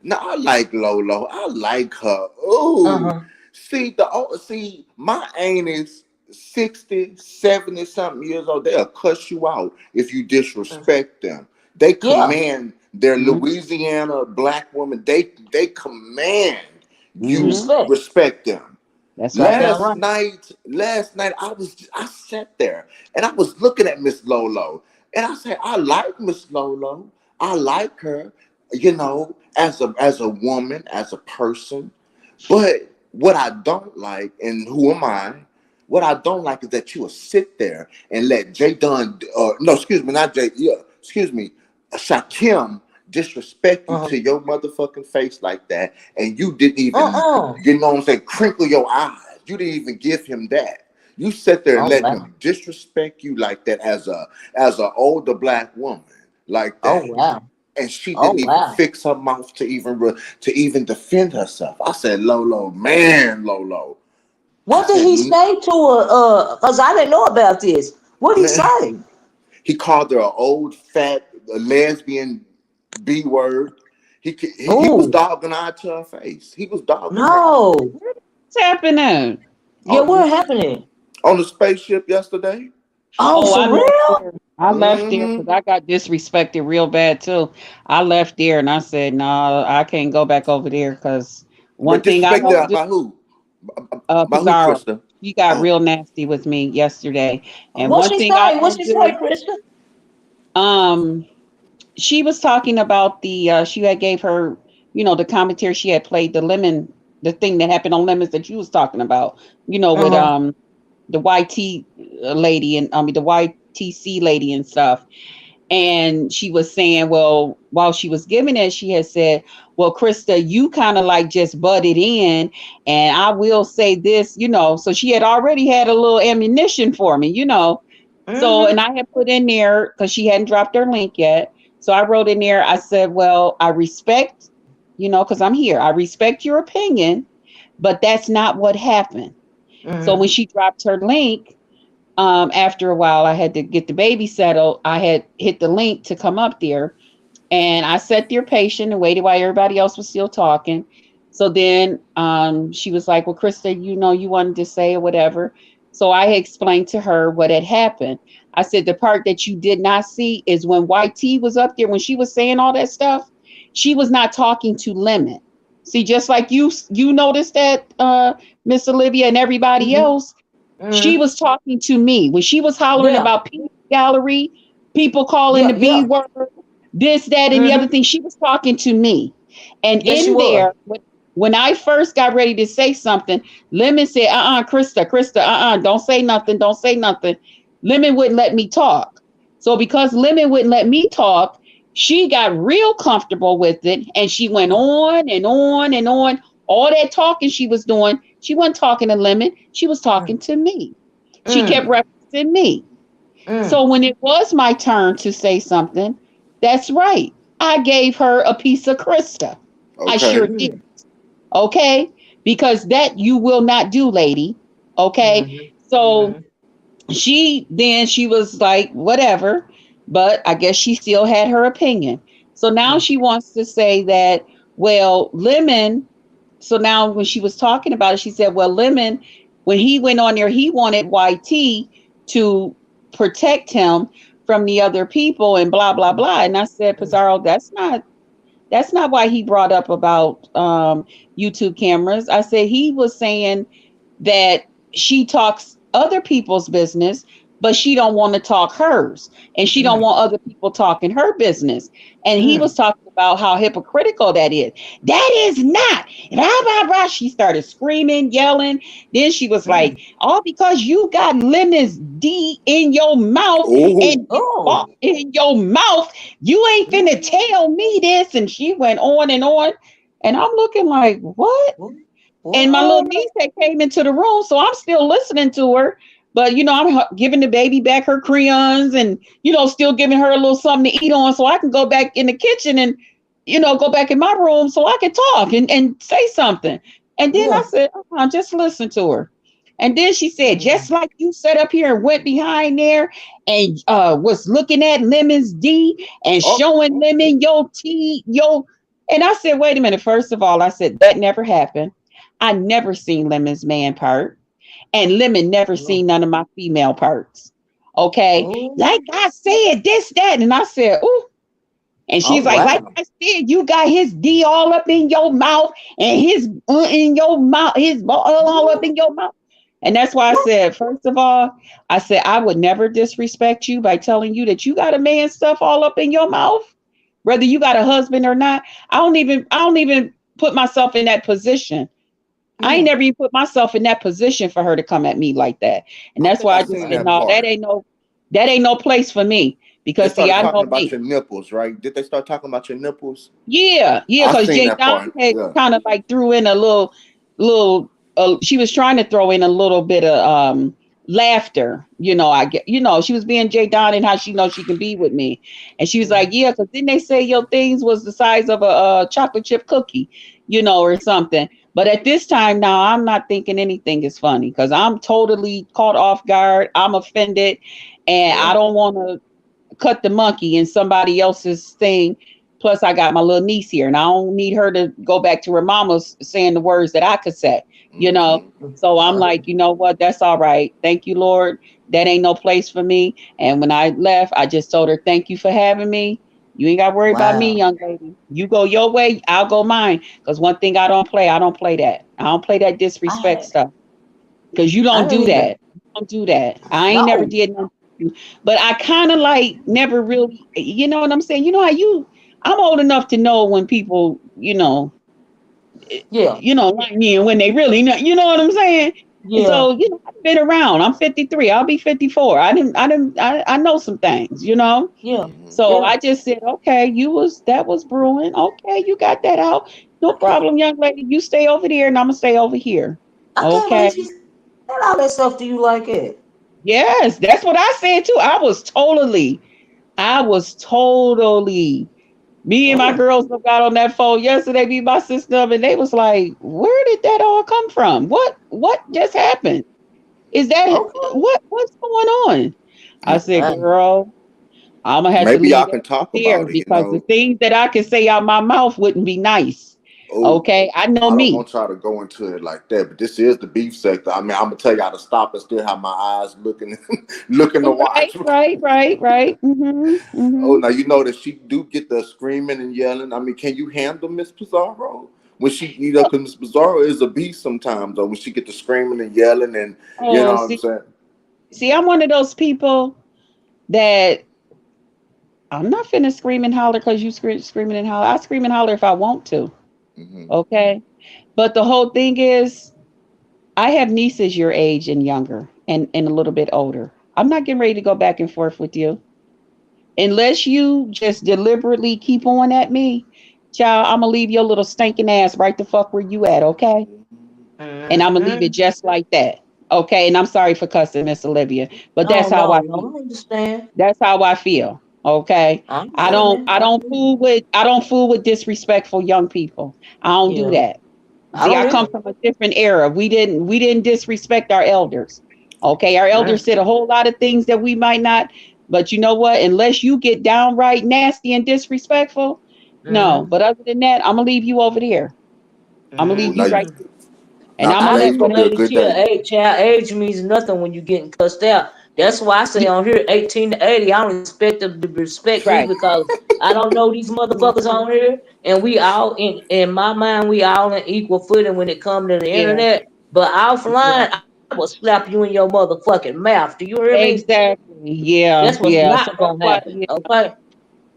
now I like Lolo. I like her. Ooh, Uh-huh. see, my aunt is 60, 70 something years old. They'll cuss you out if you disrespect them. They Yeah. command their Louisiana black women. They command you Hmm. Respect. respect them. That's right. Goddamn Last right. night, I sat there and I was looking at Miss Lolo, and I said, I like Miss Lolo. I like her, you know, as a woman, as a person. But what I don't like, and who am I? What I don't like is that you will sit there and let Jay Dunn, no, excuse me, not Jay, yeah, excuse me, Shakim disrespect you Uh-huh. to your motherfucking face like that, and you didn't even, Uh-uh. you know what I'm saying, crinkle your eyes. You didn't even give him that. You sit there and Oh let wow. him disrespect you like that as a older black woman like Oh that, wow. and she Oh didn't even wow. fix her mouth to even defend herself. I said, Lolo, man, Lolo. I What did said, he say to her? Cause I didn't know about this. What did he man, say? he called her an old fat lesbian B word. He was Oh dogging her to her face. He was dogging her no. What's happening? Yeah, on what happening? the spaceship yesterday. Oh, Oh, I for left real? there. I left there Hmm because I got disrespected real bad too. I left there and I said, no, I can't go back over there because one But thing I don't disrespected do, by who? By who, Pizarro, Krista? she got Oh, real nasty with me yesterday. And What oh, one she thing I say? What don't she say, do, Krista? um, she was talking about she had gave her, the commentary she had played the thing that happened on Lemons that you was talking about, with Uh-huh. the YT lady and I mean the YTC lady and stuff. And she was saying, well, while she was giving it, she had said, well, Krista, you kind of like just butted in, and I will say this, so she had already had a little ammunition for me. So, Mm-hmm. and I had put in there because she hadn't dropped her link yet. So I wrote in there, I said, well, I respect, because I'm here. I respect your opinion, but that's not what happened. So when Mm-hmm. she dropped her link, after a while, I had to get the baby settled. I had hit the link to come up there, and I sat there patient and waited while everybody else was still talking. So then she was like, well, Krista, you wanted to say or whatever. So I explained to her what had happened. I said, the part that you did not see is when YT was up there, when she was saying all that stuff, she was not talking to Lemon. See, just like you noticed that, Miss Olivia and everybody Mm-hmm. else, she Mm-hmm. was talking to me. When she was hollering Yeah. about peace gallery, people calling Yeah. the B Yeah. word, this, that, and the other Mm-hmm. thing. She was talking to me. And Yes, she in was. there, when I first got ready to say something, Lemon said, Krista, don't say nothing, don't say nothing. Lemon wouldn't let me talk. So because Lemon wouldn't let me talk, she got real comfortable with it. And she went on and on and on. All that talking she was doing, she wasn't talking to Lemon. She was talking Mm, to me. She kept mm, referencing me. mm. So when it was my turn to say something, that's right. I gave her a piece of Krista. I sure okay. did. Mm, Okay. Because that you will not do, lady. Okay. mhm, So mhm, she was like, whatever. But I guess she still had her opinion. So now mm, she wants to say that, well, Lemon. So now when she was talking about it, she said, well, Lemon, when he went on there, he wanted YT to protect him from the other people and blah, blah, mm, blah. And I said, mm, Pizarro, that's not why he brought up about YouTube cameras. I said he was saying that she talks other people's business, but she don't want to talk hers, and she don't mm, want other people talking her business. And he was mm, talking about how hypocritical that is. That is not. Blah, blah, blah. She started screaming, yelling. Then she was like, mm. all because you got Lemon's D in your mouth and Oh, his Oh, ball in your mouth, you ain't finna mm, tell me this. And she went on and on. And I'm looking like, what? what? And my little What? niece that came into the room, so I'm still listening to her. But I'm giving the baby back her crayons, and still giving her a little something to eat on, so I can go back in the kitchen and go back in my room so I can talk and say something. And then I Yeah. said, just listen to her. And then she said, just Mm, like you sat up here and went behind there and was looking at Lemon's D and oh, showing Lemon your T, your. And I said, wait a minute. First of all, I said that never happened. I never seen Lemon's man part, and Lemon never oh, seen none of my female parts. Okay, like oh, I said, this, that, and I said, ooh. And oh, she's like wow. I said, you got his D all up in your mouth, and his in your mouth, his all up in your mouth. And that's why I said, first of all, I said I would never disrespect you by telling you that you got a man stuff all up in your mouth, whether you got a husband or not. I don't even put myself in that position. I ain't Mm, never even put myself in that position for her to come at me like that. And I that's think why I I just seen said, that no, part. that ain't no place for me. They Because see, started I talking know about me. your nipples, right? Did they start talking about your nipples? Yeah, yeah, I because seen Jay that Don part. had Yeah. kind of like threw in a little, she was trying to throw in a little bit of laughter. I get, she was being Jay Don and how she knows she can be with me. And she was like, yeah, because then they say your things was the size of a chocolate chip cookie, or something. But at this time now, I'm not thinking anything is funny because I'm totally caught off guard. I'm offended and I don't want to cut the monkey in somebody else's thing. Plus, I got my little niece here, and I don't need her to go back to her mama's saying the words that I could say, So I'm like, you know what? That's all right. Thank you, Lord. That ain't no place for me. And when I left, I just told her, thank you for having me. You ain't got to worry about me, young lady. You go your way, I'll go mine. Because one thing I don't play that. I don't play that disrespect stuff. Because you don't do that. You don't do that. I ain't never did nothing. But I kind of like never really, you know what I'm saying? You know how I'm old enough to know when people, like me and when they really know, you know what I'm saying? Yeah. So, I've been around. I'm 53. I'll be 54. I know some things, Yeah. So I just said, okay, that was brewing. Okay, you got that out. No problem, young lady. You stay over there and I'm going to stay over here. Okay. She said all that stuff to you like it. Yes, that's what I said too. I was totally. Me and my girls got on that phone yesterday, me, my sister, and they was like, where did that all come from? What just happened? Is that what's going on? I said, girl, I'm gonna have maybe to leave y'all can talk about it, because the things that I can say out my mouth wouldn't be nice. Okay, I know me. I don't want y'all to go into it like that, but this is the beef sector. I mean, I'm gonna tell y'all to stop and still have my eyes looking to watch. Right. Mm-hmm. Oh, now you know that she do get the screaming and yelling. I mean, can you handle Miss Pizarro when she, because Miss Pizarro is a beast sometimes. Though when she get the screaming and yelling, and what I'm saying. See, I'm one of those people that I'm not finna scream and holler because you screaming and holler. I scream and holler if I want to. Mm-hmm. Okay. But the whole thing is, I have nieces your age and younger and a little bit older. I'm not getting ready to go back and forth with you. Unless you just deliberately keep on at me, child, I'm going to leave your little stinking ass right the fuck where you at, okay? Mm-hmm. And I'm going to leave it just like that. Okay, and I'm sorry for cussing, Miss Olivia, but that's how I feel. I understand. That's how I feel. Okay, I don't fool with disrespectful young people. I don't do that. See, I come from a different era. We didn't disrespect our elders. Okay, our elders said a whole lot of things that we might not. But you know what? Unless you get downright nasty and disrespectful, no. But other than that, I'm gonna leave you over there. I'm gonna leave you right there. And I'm gonna be a good day. Age means nothing when you're getting cussed out. That's why I say on here, 18 to 80, I don't expect them to respect me because I don't know these motherfuckers on here. And we all, in my mind, we all in equal footing when it comes to the internet. But offline, I will slap you in your motherfucking mouth. Do you hear me? Exactly. Yeah. That's what's not gonna happen. Okay.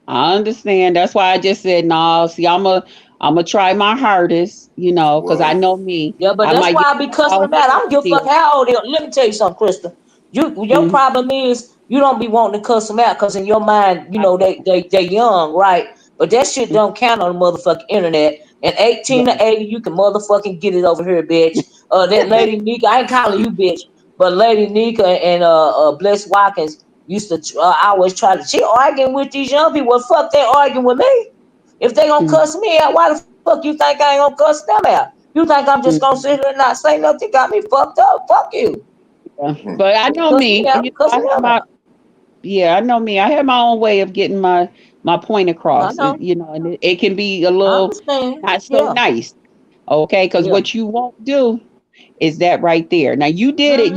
I understand. That's why I just said, no, see, I'm gonna try my hardest, because I know me. Yeah, but that's why I be cussing them out. I don't give a fuck how old they are. Let me tell you something, Krista. Your problem is you don't be wanting to cuss them out because in your mind, they young, right? But that shit don't count on the motherfucking internet. And 18 to 80, you can motherfucking get it over here, bitch. That lady Nika, I ain't calling you bitch, but Lady Nika and Bless Watkins used to always try to, she arguing with these young people. Well, fuck, they arguing with me. If they gonna cuss me out, why the fuck you think I ain't gonna cuss them out? You think I'm just gonna sit here and not say nothing? Got me fucked up. Fuck you. Yeah. But I know me. I know me. I have my own way of getting my point across. And it can be a little not so nice. Okay, because what you won't do is that right there. Now you did it.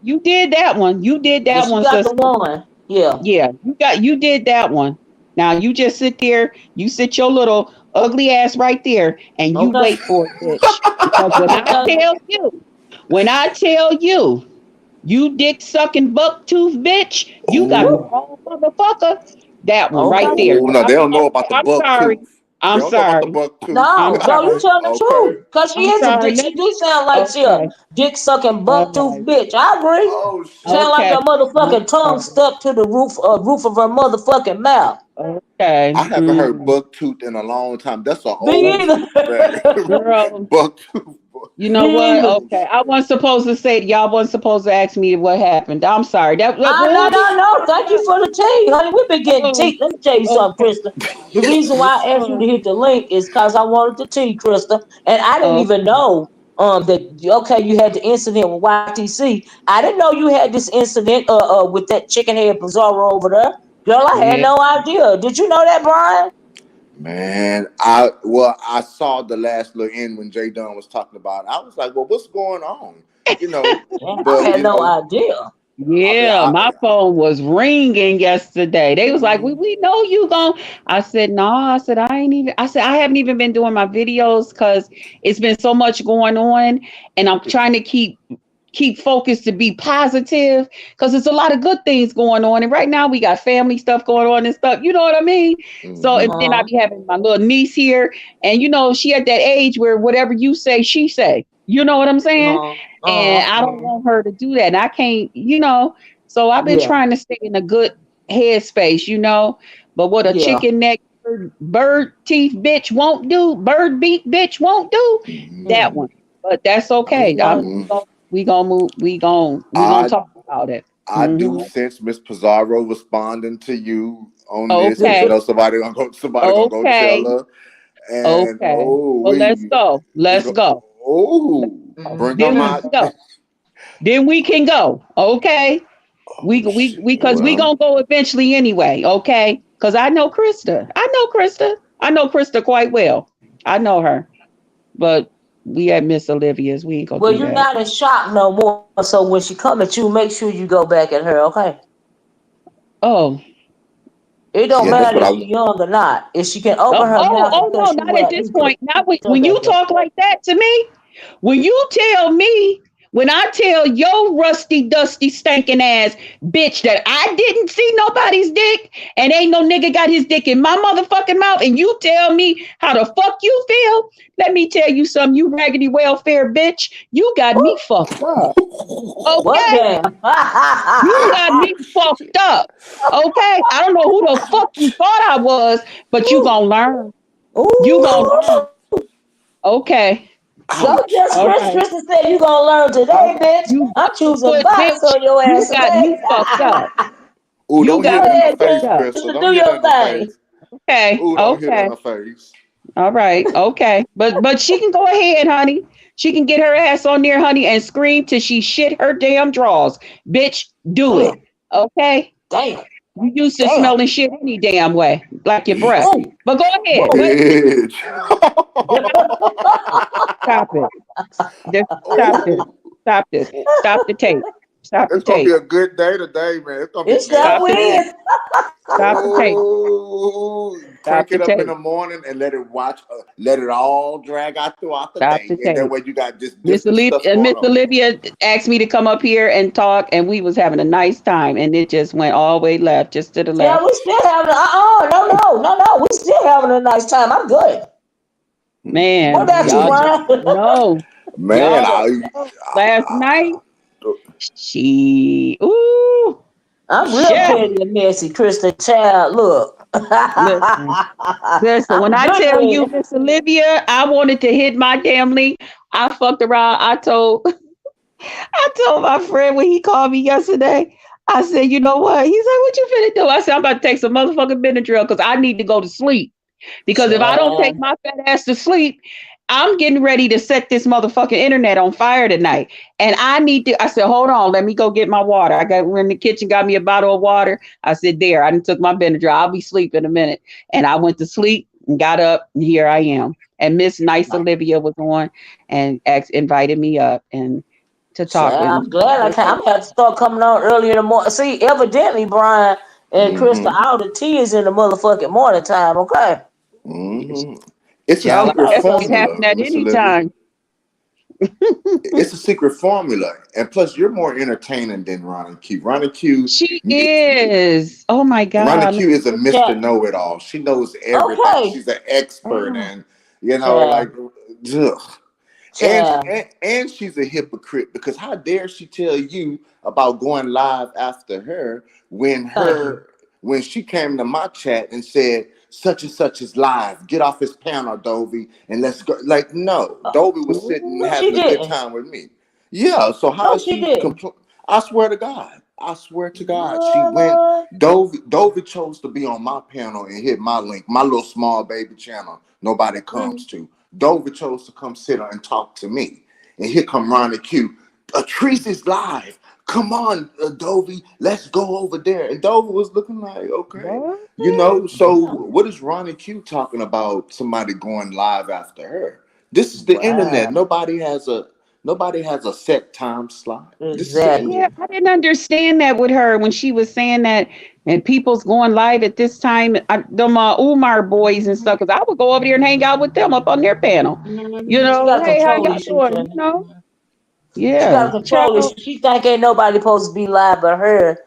You did that one. You did that one. Got the one. Yeah. Yeah. You did that one. Now you just sit there. You sit your little ugly ass right there, and you wait for it, bitch. Because when I tell you, you dick sucking buck tooth bitch, you got the wrong motherfucker. That one right there. Oh, no, they don't know about the buck tooth. I'm sorry. No, you telling the truth. Because she is a dick. She do sound like she a dick sucking buck tooth bitch. I agree. Oh, sound like her motherfucking tongue stuck to the roof of her motherfucking mouth. Okay. I haven't heard buck tooth in a long time. That's an old Me either. Girl. buck tooth. You know what? Okay, I wasn't supposed to say y'all wasn't supposed to ask me what happened. I'm sorry. That No, no, no. Thank you for the tea, honey. We've been getting oh, tea. Let me tell you something, okay. Krista. The reason why I asked you to hit the link is because I wanted the tea, Krista, and I didn't Oh, even know that okay you had the incident with YTC. I didn't know you had this incident with that chicken head Pizarro over there. Girl, I had yeah. no idea. Did you know that, Brian? Man, I saw the last little end when Jay Dunn was talking about it. I was like, well, what's going on? You know, Yeah, I but had no idea. I mean, Yeah, my phone was ringing yesterday. They was like, "We know you gon'." I said, "No." I said, "I ain't even." I said, "I haven't even been doing my videos because it's been so much going on, and I'm trying to keep focused to be positive because there's a lot of good things going on. And right now we got family stuff going on and stuff. You know what I mean? So and mhm. then I Uh-huh. be having my little niece here, and she at that age where whatever you say, she say. You know what I'm saying? Uh-huh. And Uh-huh. I don't want her to do that. And I can't. So I've been Yeah. trying to stay in a good headspace. But what a Yeah. chicken neck bird teeth bitch won't do, bird beak bitch won't do, that Mm. one. But that's okay. Yeah. We gonna move. We gonna I talk about it. I do Hmm. sense Miss Pizarro responding to you on this because Okay. somebody gonna go tell Okay. her. And Okay. Well, let's go. it's Let's go. go. Let's Oh, go. bring Then them we Mm-hmm. out. can go. Then we can go. Okay. We Oh we shit. we because we Well, gonna go eventually anyway. Okay. Because I know Krista. I know Krista quite well. I know her. But we at Miss Olivia's. We ain't gonna Well, do you're that. not in shock no more. So when she come at you, make sure you go back at her, okay? Oh. It don't yeah, that's matter what if I. she's young or not. If she can Oh, open her oh, mouth and oh no, cuss you not at out, this you can point. Not come when back you at her. talk like that to me. When you tell me, when I tell your rusty, dusty, stinking ass bitch that I didn't see nobody's dick and ain't no nigga got his dick in my motherfucking mouth, and you tell me how the fuck you feel, let me tell you something, you raggedy welfare bitch. You got me fucked up. What Okay? damn? You got me Oh shit. fucked up. Okay? I don't know who the fuck you thought I was, but you gonna learn. You gonna Ooh. learn. Okay. Go Ouch. just All Chris right. Christian said you gonna learn All today, right. bitch. You I'm choosing barefoot violence bitch. on your You ass got today. me fucked up. Ooh, You don't hit Go got her in me the ahead, fucked face, up. Crystal. Krista, Don't do hit her your in the thing. face. Okay. Ooh, don't hit her in Okay. the face. All right. Okay. But she can go ahead, honey. She can get her ass on there, honey, and scream till she shit her damn drawers. Bitch, do it. Damn, Okay? damn, You used to damn. smelling shit any damn way, like your breath. Oh, But go ahead. whoa. But Bitch. stop it. Just stop this. Oh, Stop this. Stop the tape. Stop the it's gonna be tape. a good day today, man. It's gonna be It Stop sure the nasty. is. stop the tape. Oh, Stop crank the it up in tape. the morning and let it all drag out throughout the Stop day, the and that tape. way you got just different stuff going Miss on. Olivia asked me to come up here and talk, and we was having a nice time, and it just went all the way left, just to the Yeah, left. we still having no, no, no, no. We still having a nice time. I'm good. What Man, about you, y'all Mhm. just Brian? know. Man, Y'all don't know. Last night, I ooh, I'm real shit. petty and messy, Krista Child. Look. Listen. Listen, when I'm I good tell with you, it. Miss Olivia, I wanted to hit my damn link. I fucked around. I told my friend when he called me yesterday, I said, you know what? He's like, what you finna do? I said, I'm about to take some motherfucking Benadryl because I need to go to sleep. Because if I don't take Child. my fat ass to sleep, I'm getting ready to set this motherfucking internet on fire tonight. And I need to, I said, hold on, let me go get my water. I got in the kitchen, got me a bottle of water. I said, there, I done took my Benadryl. I'll be sleeping in a minute. And I went to sleep and got up, and here I am. And Miss Nice Olivia was on and invited me up and to talk. Child, And I'm glad I can. I'm gonna have to start coming on early in the morning. See, evidently, Brian and Krista, hmm all the tea is in the motherfucking morning time. Okay. hmm It's a y'all, secret Okay. that can Cause formula, happen at Miss any Olivia. time. It's a secret formula, and plus, you're more entertaining than Ronnie Q. She is. Oh my Ronnie God. Q is a Mister chat. Know It All. She knows everything. Okay. She's an expert, Oh, and Child. like, ugh. And, Child. and she's a hypocrite because how dare she tell you about going live after her when Thank you. she came to my chat and said such and such is live. Get off his panel, Dovey, and let's go. Like, no, Dovey was sitting No, she having a good didn't. time with me. Yeah, so how No, is she she didn't. I swear to God. I swear to God, she went. What? Dovey chose to be on my panel and hit my link, my little small baby channel nobody Mm-hmm. comes to. Dovey chose to come sit and talk to me. And here come Ronnie Q. Treese is live. Come on, Dovey, let's go over there. And Dovey was looking like, okay. What? So what is Ronnie Q talking about somebody going live after her? This is the internet. Wow. Nobody has a set time slot. This is the Exactly. Yeah, internet. I didn't understand that with her when she was saying that, and people's going live at this time. Them Umar boys and stuff, because I would go over there and hang out with them up on their panel. You She know, got a hey, how control y'all issue, doing? You Jenny. know, She got a yeah, control issue. child. She think ain't nobody supposed to be live but her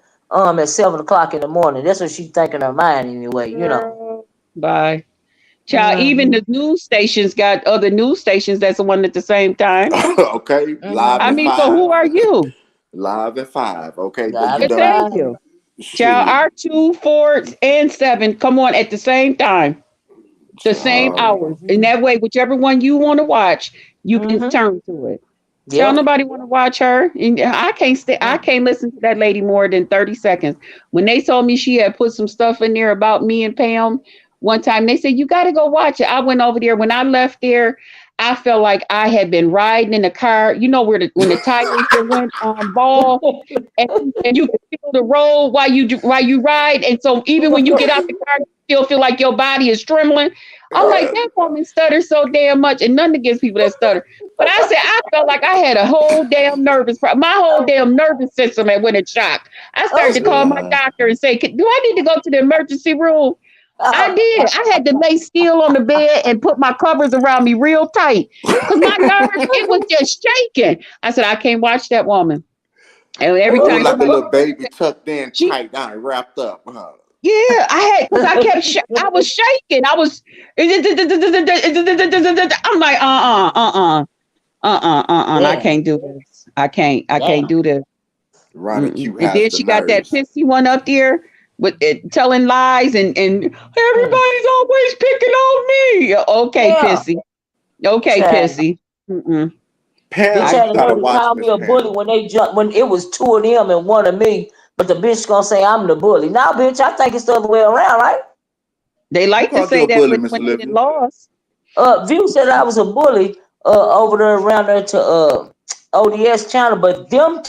at 7 o'clock in the morning. That's what she think in her mind anyway, you know. Girl, bye. Child, even Mm-hmm. the news stations got other news stations that's on at the same time. Okay, live I at Mm-hmm. mean, so 5. who are you? Live at 5. Okay, Live you Yeah, at done thank five. you. Child, shit. R2, 4, and 7 come on at the same time, the same hours. And Mm-hmm. that way, whichever one you want to watch, you can Mm-hmm. turn to it. Child, Yep. nobody want to watch her. And I can't stay, I can't listen to that lady more than 30 seconds. When they told me she had put some stuff in there about me and Pam one time, they said, you got to go watch it. I went over there. When I left there, I felt like I had been riding in the car. You know where when the tires that went ball, and you can feel the road while you ride. And so even when you get out the car, you still feel like your body is trembling. I'm like, that woman stutters so damn much, and nothing against people that stutter. But I said I felt like I had a whole damn my whole damn nervous system had went in shock. I started to Oh, call my doctor and say, do I need to go to the emergency room? I did. I had to lay still on the bed and put my covers around me real tight because my nerves, it was just shaking. I said, I can't watch that woman. And every You were time like a somebody little baby tucked in she tight down, wrapped up, huh? yeah, I had because I kept I was shaking. I was I'm like I damn, can't do this. I can't damn. do this. Ronnie Mm-mm. Q And has then the she got that nerves. pissy one up there with it, telling lies and Mm. everybody's always picking on me. Okay, Yeah, pissy. Okay, child. pissy. Mm-mm. Bitch Pam, I you had the gotta nerve can't. to watch call me Miss a bully Pam. when they jumped when it was two of them and one of me. But the bitch gonna say I'm the bully. Now, bitch, I think it's the other way around, right? They Who like to called you say a that bully, Miss when they did Olivia? lost. View said I was a bully over there around there to ODS channel, but them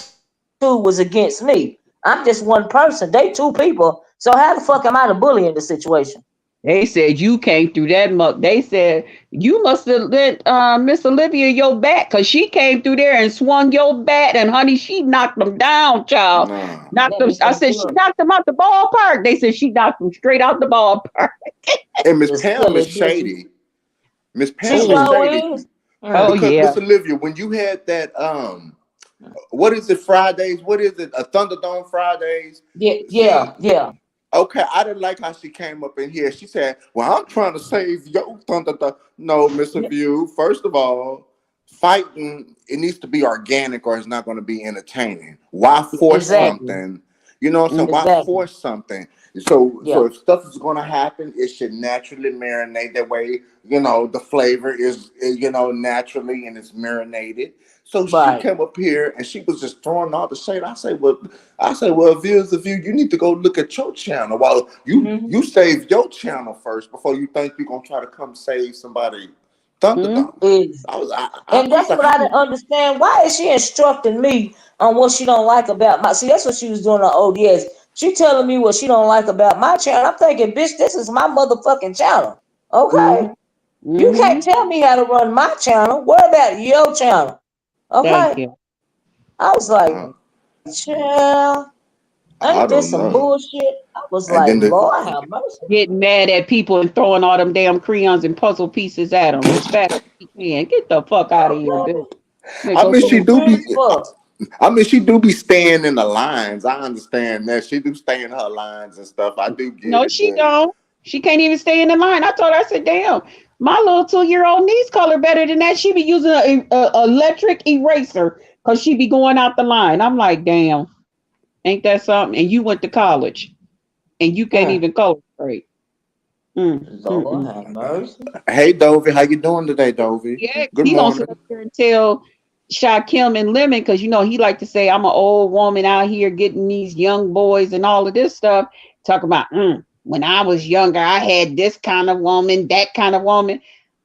two was against me. I'm just one person. They two people. So how the fuck am I the bully in the situation? They said you came through that muck. They said you must have let Miss Olivia your bat because she came through there and swung your bat, and honey, she knocked them down, child. Nah. Knocked Let them. me I come said she through. knocked them out the ballpark. They said she knocked them straight out the ballpark. And Miss The Pam is silly bitches. shady. Miss She Pam is Mm. shady. sure is. Oh Mm. Because yeah, Miss Olivia, when you had that what is it, Fridays? What is it? A Thunderdome Fridays? Yeah, See, yeah, yeah. okay, I didn't like how she came up in here. She said, well, I'm trying to save your Thunderdome. No, Miss Yeah. View, first of all, fighting, it needs to be organic or it's not going to be entertaining. Why force Exactly. something? You know what I'm saying? Why Exactly. force something? So Yeah. if stuff is going to happen, it should naturally marinate. That way, you know, the flavor is naturally and it's marinated. So she Right. came up here and she was just throwing all the shade. I say, well, viewers of you, you need to go look at your channel. Well, Hmm. you save your channel first before you think you're gonna try to come save somebody mm. Thunderdome. Is I and was that's like, what how I you didn't understand. Why is she instructing me on what she don't like about my? See, that's what she was doing on ODS. She telling me what she don't like about my channel. I'm thinking, bitch, this is my motherfucking channel. Okay, Mm. you can't Mm-hmm. tell me how to run my channel. What about your channel? Thank Okay, you. I was like, uh, child, I ain't this don't some know. bullshit? I was And like, then the Lord have mercy. Getting mad at people and throwing all them damn crayons and puzzle pieces at them as fast as he can. Get the fuck out of here, bitch. They I go mean She she somewhere. was do weird be as fuck. she do be staying in the lines. I understand that. She do stay in her lines and stuff. I do get No, it, she but don't. She can't even stay in the line. I told her, I said, damn, my little 2 year old niece color better than that. She be using a electric eraser because she be going out the line. I'm like, damn, ain't that something? And you went to college and you can't Mm. even color straight. Lord have mercy. Hey, Dovey, how you doing today, Dovey? Yeah, Good he gonna sit morning. up there and tell Shaquem and Lemon, because he like to say I'm an old woman out here getting these young boys and all of this stuff. Talk about when I was younger, I had this kind of woman, that kind of woman.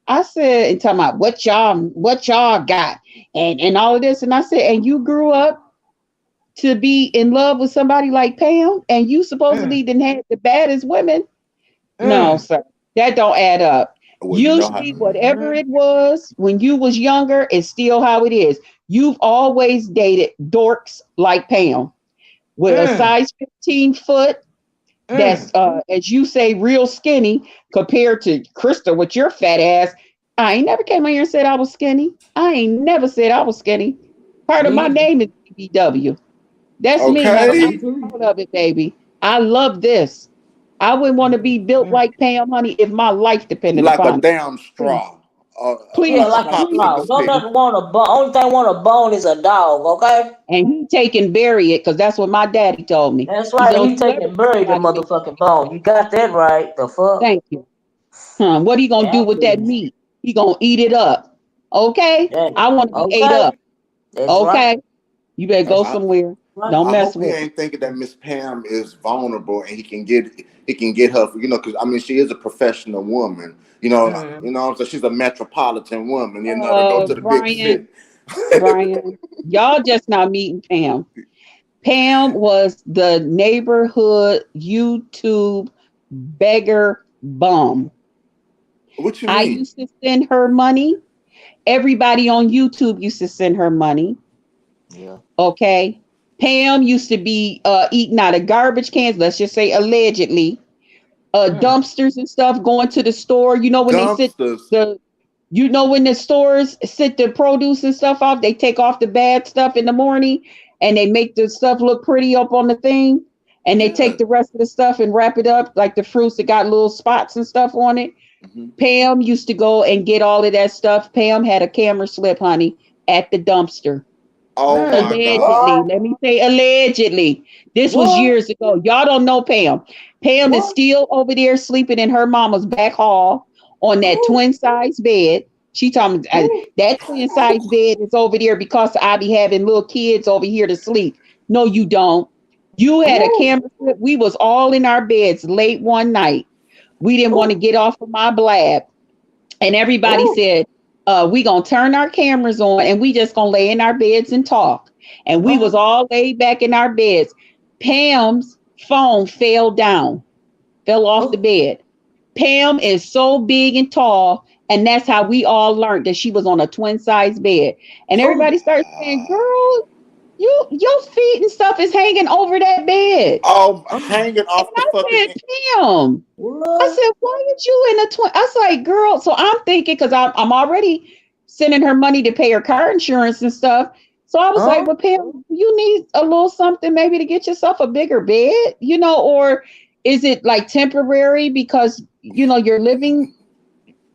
I said, and talking about what y'all got, and all of this, and I said, and you grew up to be in love with somebody like Pam, and you Mm, supposedly didn't have the baddest women. No, mm, sir. That don't add up. Well, you know how. Usually, whatever mm, it was when you was younger is still how it is. You've always dated dorks like Pam with a mm, size 15 foot that's, mm. as you say, real skinny compared to Krista with your fat ass. I ain't never came on here and said I was skinny. I ain't never said I was skinny. Part of Me my either. name is BBW. That's me, honey. Me Okay, I'm too. proud of it, baby. I love this. I wouldn't want to Mm, be built mm. like Pam, honey, if my life depended like a upon it. damn Please, straw, Yeah, please, like a popsicle straw. please. Don't stick. nothing want a bone. Only thing want a bone is a dog. Okay. And he take and bury it because that's what my daddy told me. That's He right. don't He you take ever and bury the try to be. motherfucking bone. You got that right. The fuck. Thank you. What he gonna do Yeah, with that please. meat? He gonna eat it up. Okay? Yeah. I want to be ate Okay. up. That's right. Okay? You better go That's I, somewhere. right. Don't I mess hope he with me. ain't thinking that Miss Pam is vulnerable and he can get her, because I mean she is a professional woman, Mm. so she's a metropolitan woman, to go to the big Brian, city. Brian, y'all just not meeting Pam. Pam was the neighborhood YouTube beggar bum. What you I mean? used to send her money. Everybody on YouTube used to send her money. Yeah. Okay. Pam used to be eating out of garbage cans, let's just say allegedly, Mm. dumpsters and stuff, going to the store. When they sit Dumpsters. the when the stores sit the produce and stuff off, they take off the bad stuff in the morning and they make the stuff look pretty up on the thing. And they Yeah. take the rest of the stuff and wrap it up like the fruits that got little spots and stuff on it. Hmm. Pam used to go and get all of that stuff. Pam had a camera slip, honey, at the dumpster. Oh Mm. my God. Allegedly, What? let me say allegedly. This was What? years ago. Y'all don't know Pam. Pam is What? still over there sleeping in her mama's back hall on that Ooh. twin size bed. She told me Ooh. that twin size bed is over there because I be having little kids over here to sleep. No, you don't. You had a Ooh. camera slip. We was all in our beds late one night. We didn't want to Ooh. get off of my blab. And everybody Ooh. said, we gonna turn our cameras on and we just gonna lay in our beds and talk. And we was Uh-huh. all laid back in our beds. Pam's phone fell off the Oh. bed. Pam is so big and tall, and that's how we all learned that she was on a twin size bed. And Oh. everybody started saying, "Girl, your feet and stuff is hanging over that bed." Oh, Oh. hanging And off the I fucking. said, "Pam." I What? said, why did you in a twin? I was like, girl. So I'm thinking, because I'm already sending her money to pay her car insurance and stuff. So I was like, Huh? well, Pam, you need a little something maybe to get yourself a bigger bed, or is it like temporary because, your living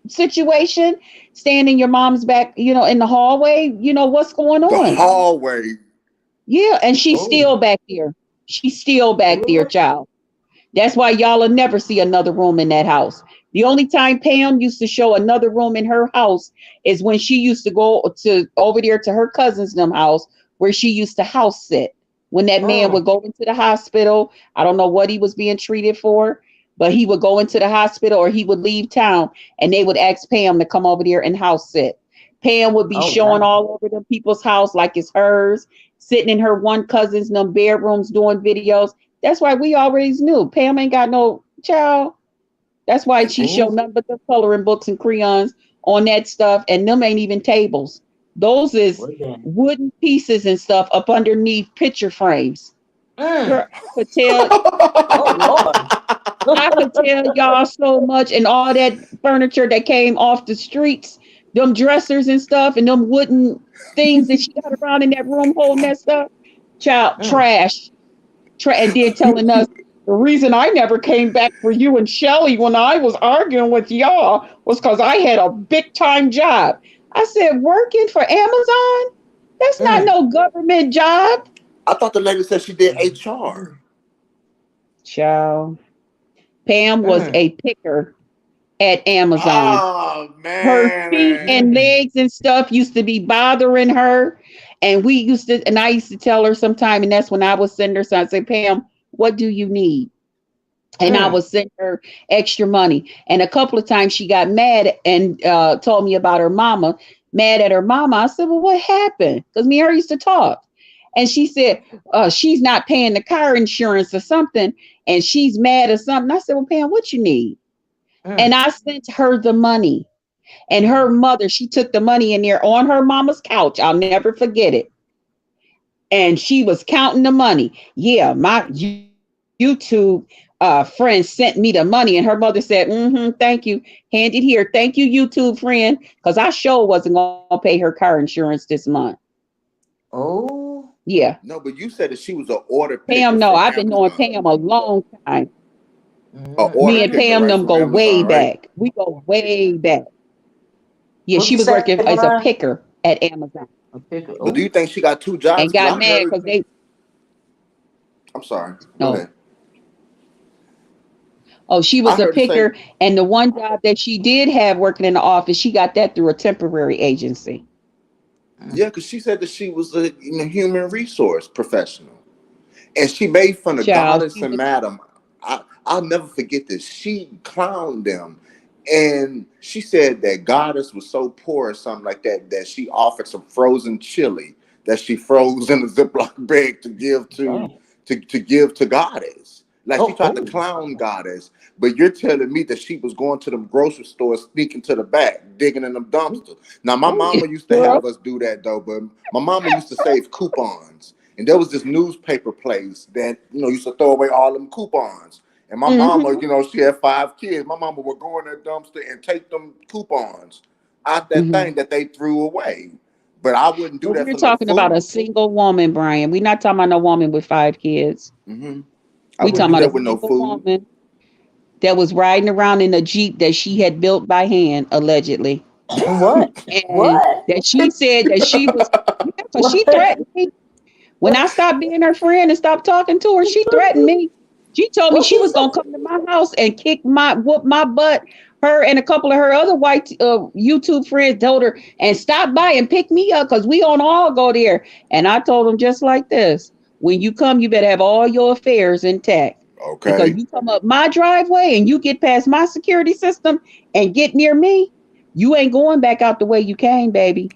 situation, staying in your mom's back, in the hallway, what's going The on? hallway. Yeah. And she's Oh. still back there. She's still back there, What? child. That's why y'all will never see another room in that house. The only time Pam used to show another room in her house is when she used to go to over there to her cousin's them house where she used to house sit. When that man Oh. would go into the hospital, I don't know what he was being treated for, but he would go into the hospital or he would leave town and they would ask Pam to come over there and house sit. Pam would be Oh. showing Wow. all over them people's house like it's hers, sitting in her one cousin's them bedrooms doing videos. That's why we always knew Pam ain't got no child. That's why she showed Oh. nothing but the coloring books and crayons on that stuff, and them ain't even tables. Those is What then? wooden pieces and stuff up underneath picture frames. Mm. Girl, could tell Oh Lord. I could tell y'all so much, and all that furniture that came off the streets, them dressers and stuff, and them wooden things that she got around in that room holding that stuff. Child, Mm. trash. And then telling us the reason I never came back for you and Shelly when I was arguing with y'all was because I had a big time job. I said, working for Amazon? That's not Mm. no government job. I thought the lady said she did HR. Mm. Child. Pam was Mm. a picker. at Amazon. Oh Her feet man. and legs and stuff used to be bothering her. And I used to tell her sometime, and that's when I would send her. So I say, Pam, what do you need? And I Mm. would send her extra money. And a couple of times she got mad and told me about her mama, mad at her mama. I said, well, what happened? Because me and her used to talk. And she said, she's not paying the car insurance or something. And she's mad or something. I said, well, Pam, what you need? And Mm. I sent her the money. And her mother, she took the money in there on her mama's couch. I'll never forget it. And she was counting the money. Yeah, my YouTube friend sent me the money, and her mother said, thank you. Hand it here. Thank you, YouTube friend, because I sure wasn't going to pay her car insurance this month. Oh. Yeah. No, but you said that she was an order picker Pam, no, from I've been knowing Amazon. Pam a long time. An order Me and Mm. picker Pam right them from go way Amazon, right? back. We go way back. Yeah, What she you was say, working as a Brian? picker at Amazon A picker. But do Oh. you think she got two jobs? and Because got I mad heard. because they, I'm sorry. Go no. ahead. Oh, she I was a heard her say, picker. And the one job that she did have working in the office, she got that through a temporary agency. yeah, because she said that she was a human resource professional. And she made fun of Child, Goddess she and was, Madam. I'll never forget this. She clowned them. And she said that Goddess was so poor or something like that, that she offered some frozen chili that she froze in a Ziploc bag to give Damn. to give to Goddess. Like she Oh. tried to Oh. clown Goddess. But you're telling me that she was going to them grocery stores, sneaking to the back, digging in them dumpsters. Now my Oh. mama used to girl. have us do that though, but my mama used to save coupons. And there was this newspaper place that used to throw away all them coupons. And my mama, Mm-hmm. she had 5 kids. My mama would go in that dumpster and take them coupons out that Mm-hmm. thing that they threw away. But I wouldn't do But that we're for no talking about a food. single woman, Brian. We're not talking about no woman with 5 kids. Hmm. I We wouldn't talking do about that a with no single food. woman that was riding around in a Jeep that she had built by hand, allegedly. What? And What? that she said that she was, yeah, because she What? threatened me. When I stopped being her friend and stopped talking to her, she threatened me. She told me What she she was say? gonna come to my house and whoop my butt. Her and a couple of her other white YouTube friends told her and stop by and pick me up because we don't all go there. And I told them just like this: when you come, you better have all your affairs intact because Okay. you come up my driveway and you get past my security system and get near me, you ain't going back out the way you came, baby.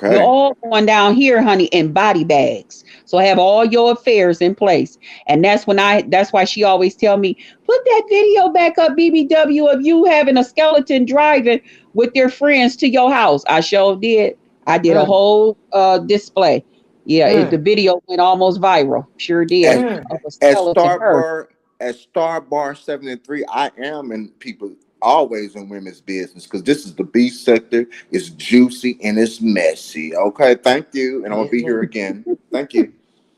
You're Okay. all going down here, honey, in body bags. So have all your affairs in place. And that's why she always tell me, put that video back up, BBW, of you having a skeleton driving with their friends to your house. I sure did. I did a Mm. whole display. Yeah, the Mm. video went almost viral. Sure did. At Mm. Of a at skeleton Star her. Bar at Star Bar 73, I am in people always in women's business because this is the B sector. It's juicy and it's messy. Okay, thank you. And I'm gonna Yes, be here ma'am. again. Thank you.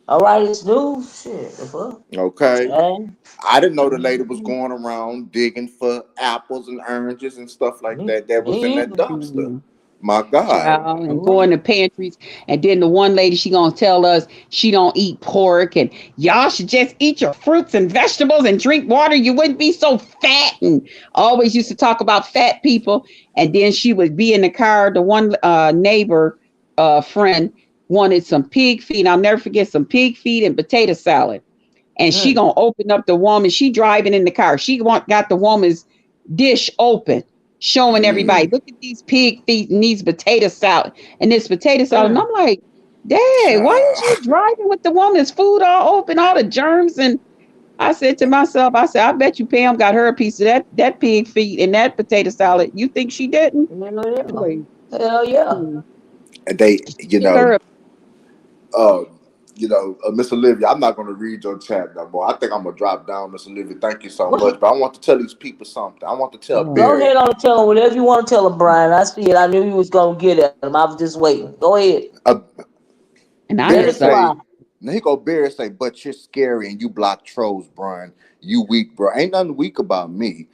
All right, it's new. Shit. The fuck? Okay. Child. I didn't know the lady was Mm. going around digging for apples and oranges and stuff like Me, that was in me that either. dumpster. Mhm. My God. Child, and go Mm. in the pantries, and then the one lady, she gonna tell us she don't eat pork, and y'all should just eat your fruits and vegetables and drink water, you wouldn't be so fat, and always used to talk about fat people. And then she would be in the car, the one neighbor friend wanted some pig feet, I'll never forget, some pig feet and potato salad. And she Mm. gonna open up the woman, she driving in the car, got the woman's dish open, showing everybody, Mm, look at these pig feet and these potato salad and this potato salad. And Mm. I'm like, Dad, why is you child. driving with the woman's food all open, all the germs? And I said to myself, I said, I bet you Pam got her a piece of that pig feet and that potato salad. You think she didn't? Hell yeah. Boy, Hell yeah. hmm, And they, get her a, uh, Miss Olivia, I'm not going to read your chat no more. I think I'm going to drop down, Miss Olivia. Thank you so What? much. But I want to tell these people something. I want to tell Go Barry. ahead on and tell him whatever you want to tell him, Brian. I see it. I knew you was gonna get at him. I was just waiting. Go ahead. Uh, and I Let Barry it just fly. say, now he go Barry say, but you're scary and you block trolls, Brian. You weak, bro. Ain't nothing weak about me.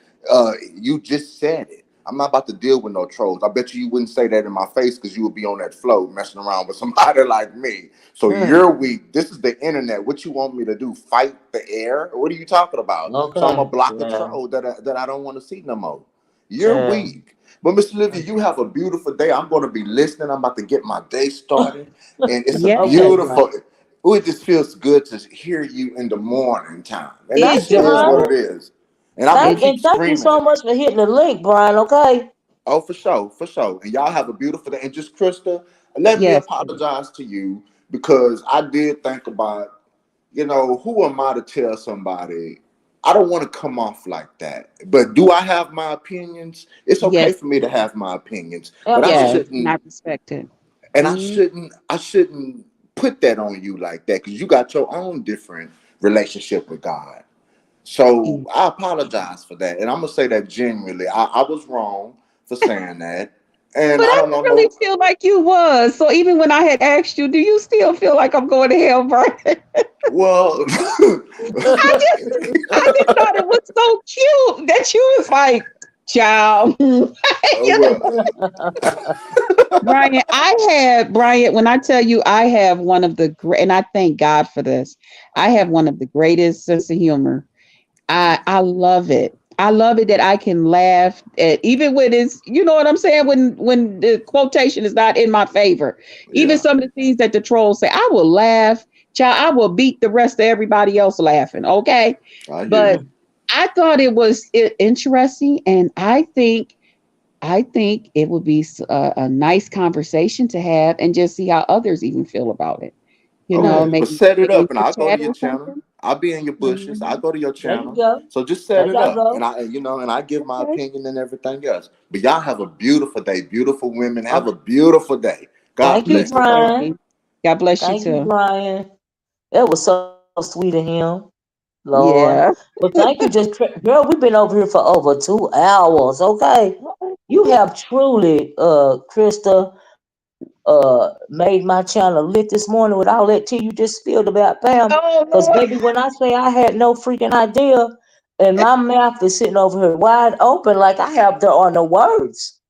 You just said it. I'm not about to deal with no trolls. I bet you wouldn't say that in my face because you would be on that float messing around with somebody like me. So Mm. you're weak. This is the internet. What you want me to do? Fight the air? What are you talking about? So I'm Okay. gonna block a Yeah. troll that I don't want to see no more. You're Child. weak. But Miss Olivia, you have a beautiful day. I'm going to be listening. I'm about to get my day started. And it's a Yeah, Okay, Brian. beautiful, oh, it just feels good to hear you in the morning time. And it Thank that's you, is does. what Brian. it is. And I'm going to It keep Thank you screaming so it. much for hitting the link, Brian. Okay. Oh, for sure, for sure. And y'all have a beautiful day. And just Krista, let me yes. apologize to you because I did think about, who am I to tell somebody? I don't want to come off like that. But do I have my opinions? It's okay Yes. for me to have my opinions, but I Yes. Absolutely. And I shouldn't, respect it. and Mm, I shouldn't put that on you like that because you got your own different relationship with God. So yeah. I apologize for that. And I'm gonna say that genuinely. I was wrong for saying that. And But I I don't don't want really no feel like you was. So even when I had asked you, do you still feel like I'm going to hell, Brian? well I just I just thought it was so cute that you was like, child. You know, well Brian, when I tell you I have one of the great, and I thank God for this, I have one of the greatest sense of humor. I love it. I love it that I can laugh at even when it's, you know what I'm saying, when the quotation is not in my favor. Even yeah, some of the things that the trolls say, I will laugh. Child, I will beat the rest of everybody else laughing. Okay. I hear But you. I thought it was interesting, and I think it would be a nice conversation to have and just see how others even feel about it. You know, Okay. Mhm. Well maybe set it get up and into I'll go to chat your or channel. something. I'll be in your bushes. I'll Mhm. go to your There you channel. go. So just set There it y'all up. go. And I give my Okay. opinion and everything else. But y'all have a beautiful day. Beautiful women. Have Okay. a beautiful day. God Thank you, You bless. too, Brian. baby. God bless you Thank you, too. Brian. That was so sweet of him, Lord. Yeah. Well, thank you. Girl, we've been over here for over 2 hours. Okay. You have truly, Krista, made my channel lit this morning with all that tea you just spilled about Pam. Oh Because, Lord. baby, when I say I had no freaking idea, and my mouth is sitting over here wide open, like there are no words.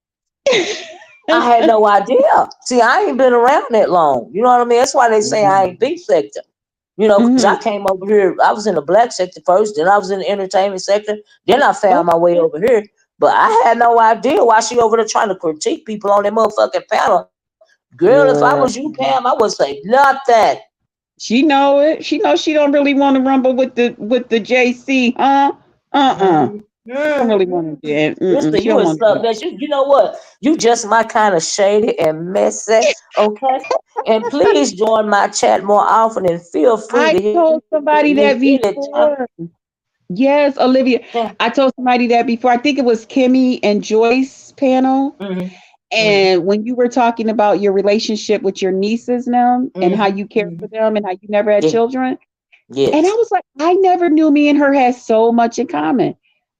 I had no idea. See, I ain't been around that long. You know what I mean? That's why they say I ain't Mhm. B sector. Because I Mhm. came over here, I was in the black sector first, then I was in the entertainment sector, then I found my way Okay. over here. But I had no idea why she over there trying to critique people on that motherfucking panel. Girl, if I was you, Girl. Pam, I would say nothing. She know it. She knows she don't really want to rumble with the JC, huh? Uh-uh. Mm-hmm. She don't really want to do Mm-hmm. it. Mm-mm. Mister, She you don't is want to do something that you know what? You just my kind of shady and messy, okay? And please join my chat more often and feel free I to hit told me somebody that anytime. before. Yes, Olivia. I told somebody that before. I think it was Kimmy and Joyce panel. Mm-hmm. Mm-hmm. And when you were talking about your relationship with your nieces now and how Mm-hmm. you care for them and how you never had Yeah. children. And I Yes. was like, I never knew me and her had so much in common.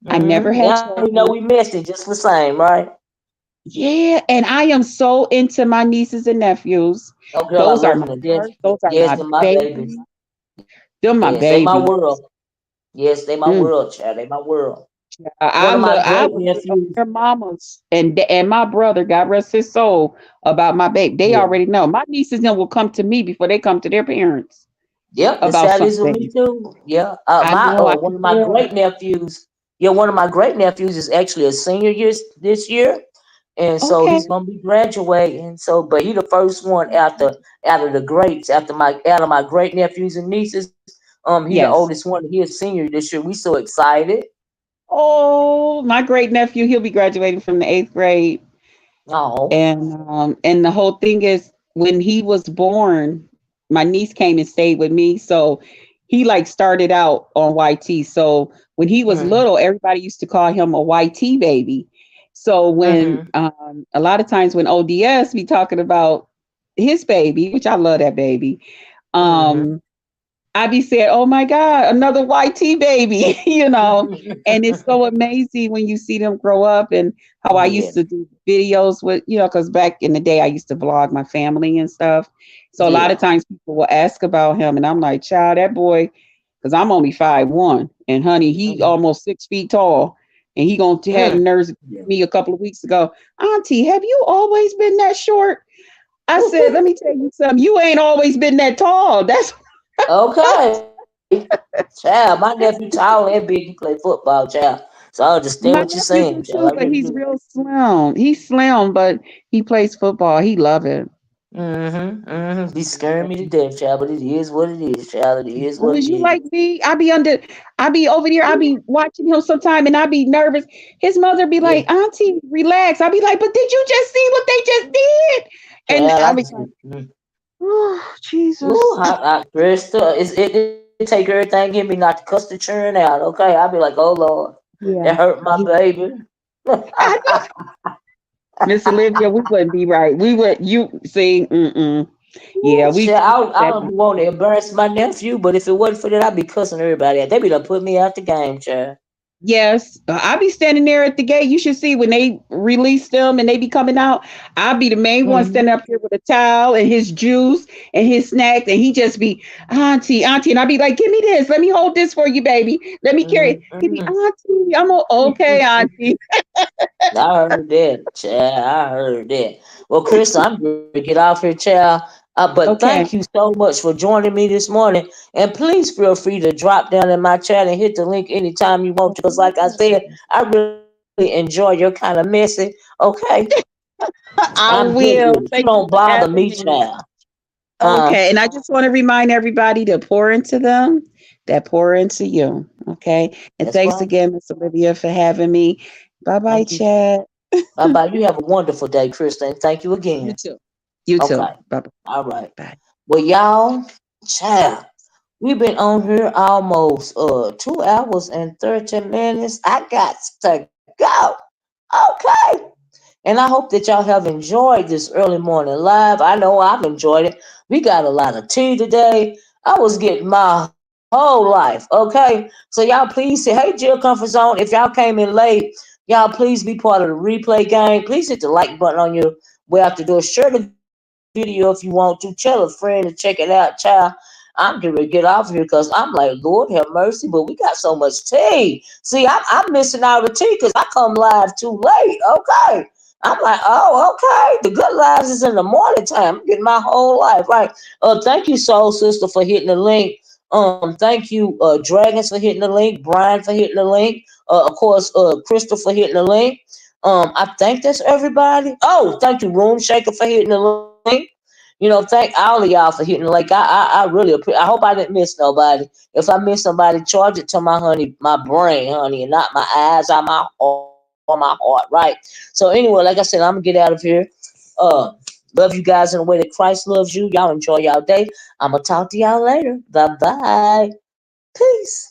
I never Mm-hmm. had Yeah, we know children. we missed it just the same, right? Yeah, and I am so into my nieces and nephews. Oh, girl, I Those are love my them to death. heart. Those are Yes, my they're my babies. babies. They're my Yes, they my babies. world. Yes, they my Mm. world, child. They my world. One I of my love. I great would tell nephews. their mamas and my brother, God rest his soul, about my baby. They Yeah. already know. My nieces then will come to me before they come to their parents Yep, that's about how it is with me something. too. Yeah. I My know. I one can of my tell. great nephews. Yeah, one of my great nephews is actually a senior this year. And so Okay. he's gonna be graduating. So but he the first one out of the greats, out of my great nephews and nieces. He the Yes. oldest one. He is senior this year. We so excited. Oh, my great nephew, he'll be graduating from the 8th grade. Oh. And the whole thing is when he was born, my niece came and stayed with me. So he like started out on YT. So when he was Mm-hmm. little, everybody used to call him a YT baby. So when Mm-hmm. a lot of times when ODS be talking about his baby, which I love that baby, Mm-hmm. um, I be saying, "Oh my God, another YT baby," And it's so amazing when you see them grow up and how I used Yeah. to do videos with, because back in the day I used to vlog my family and stuff. So a lot of Yeah. times people will ask about him, and I'm like, "Child, that boy," because I'm only 5'1", and honey, he Mm-hmm. almost 6 feet tall, and he gonna had Mm. nerves Yeah. me a couple of weeks ago. Auntie, have you always been that short? I said, "Let me tell you something. You ain't always been that tall. That's." Okay. Child, my nephew tall and big. He play football, child. So So I understand My what you're nephew saying, do child. too, I but really he's do. real slim. He's slim, but he plays football. He love it. Be Yeah. scaring me to death, child. But it is what it is, child. It is what Was it you is. like me? I be over there, I be watching him sometime and I be nervous. His mother be Yeah, like, Auntie, relax. I be like, but did you just see what they just did? And child. I I be just, like, oh, ooh, Jesus. Krista, it take everything in me not to cuss the churn out. Okay, I'll be like, oh Lord, that Yeah. hurt my Yeah. baby. I know. Miss Olivia, we wouldn't be right. We would you see, yeah, Ooh, we shit, can't I that don't want to embarrass my nephew, but if it wasn't for that, I'd be cussing everybody out. They be done put me out the game, child. yes, I be standing there at the gate. You should see when they release them and they be coming out. I'll be the main one Mm-hmm. standing up here with a towel and his juice and his snacks, and he just be auntie, auntie, and I be like, "Give me this. Let me hold this for you, baby. Let me carry it." He be Mm-hmm. auntie. Okay, auntie. I heard that, child. I heard that. Well, Chris, I'm going to get off here, child. But thank you Okay, so much for joining me this morning. And please feel free to drop down in my chat and hit the link anytime you want to. Because, like I said, I really enjoy your kind of messy. Okay, I'm I good with it. will. You Thank don't you for bother me, having me. child. Huh? Okay, and I just want to remind everybody to pour into them, that pour into you. Okay, and That's thanks right. again, Miss Olivia, for having me. Bye bye, Thank you. Chad. Bye bye. You have a wonderful day, Krista. And thank you You again. too. You too. Okay. Bye bye. All right. Bye. Well, y'all, child, we've been on here almost 2 hours and 13 minutes. I got to go. Okay. And I hope that y'all have enjoyed this early morning live. I know I've enjoyed it. We got a lot of tea today. I was getting my whole life. Okay. So y'all please say, hey, Jill Comfort Zone, if y'all came in late, y'all please be part of the replay game. Please hit the like button on your way out the door. Share the video if you want to. Tell a friend to check it out, child. I'm getting ready to get off here because I'm like, Lord have mercy, but we got so much tea. See, I'm missing out the tea because I come live too late. Okay. I'm like, oh, okay. The good lives is in the morning time. I'm getting my whole life right. Thank you, Soul Sister, for hitting the link. Thank you, Dragons, for hitting the link. Brian for hitting the link. Of course, Crystal for hitting the link. I think that's everybody. Oh, thank you, Room Shaker, for hitting the link. Thank all of y'all for hitting the link. I really I hope I didn't miss nobody. If I miss somebody, charge it to my honey, my brain, honey, and not my eyes or my heart, right? So anyway, like I said, I'm gonna get out of here. Uh, love you guys in the way that Christ loves you. Y'all enjoy y'all day. I'm gonna talk to y'all later. Bye bye. Peace.